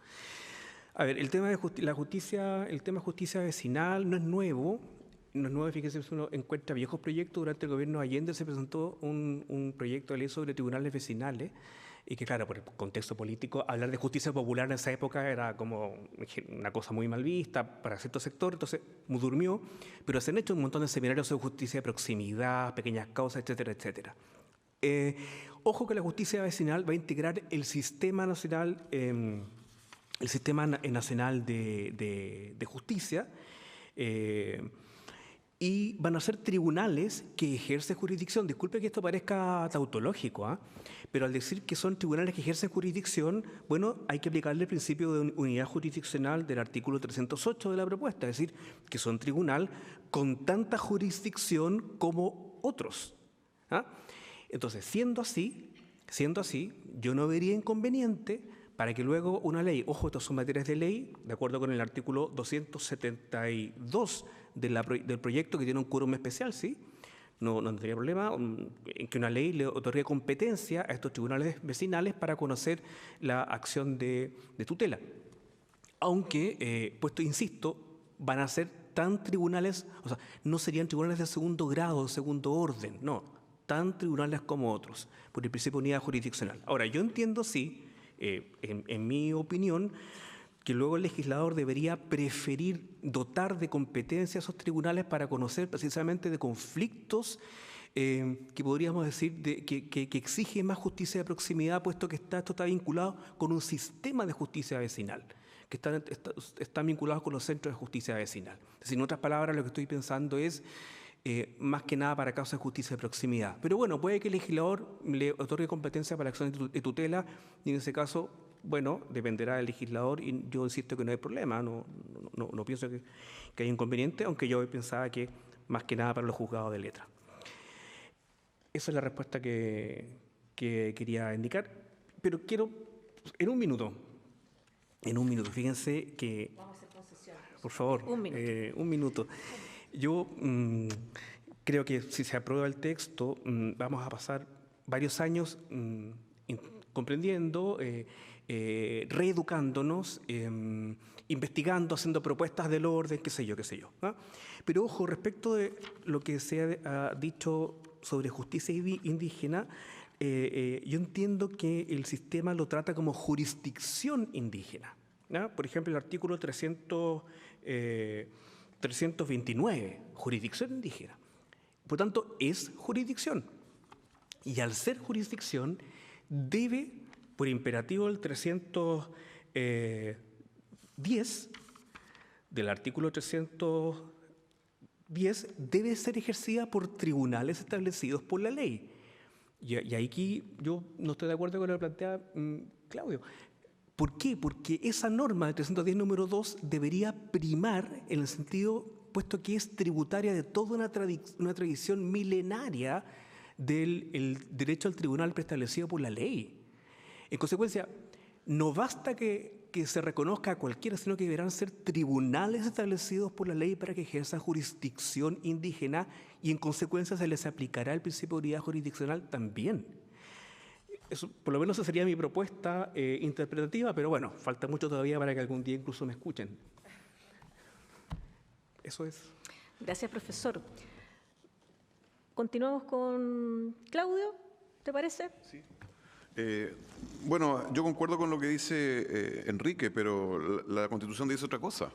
A ver, el tema de justicia vecinal no es nuevo. No es nuevo, fíjese, uno encuentra viejos proyectos. Durante el gobierno de Allende se presentó un proyecto de ley sobre tribunales vecinales, y que, claro, por el contexto político, hablar de justicia popular en esa época era como una cosa muy mal vista para cierto sector, entonces durmió, pero se han hecho un montón de seminarios sobre justicia de proximidad, pequeñas causas, etcétera, etcétera. Ojo que la justicia vecinal va a integrar el sistema nacional, de justicia, y van a ser tribunales que ejercen jurisdicción. Disculpe que esto parezca tautológico, pero al decir que son tribunales que ejercen jurisdicción, bueno, hay que aplicarle el principio de unidad jurisdiccional del artículo 308 de la propuesta, es decir, que son tribunal con tanta jurisdicción como otros. Entonces, siendo así, Siendo así, yo no vería inconveniente para que luego una ley, ojo, estas son materias de ley, de acuerdo con el artículo 272 del proyecto, que tiene un quórum especial, ¿sí? No tendría problema en que una ley le otorgue competencia a estos tribunales vecinales para conocer la acción de tutela. Aunque, insisto, van a ser tan tribunales, o sea, no serían tribunales de segundo grado, de segundo orden, no, tan tribunales como otros, por el principio de unidad jurisdiccional. Ahora, yo entiendo, sí, en mi opinión, que luego el legislador debería preferir dotar de competencia a esos tribunales para conocer precisamente de conflictos que podríamos decir que exige más justicia de proximidad, puesto que esto está vinculado con un sistema de justicia vecinal, que están vinculados con los centros de justicia vecinal. Es decir, en otras palabras, lo que estoy pensando es más que nada para causas de justicia de proximidad. Pero bueno, puede que el legislador le otorgue competencia para acciones de tutela y en ese caso, bueno, dependerá del legislador y yo insisto que no hay problema, no pienso que haya inconveniente, aunque yo pensaba que más que nada para los juzgados de letra. Esa es la respuesta que quería indicar, pero quiero, en un minuto, fíjense que... Vamos a hacer concesión. Por favor, un minuto. Yo creo que si se aprueba el texto, vamos a pasar varios años comprendiendo, reeducándonos, investigando, haciendo propuestas del orden, qué sé yo, ¿no? Pero ojo, respecto de lo que se ha dicho sobre justicia indígena, yo entiendo que el sistema lo trata como jurisdicción indígena, ¿no? Por ejemplo, el artículo 329, jurisdicción indígena. Por tanto, es jurisdicción. Y al ser jurisdicción, debe, por imperativo del 310, del artículo 310, debe ser ejercida por tribunales establecidos por la ley. Y aquí yo no estoy de acuerdo con lo que plantea Claudio. ¿Por qué? Porque esa norma del 310 número 2 debería primar en el sentido, puesto que es tributaria de toda una tradición milenaria del derecho al tribunal preestablecido por la ley. En consecuencia, no basta que se reconozca a cualquiera, sino que deberán ser tribunales establecidos por la ley para que ejerzan jurisdicción indígena y en consecuencia se les aplicará el principio de unidad jurisdiccional también. Eso, por lo menos esa sería mi propuesta interpretativa, pero bueno, falta mucho todavía para que algún día incluso me escuchen. Eso es. Gracias, profesor. Continuamos con Claudio, ¿te parece? Sí. Bueno, yo concuerdo con lo que dice Enrique, pero la Constitución dice otra cosa.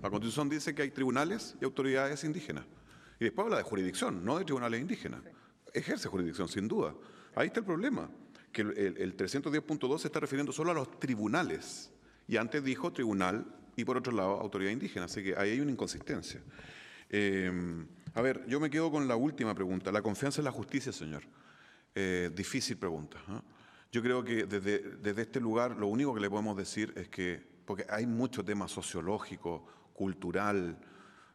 La Constitución dice que hay tribunales y autoridades indígenas. Y después habla de jurisdicción, no de tribunales indígenas. Ejerce jurisdicción, sin duda. Ahí está el problema, que el 310.2 se está refiriendo solo a los tribunales. Y antes dijo tribunal y por otro lado autoridad indígena. Así que ahí hay una inconsistencia. A ver, yo me quedo con la última pregunta. La confianza en la justicia, señor. Difícil pregunta, ¿eh? Yo creo que desde este lugar lo único que le podemos decir es que, porque hay mucho tema sociológico, cultural,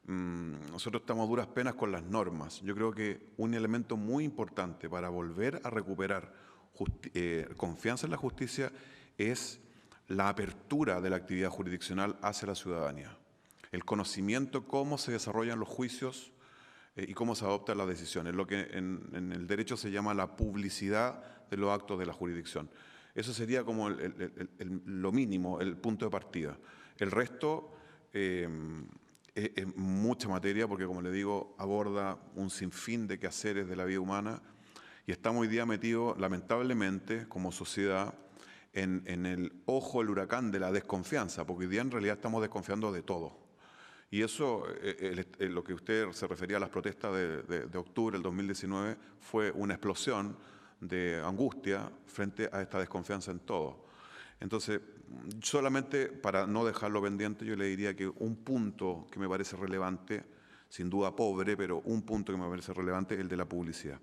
nosotros estamos a duras penas con las normas. Yo creo que un elemento muy importante para volver a recuperar confianza en la justicia es la apertura de la actividad jurisdiccional hacia la ciudadanía. El conocimiento, cómo se desarrollan los juicios y cómo se adoptan las decisiones, lo que en el derecho se llama la publicidad de los actos de la jurisdicción. Eso sería como lo mínimo, el punto de partida. El resto es mucha materia porque, como le digo, aborda un sinfín de quehaceres de la vida humana y estamos hoy día metidos, lamentablemente, como sociedad, en el ojo del huracán de la desconfianza, porque hoy día en realidad estamos desconfiando de todo. Y eso, lo que usted se refería a las protestas de octubre del 2019, fue una explosión de angustia frente a esta desconfianza en todo. Entonces, solamente para no dejarlo pendiente, yo le diría que un punto que me parece relevante, sin duda pobre, pero un punto que me parece relevante es el de la publicidad.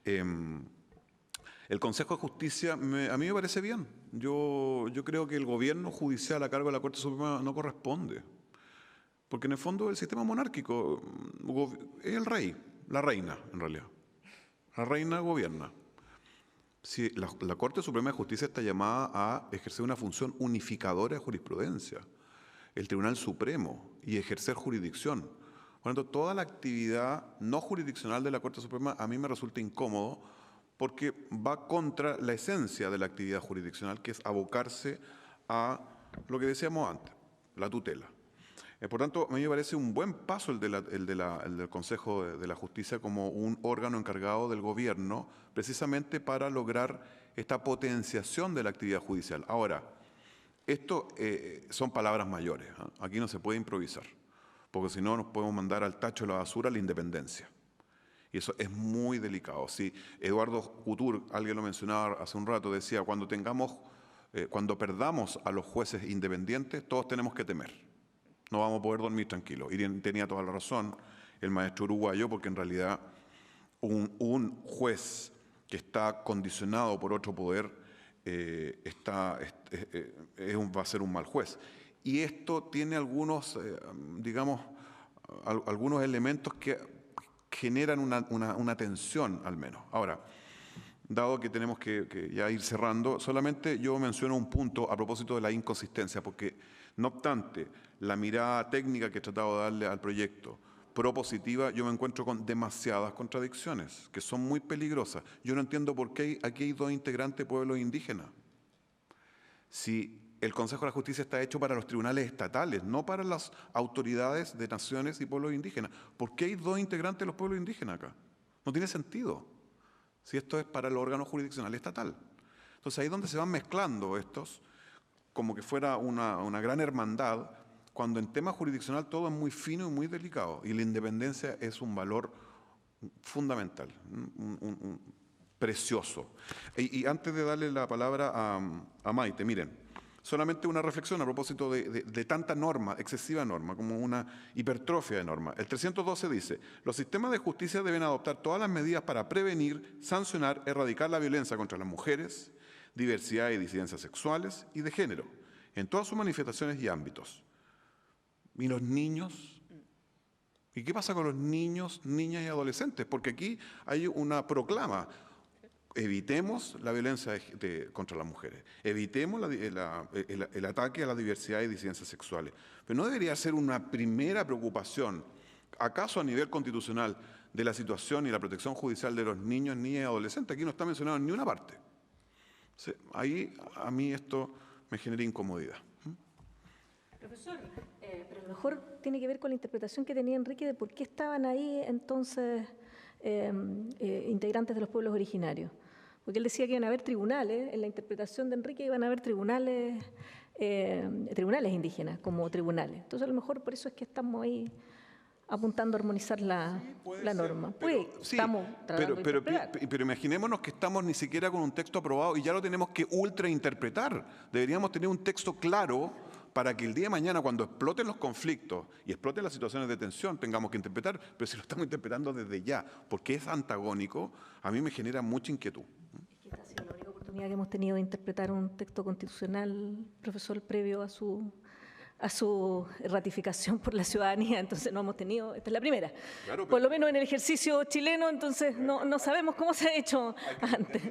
El Consejo de Justicia, a mí me parece bien. Yo creo que el gobierno judicial a cargo de la Corte Suprema no corresponde. Porque en el fondo el sistema monárquico es el rey, la reina en realidad. La reina gobierna. Sí, la Corte Suprema de Justicia está llamada a ejercer una función unificadora de jurisprudencia, el Tribunal Supremo, y ejercer jurisdicción. Por lo tanto, toda la actividad no jurisdiccional de la Corte Suprema a mí me resulta incómodo porque va contra la esencia de la actividad jurisdiccional, que es abocarse a lo que decíamos antes, la tutela. Por tanto, a mí me parece un buen paso el del Consejo de la Justicia como un órgano encargado del gobierno, precisamente para lograr esta potenciación de la actividad judicial. Ahora, esto son palabras mayores, ¿eh? Aquí no se puede improvisar, porque si no nos podemos mandar al tacho de la basura la independencia. Y eso es muy delicado. Si Eduardo Couture, alguien lo mencionaba hace un rato, decía, cuando perdamos a los jueces independientes, todos tenemos que temer. No vamos a poder dormir tranquilos. Y tenía toda la razón el maestro uruguayo, porque en realidad un juez que está condicionado por otro poder va a ser un mal juez. Y esto tiene algunos, algunos elementos que generan una tensión al menos. Ahora, dado que tenemos que ya ir cerrando, solamente yo menciono un punto a propósito de la inconsistencia, porque no obstante la mirada técnica que he tratado de darle al proyecto propositiva, yo me encuentro con demasiadas contradicciones que son muy peligrosas. Yo no entiendo por qué aquí hay 2 integrantes pueblos indígenas. Si el Consejo de la Justicia está hecho para los tribunales estatales, no para las autoridades de naciones y pueblos indígenas. ¿Por qué hay 2 integrantes de los pueblos indígenas acá? No tiene sentido, si esto es para el órgano jurisdiccional estatal. Entonces ahí es donde se van mezclando estos, como que fuera una gran hermandad, cuando en tema jurisdiccional todo es muy fino y muy delicado, y la independencia es un valor fundamental, precioso. Y antes de darle la palabra a Maite, miren, solamente una reflexión a propósito de tanta norma, excesiva norma, como una hipertrofia de norma. El 312 dice, los sistemas de justicia deben adoptar todas las medidas para prevenir, sancionar, erradicar la violencia contra las mujeres, diversidad y disidencias sexuales y de género, en todas sus manifestaciones y ámbitos. ¿Y los niños? ¿Y qué pasa con los niños, niñas y adolescentes? Porque aquí hay una proclama. Evitemos la violencia contra las mujeres, evitemos el ataque a la diversidad y disidencias sexuales. Pero no debería ser una primera preocupación, ¿acaso a nivel constitucional, de la situación y la protección judicial de los niños, niñas y adolescentes? Aquí no está mencionado en ni una parte. Ahí a mí esto me genera incomodidad. Profesor, pero a lo mejor tiene que ver con la interpretación que tenía Enrique de por qué estaban ahí entonces integrantes de los pueblos originarios. Porque él decía que iban a haber tribunales, en la interpretación de Enrique iban a haber tribunales indígenas como tribunales. Entonces a lo mejor por eso es que estamos ahí apuntando a armonizar la norma. Pero imaginémonos que estamos ni siquiera con un texto aprobado y ya lo tenemos que ultrainterpretar. Deberíamos tener un texto claro para que el día de mañana, cuando exploten los conflictos y exploten las situaciones de tensión, tengamos que interpretar, pero si lo estamos interpretando desde ya, porque es antagónico, a mí me genera mucha inquietud. Es que esta ha sido la única oportunidad que hemos tenido de interpretar un texto constitucional, profesor, previo a su ratificación por la ciudadanía, entonces no hemos tenido, esta es la primera. Claro, por lo menos en el ejercicio chileno, entonces no sabemos cómo se ha hecho antes.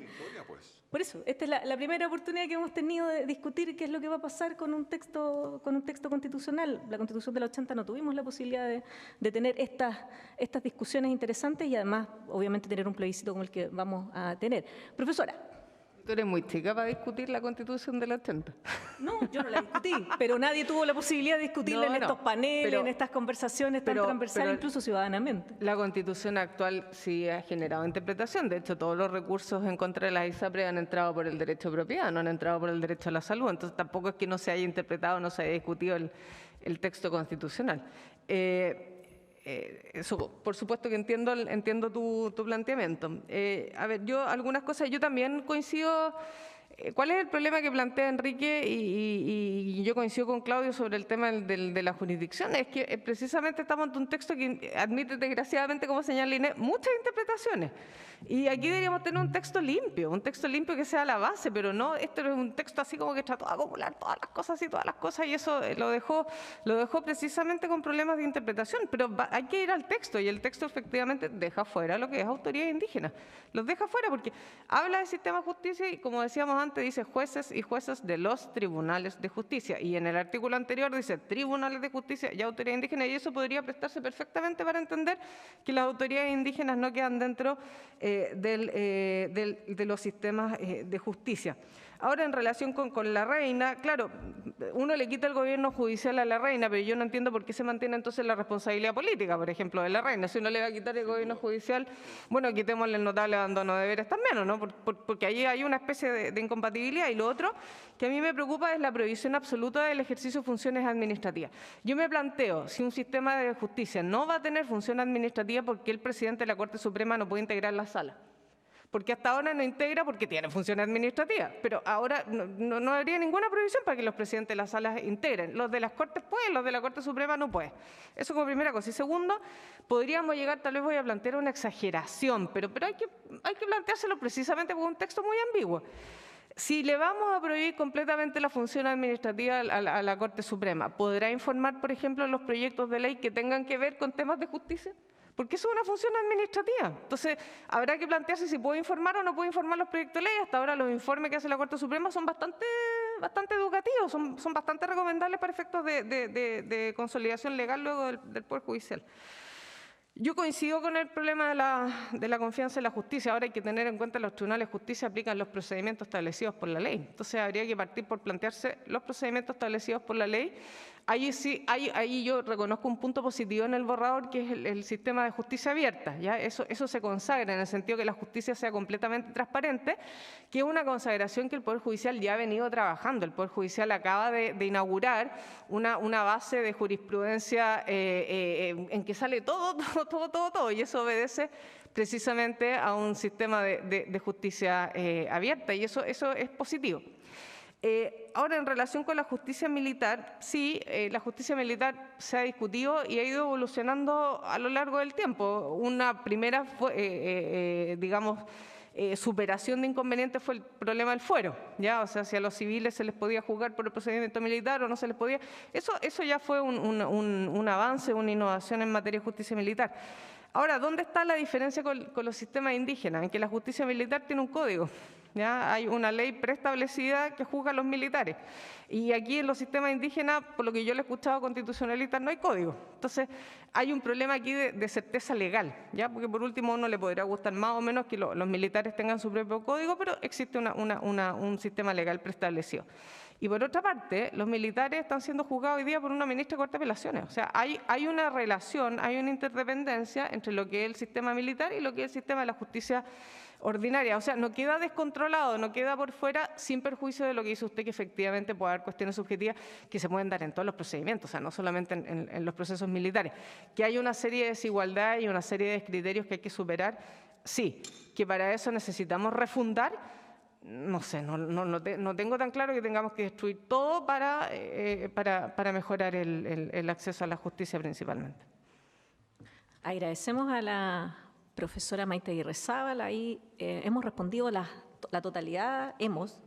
Por eso, esta es la primera oportunidad que hemos tenido de discutir qué es lo que va a pasar con un texto constitucional. La Constitución del 80 no tuvimos la posibilidad de tener estas discusiones interesantes y además, obviamente, tener un plebiscito como el que vamos a tener. Profesora. Tú eres muy chica para discutir la Constitución del 80. No, yo no la discutí, pero nadie tuvo la posibilidad de discutirla en estos paneles, en estas conversaciones tan transversales, incluso ciudadanamente. La Constitución actual sí ha generado interpretación. De hecho, todos los recursos en contra de las ISAPRE han entrado por el derecho de propiedad, no han entrado por el derecho a la salud. Entonces, tampoco es que no se haya interpretado, no se haya discutido el texto constitucional. Eso, por supuesto que entiendo tu planteamiento. A ver, yo algunas cosas, yo también coincido ¿Cuál es el problema que plantea Enrique? Y yo coincido con Claudio sobre el tema de la jurisdicción. Es que precisamente estamos ante un texto que admite, desgraciadamente, como señala Inés, muchas interpretaciones. Y aquí deberíamos tener un texto limpio que sea la base, pero no, esto es un texto así como que trató de acumular todas las cosas, y eso lo dejó precisamente con problemas de interpretación. Pero hay que ir al texto, y el texto efectivamente deja fuera lo que es autoridad indígena. Los deja fuera porque habla de sistema de justicia y, como decíamos antes, dice jueces y juezas de los tribunales de justicia. Y en el artículo anterior dice tribunales de justicia y autoridad indígena, y eso podría prestarse perfectamente para entender que las autoridades indígenas no quedan dentro de los sistemas de justicia. Ahora, en relación con la reina, claro, uno le quita el gobierno judicial a la reina, pero yo no entiendo por qué se mantiene entonces la responsabilidad política, por ejemplo, de la reina. Si uno le va a quitar el gobierno judicial, bueno, quitémosle el notable abandono de deberes también, ¿no? Porque allí hay una especie de incompatibilidad. Y lo otro que a mí me preocupa es la prohibición absoluta del ejercicio de funciones administrativas. Yo me planteo, si un sistema de justicia no va a tener función administrativa, ¿por qué el presidente de la Corte Suprema no puede integrar la sala? Porque hasta ahora no integra porque tiene función administrativa, pero ahora no habría ninguna prohibición para que los presidentes de las salas integren. Los de las Cortes pueden, los de la Corte Suprema no pueden. Eso como primera cosa. Y segundo, podríamos llegar, tal vez voy a plantear una exageración, pero hay que planteárselo precisamente por un texto muy ambiguo. Si le vamos a prohibir completamente la función administrativa a la Corte Suprema, ¿podrá informar, por ejemplo, los proyectos de ley que tengan que ver con temas de justicia? Porque eso es una función administrativa. Entonces, habrá que plantearse si puede informar o no puede informar los proyectos de ley. Hasta ahora los informes que hace la Corte Suprema son bastante educativos, son bastante recomendables para efectos de consolidación legal luego del Poder Judicial. Yo coincido con el problema de la confianza en la justicia. Ahora hay que tener en cuenta que los tribunales de justicia aplican los procedimientos establecidos por la ley. Entonces habría que partir por plantearse los procedimientos establecidos por la ley. Ahí yo reconozco un punto positivo en el borrador, que es el sistema de justicia abierta. ¿Ya? Eso se consagra en el sentido que la justicia sea completamente transparente, que es una consagración que el Poder Judicial ya ha venido trabajando. El Poder Judicial acaba de inaugurar una base de jurisprudencia en que sale todo, y eso obedece precisamente a un sistema de justicia abierta, y eso es positivo. Ahora, en relación con la justicia militar, sí, la justicia militar se ha discutido y ha ido evolucionando a lo largo del tiempo. Una primera superación de inconvenientes fue el problema del fuero, ¿ya? O sea, si a los civiles se les podía juzgar por el procedimiento militar o no se les podía. Eso ya fue un avance, una innovación en materia de justicia militar. Ahora, ¿dónde está la diferencia con los sistemas indígenas? En que la justicia militar tiene un código. ¿Ya? Hay una ley preestablecida que juzga a los militares. Y aquí en los sistemas indígenas, por lo que yo le he escuchado a constitucionalistas, no hay código. Entonces, hay un problema aquí de certeza legal, ¿ya? Porque por último a uno le podrá gustar más o menos que los militares tengan su propio código, pero existe un sistema legal preestablecido. Y por otra parte, los militares están siendo juzgados hoy día por una ministra de Corte de Apelaciones. O sea, hay una relación, hay una interdependencia entre lo que es el sistema militar y lo que es el sistema de la justicia ordinaria. O sea, no queda descontrolado, no queda por fuera, sin perjuicio de lo que dice usted, que efectivamente puede haber cuestiones subjetivas que se pueden dar en todos los procedimientos, o sea, no solamente en los procesos militares. Que hay una serie de desigualdades y una serie de criterios que hay que superar, sí. Que para eso necesitamos refundar. No sé, no tengo tan claro que tengamos que destruir todo para mejorar el acceso a la justicia principalmente. Agradecemos a la profesora Maite Aguirrezábal. Ahí hemos respondido la totalidad,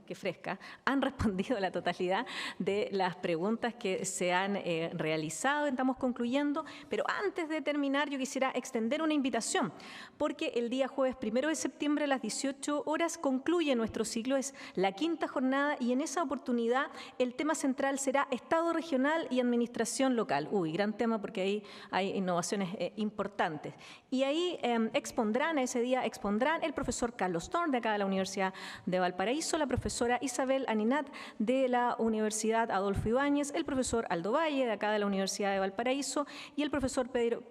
que fresca, han respondido la totalidad de las preguntas que se han realizado. Estamos concluyendo, pero antes de terminar yo quisiera extender una invitación, porque el día jueves 1 de septiembre a las 18 horas concluye nuestro ciclo, es la 5ª jornada, y en esa oportunidad el tema central será Estado regional y administración local. Gran tema, porque ahí hay innovaciones importantes. Y ahí ese día expondrán el profesor Carlos Thorn, de acá de la Universidad de Valparaíso, la profesora Isabel Aninat, de la Universidad Adolfo Ibáñez, el profesor Aldo Valle, de acá de la Universidad de Valparaíso, y el profesor Pedro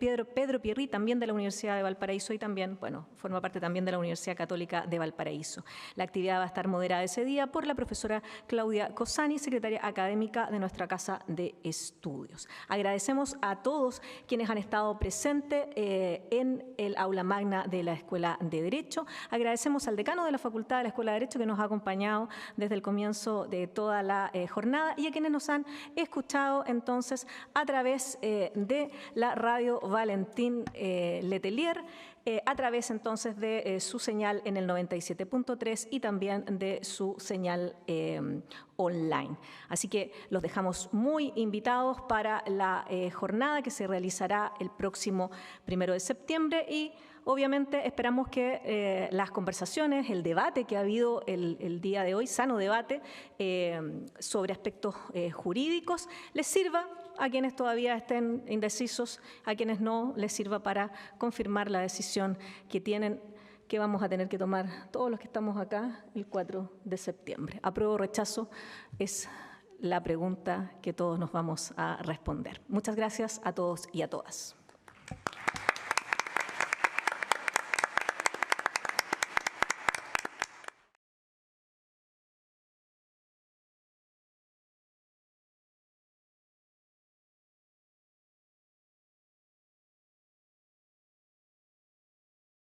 Pierri, también de la Universidad de Valparaíso, y también, forma parte también de la Universidad Católica de Valparaíso. La actividad va a estar moderada ese día por la profesora Claudia Cosani, secretaria académica de nuestra Casa de Estudios. Agradecemos a todos quienes han estado presentes en el aula magna de la Escuela de Derecho. Agradecemos al decano de la Facultad de la Escuela de Derecho que nos ha acompañado desde el comienzo de toda la jornada y a quienes nos han escuchado entonces a través de la radio Valentín Letelier, a través entonces de su señal en el 97.3 y también de su señal online. Así que los dejamos muy invitados para la jornada que se realizará el próximo 1 de septiembre y obviamente esperamos que las conversaciones, el debate que ha habido el día de hoy, sano debate sobre aspectos jurídicos, les sirva a quienes todavía estén indecisos, a quienes no, les sirva para confirmar la decisión que vamos a tener que tomar todos los que estamos acá el 4 de septiembre. ¿Apruebo o rechazo? Es la pregunta que todos nos vamos a responder. Muchas gracias a todos y a todas.